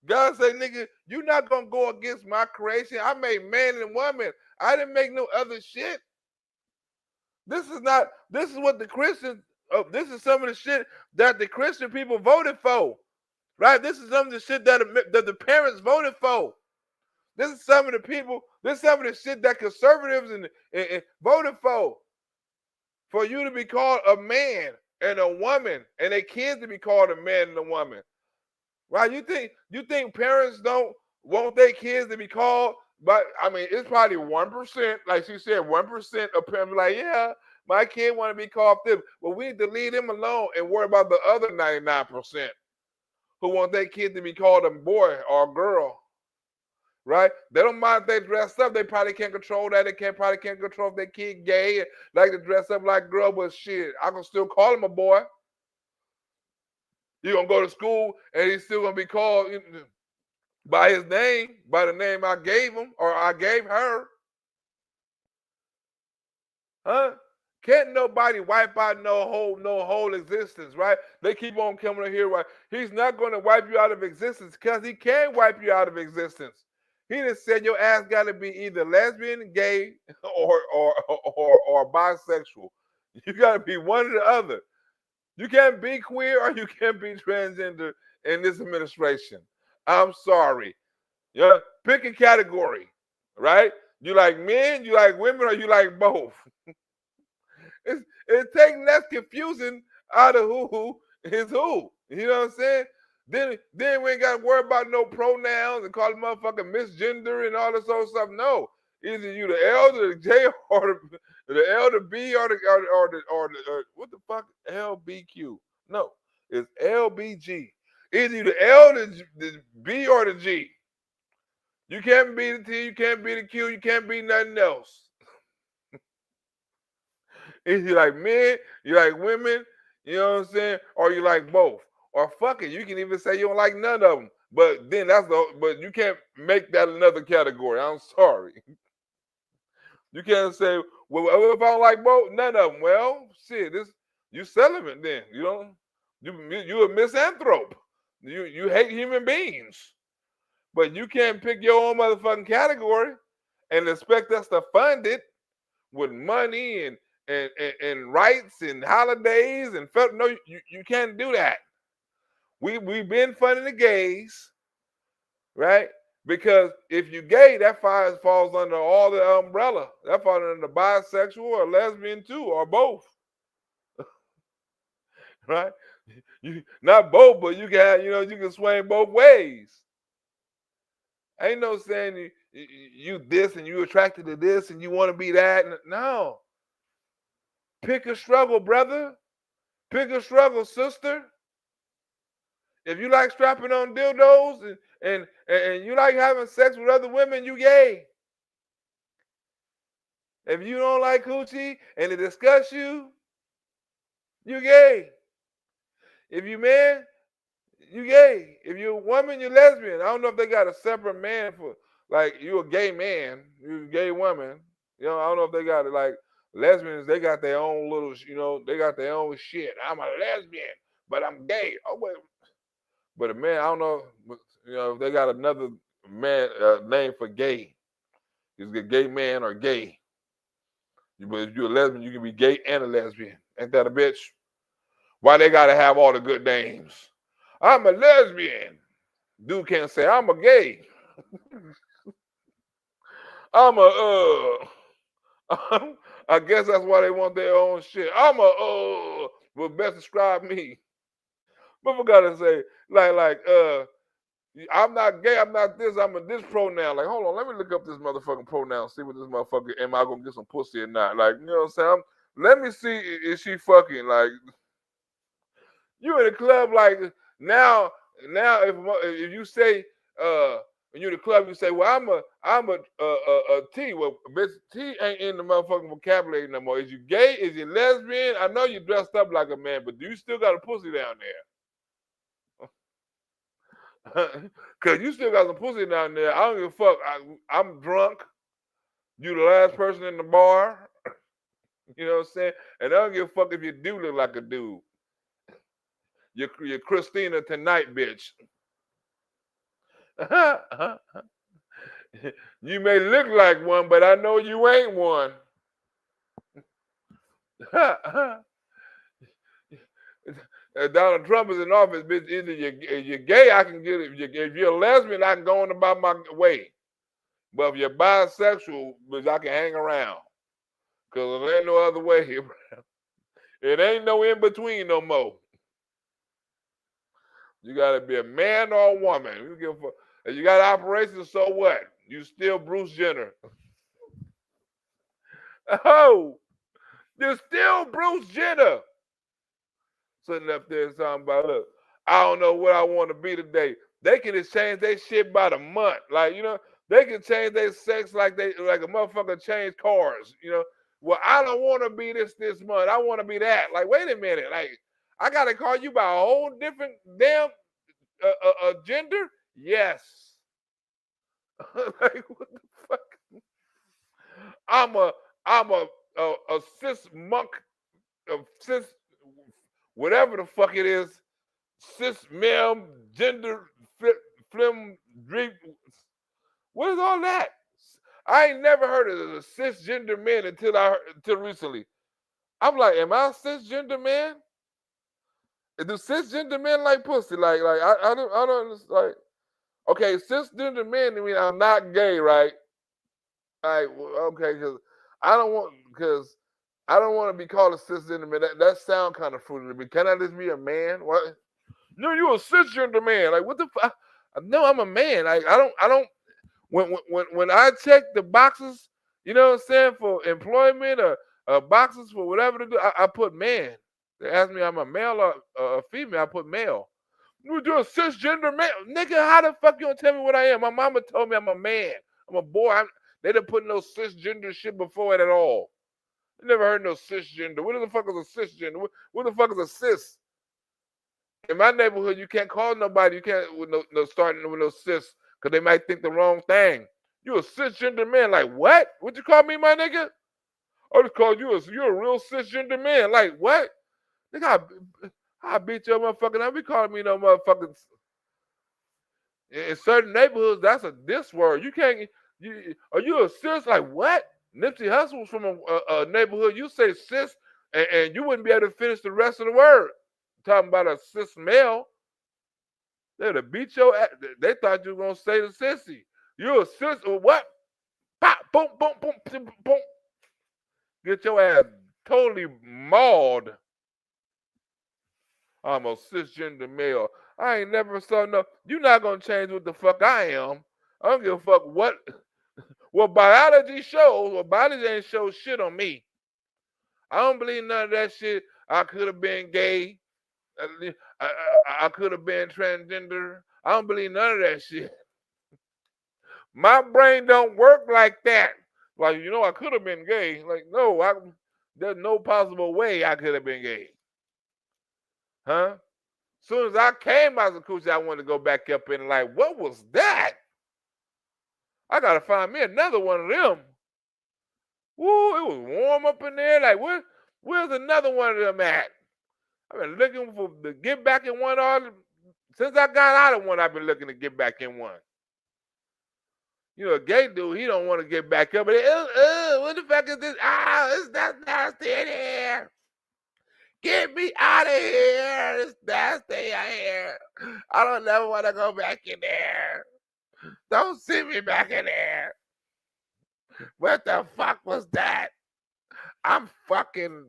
God say, nigga, you're not gonna go against my creation. I made man and woman. I didn't make no other shit. This is what the Christians, this is some of the shit that the Christian people voted for. Right? This is some of the shit that the parents voted for. This is some of the people, this is some of the shit that conservatives and voted for. For you to be called a man and a woman, and their kids to be called a man and a woman. Right? You think parents don't want their kids to be called? But I mean, it's probably 1%, like she said, 1% of parents like, yeah, my kid want to be called this. But we need to leave them alone and worry about the other 99% who want their kid to be called a boy or a girl. Right? They don't mind if they dress up. They probably can't control that. They probably can't control if their kid gay and like to dress up like a girl, but shit, I can still call him a boy. You're going to go to school and he's still going to be called by his name, by the name I gave him or I gave her. Huh? Can't nobody wipe out no whole existence, right? They keep on coming in here, right? He's not going to wipe you out of existence because he can wipe you out of existence. He just said your ass got to be either lesbian, gay, or bisexual. You got to be one or the other. You can't be queer or you can't be transgender in this administration. I'm sorry. Yeah, pick a category, right? You like men, you like women, or you like both. It takes less confusion out of who is who. You know what I'm saying? Then we ain't got to worry about no pronouns and call them motherfucking misgender and all this other stuff. No, either you the L, the J, or the L, the B, or the what the fuck LBQ? No, it's LBG. Either you the L, the B, or the G. You can't be the T, you can't be the Q, you can't be nothing else. Either you like men, you like women, you know what I'm saying, or you like both. Or fuck it, you can even say you don't like none of them. But then but you can't make that another category. I'm sorry. You can't say, well, if I don't like both, none of them. Well, shit, you celibate then. You don't. You a misanthrope. You hate human beings. But you can't pick your own motherfucking category and expect us to fund it with money and rights and holidays and no, you can't do that. We've been funding the gays, right? Because if you gay, that falls under all the umbrella. That falls under bisexual or lesbian too, or both. Right? Not both, but you can you can swing both ways. Ain't no saying you this and you attracted to this and you want to be that. No. Pick a struggle, brother. Pick a struggle, sister. If you like strapping on dildos and you like having sex with other women, you gay. If you don't like coochie and it disgusts you, you gay. If you man, you gay. If you're a woman, you're lesbian. I don't know if they got a separate man for, like, you're a gay man, you're a gay woman. I don't know if they got it like lesbians. They got their own little, they got their own shit. I'm a lesbian, but I'm gay. Oh, wait. But a man, I don't know, if they got another man name for gay. Is a gay man or gay. But if you're a lesbian, you can be gay and a lesbian. Ain't that a bitch? Why they gotta have all the good names? I'm a lesbian. Dude can't say I'm a gay. I guess that's why they want their own shit. Well, best describe me. But we gotta say, like, I'm not gay, I'm not this, I'm a this pronoun. Like, hold on, let me look up this motherfucking pronoun, see what this motherfucker, am I gonna get some pussy or not? Like, you know what I'm saying? Let me see, is she fucking? Like, you in the club, like, now if you say, when you're in the club, you say, well, I'm a T. Well, bitch, T ain't in the motherfucking vocabulary no more. Is you gay? Is you lesbian? I know you dressed up like a man, but do you still got a pussy down there? Cause you still got some pussy down there. I don't give a fuck. I'm drunk. You the last person in the bar. You know what I'm saying? And I don't give a fuck if you do look like a dude. You're Christina tonight, bitch. You may look like one, but I know you ain't one. Donald Trump is in office, bitch. Either you're gay, I can get it. If you're a lesbian, I can go on about my way. But if you're bisexual, bitch, I can hang around. Because there ain't no other way. It ain't no in between no more. You gotta be a man or a woman. You give a fuck. If you got operations, so what? You still Bruce Jenner. Oh, you're still Bruce Jenner. Sitting up there talking about, look, I don't know what I want to be today. They can just change their shit by the month. Like, you know, they can change their sex like a motherfucker change cars. You know, well, I don't want to be this month. I want to be that. Like, wait a minute. Like, I gotta call you by a whole different damn gender? Yes. Like, what the fuck? I'm a cis monk, a cis whatever the fuck it is, cis male gender flim dream. What is all that? I ain't never heard of a cisgender man until recently. I'm like, am I a cisgender man? Do cisgender men like pussy? Like I don't like. Okay, cisgender men. I mean, I'm not gay, right? Like, okay, because I don't want to be called a cisgender man. That sound kind of fruity to me. Can I just be a man? What? No, you a cisgender man. Like, what the fuck? No, I'm a man. Like, I don't. When I check the boxes, you know what I'm saying, for employment or boxes for whatever to do, I put man. They ask me I'm a male or a female, I put male. You do a cisgender man. Nigga, how the fuck you gonna tell me what I am? My mama told me I'm a man. I'm a boy. They didn't put no cisgender shit before it at all. I never heard no cisgender. What the fuck is a cisgender? What the fuck is a cis? In my neighborhood, you can't call nobody. You can't with no starting with no cis because they might think the wrong thing. You a cisgender man? Like what? What you call me, my nigga? I just called you you're a real cisgender man. Like what? Nigga, I beat your motherfucking. I be calling me no motherfucking. In certain neighborhoods, that's a diss word. You can't. Are you a cis? Like what? Nipsey Hussle was from a neighborhood. You say cis, and you wouldn't be able to finish the rest of the word. Talking about a cis male. They'd have beat your ass. They thought you were gonna say the sissy. You a cis or what? Pop, boom, boom, boom, boom, boom. Get your ass totally mauled. I'm a cisgender male. I ain't never saw no. You're not gonna change what the fuck I am. I don't give a fuck what biology shows. Well, biology ain't show shit on me. I don't believe none of that shit. I could have been gay. I could have been transgender. I don't believe none of that shit. My brain don't work like that. Like, you know, I could have been gay. Like, no, there's no possible way I could have been gay. Huh? As soon as I came out of the coochie, I wanted to go back up in like, what was that? I gotta find me another one of them. Woo, it was warm up in there. Like, where's another one of them at? I've been looking to get back in one since I got out of one. I've been looking to get back in one. You know, a gay dude, he don't want to get back up. But what the fuck is this? It's that nasty in here. Get me out of here. It's nasty out here. I don't never want to go back in there. Don't see me back in there. What the fuck was that? I'm fucking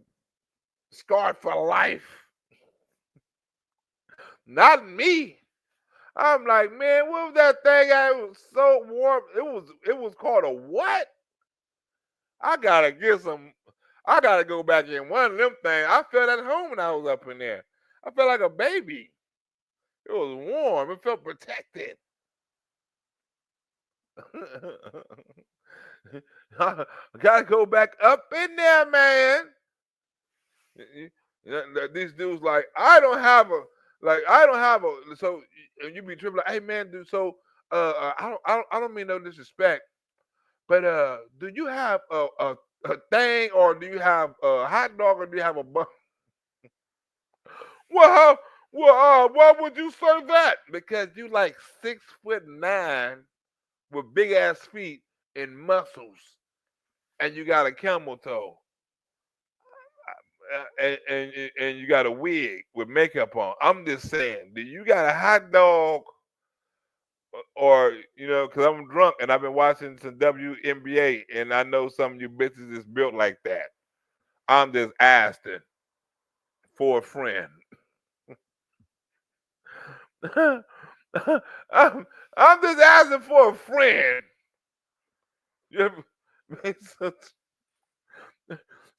scarred for life. Not me. I'm like, man, what was that thing? It was so warm. It was called a what? I gotta get some. I gotta go back in one of them things. I felt at home when I was up in there. I felt like a baby. It was warm. It felt protected. I gotta go back up in there, man. These dudes like, I don't have a so and you be tripping like, hey man, dude, so I don't mean no disrespect, but do you have a thing, or do you have a hot dog, or do you have a bun? Well, why would you say that? Because you like 6'9" with big ass feet and muscles, and you got a camel toe, and you got a wig with makeup on. I'm just saying, do you got a hot dog, or because I'm drunk and I've been watching some WNBA, and I know some of you bitches is built like that. I'm just asking for a friend. I'm just asking for a friend.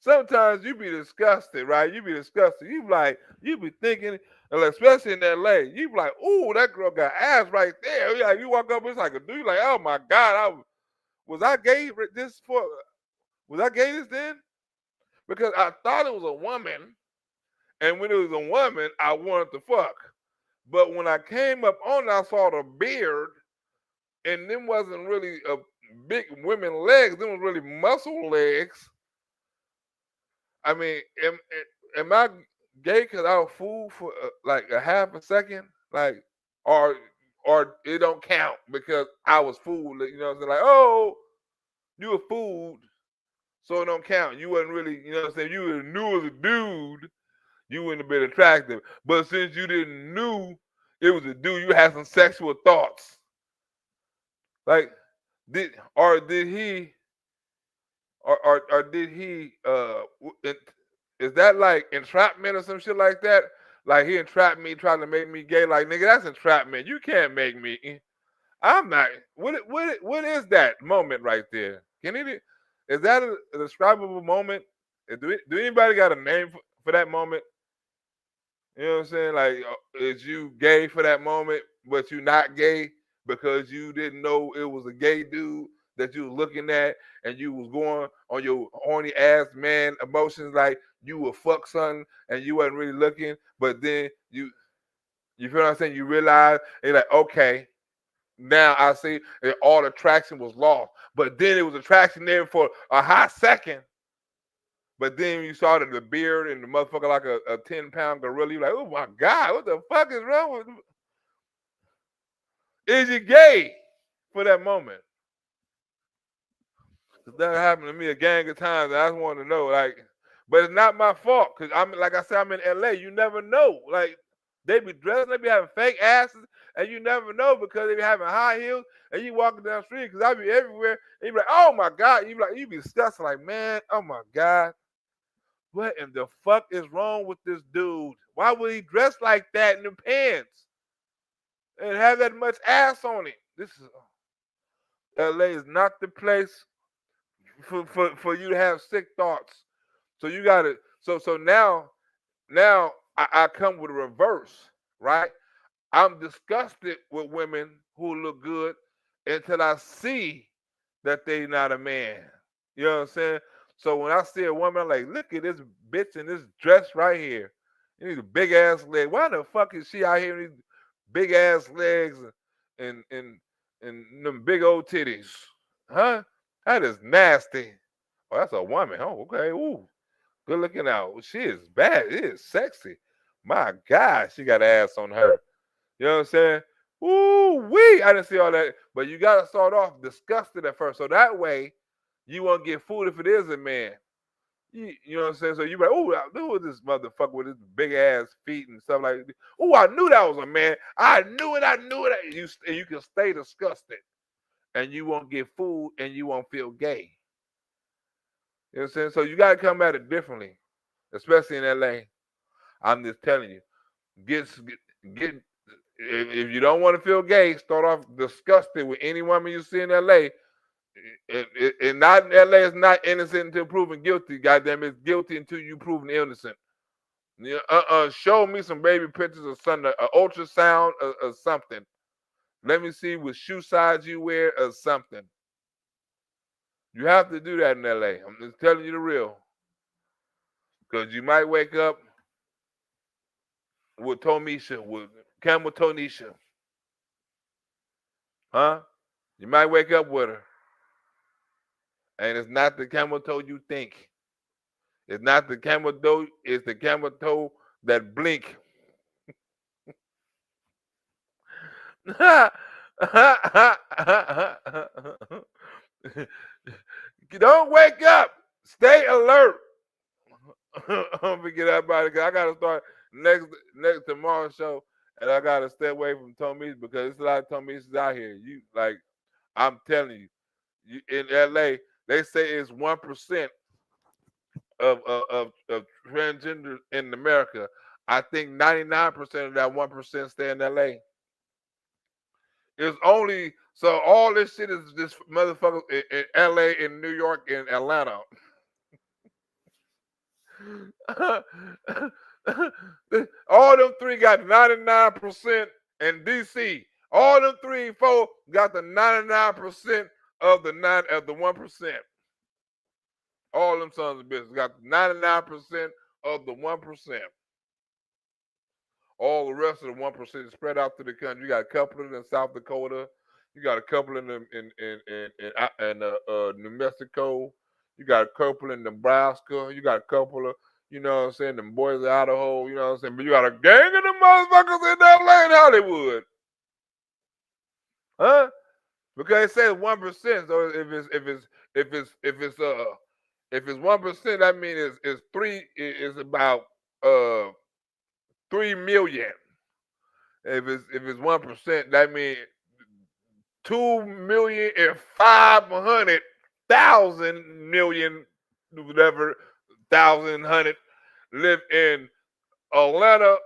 Sometimes you be disgusted, right? You be disgusted. You be thinking, and especially in LA, you be like, ooh, that girl got ass right there. You walk up, it's like a dude, like, oh my God, was I gay this then? Because I thought it was a woman, and when it was a woman, I wanted to fuck. But when I came up on it, I saw the beard, and them wasn't really a big women legs, them was really muscle legs. I mean, am I gay because I was fooled for like a half a second? Like, or it don't count because I was fooled, you know what I'm saying? Like, oh, you were fooled, so it don't count. You wasn't really, you know what I'm saying? You were new as a dude, you wouldn't have been attractive. But since you didn't knew it was a dude, you had some sexual thoughts. Like, did he is that like entrapment or some shit like that? Like he entrapped me, trying to make me gay. Like, nigga, that's entrapment. You can't make me. I'm not. What is that moment right there? Is that a describable moment? Do anybody got a name for that moment? You know what I'm saying? Like, is you gay for that moment, but you not gay because you didn't know it was a gay dude that you was looking at, and you was going on your horny ass man emotions, like you would fuck something and you wasn't really looking, but then you feel what I'm saying? You realize, and you're like, okay, now I see that all attraction was lost, but then it was attraction there for a hot second. But then you saw the beard and the motherfucker like a 10-pound gorilla. You're like, oh my God, what the fuck is wrong with you? Is you gay for that moment? That happened to me a gang of times. I just want to know, like, but it's not my fault because like I said, I'm in LA. You never know. Like, they be dressing, they be having fake asses, and you never know because they be having high heels, and you walking down the street because I be everywhere, and you be like, oh my God, you be disgusted, like, man, oh my God. What in the fuck is wrong with this dude? Why would he dress like that in the pants and have that much ass on it? LA is not the place for you to have sick thoughts. So you gotta. So now I come with a reverse, right? I'm disgusted with women who look good until I see that they not a man. You know what I'm saying? So when I see a woman, I'm like, look at this bitch in this dress right here. You need a big ass leg. Why the fuck is she out here with these big ass legs and them big old titties? Huh? That is nasty. Oh, that's a woman. Oh, okay. Ooh, good looking out. She is bad. It is sexy. My God, she got ass on her. You know what I'm saying? Ooh, wee. I didn't see all that. But you got to start off disgusted at first. So that way, you won't get fooled if it is a man. You know what I'm saying? So you be like, oh, I knew this motherfucker with his big ass feet and stuff like that. Oh, I knew that was a man. I knew it. And you can stay disgusted. And you won't get fooled and you won't feel gay. You know what I'm saying? So you got to come at it differently, especially in LA. I'm just telling you. if you don't want to feel gay, start off disgusted with any woman you see in LA. And not in LA is not innocent until proven guilty. Goddamn, it's guilty until you proven innocent. Show me some baby pictures of something, an ultrasound or something. Let me see what shoe size you wear or something. You have to do that in LA. I'm just telling you the real. Because you might wake up with Tomisha, with Camel Tonisha. Huh? You might wake up with her. And it's not the camel toe you think. It's not the camel toe, it's the camel toe that blink. Don't wake up. Stay alert. Don't forget about it. I gotta start next tomorrow's show, and I gotta stay away from Tommy's because there's a lot of Tommy's out here. You like, I'm telling you, in LA, they say it's 1% of transgender in America. I think 99% of that 1% stay in LA. It's only so all this shit is just motherfuckers in LA, in New York, in Atlanta. All them three got 99% in DC. All them 3, 4 got the 99% of the 1%. All them sons of bitches got 99% of the 1%. All the rest of the 1% is spread out through the country. You got a couple in South Dakota. You got a couple in New Mexico. You got a couple in Nebraska. You got a couple of, you know what I'm saying, them boys of Idaho. You know what I'm saying. But you got a gang of them motherfuckers in LA and Hollywood, huh? Because it says 1%. So if it's 1%, that means it's three. It's about 3 million. If it's 1%, that means 2,500,000 whatever 1,100 live in Atlanta,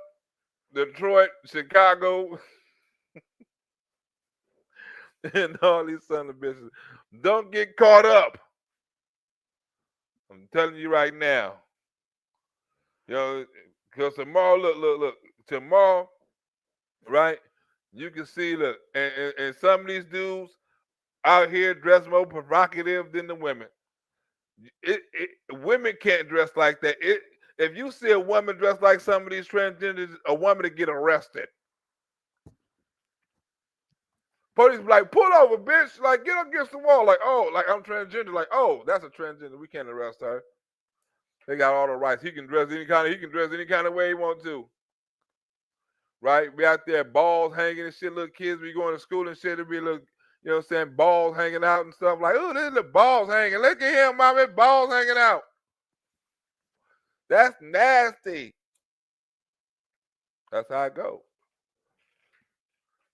Detroit, Chicago, and all these sons of bitches. Don't get caught up. I'm telling you right now. You know, because tomorrow, look, tomorrow, right? You can see, look, and some of these dudes out here dress more provocative than the women. Women can't dress like that. If you see a woman dressed like some of these transgenders, a woman to get arrested. Police be like, pull over, bitch. Like, get up against the wall. Like, oh, like I'm transgender. Like, oh, that's a transgender. We can't arrest her. They got all the rights. He can dress any kind of way he wants to. Right? Be out there, balls hanging and shit. Little kids be going to school and shit. It'll be little, you know what I'm saying, balls hanging out and stuff. Like, oh, there's the balls hanging. Look at him, mommy, balls hanging out. That's nasty. That's how it goes.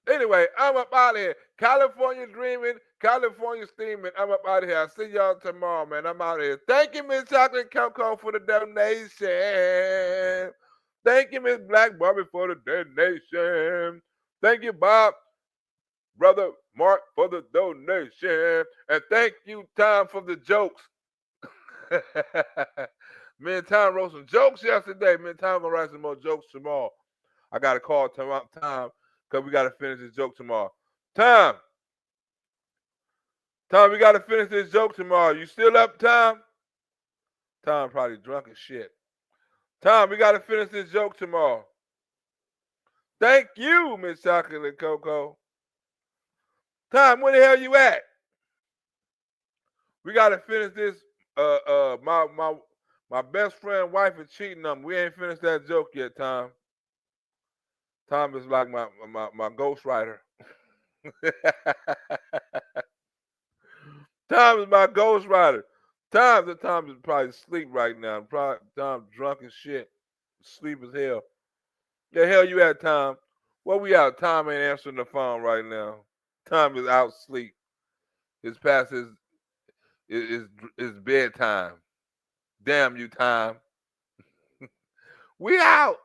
Anyway, I'm up out of here. California dreaming, California steaming. I'm up out of here. I'll see y'all tomorrow, man. I'm out of here. Thank you, Miss Chocolate Coco, for the donation. Thank you, Miss Black Barbie, for the donation. Thank you, Bob, Brother Mark, for the donation. And thank you, Tom, for the jokes. Me and Tom wrote some jokes yesterday. Me and Tom gonna write some more jokes tomorrow. I got to call Tom because we got to finish this joke tomorrow. Tom, we got to finish this joke tomorrow. You still up, Tom? Tom probably drunk as shit. Tom, we got to finish this joke tomorrow. Thank you, Miss Chocolate Coco. Tom, where the hell you at? We got to finish this. My best friend wife is cheating on me. We ain't finished that joke yet, Tom. Tom is like my ghostwriter. Tom is my ghostwriter. Tom is probably asleep right now. Tom drunk as shit. Sleep as hell. The hell you at, Tom? Where we out? Tom ain't answering the phone right now. Tom is out asleep. It's past his bedtime. Damn you, Tom. We out.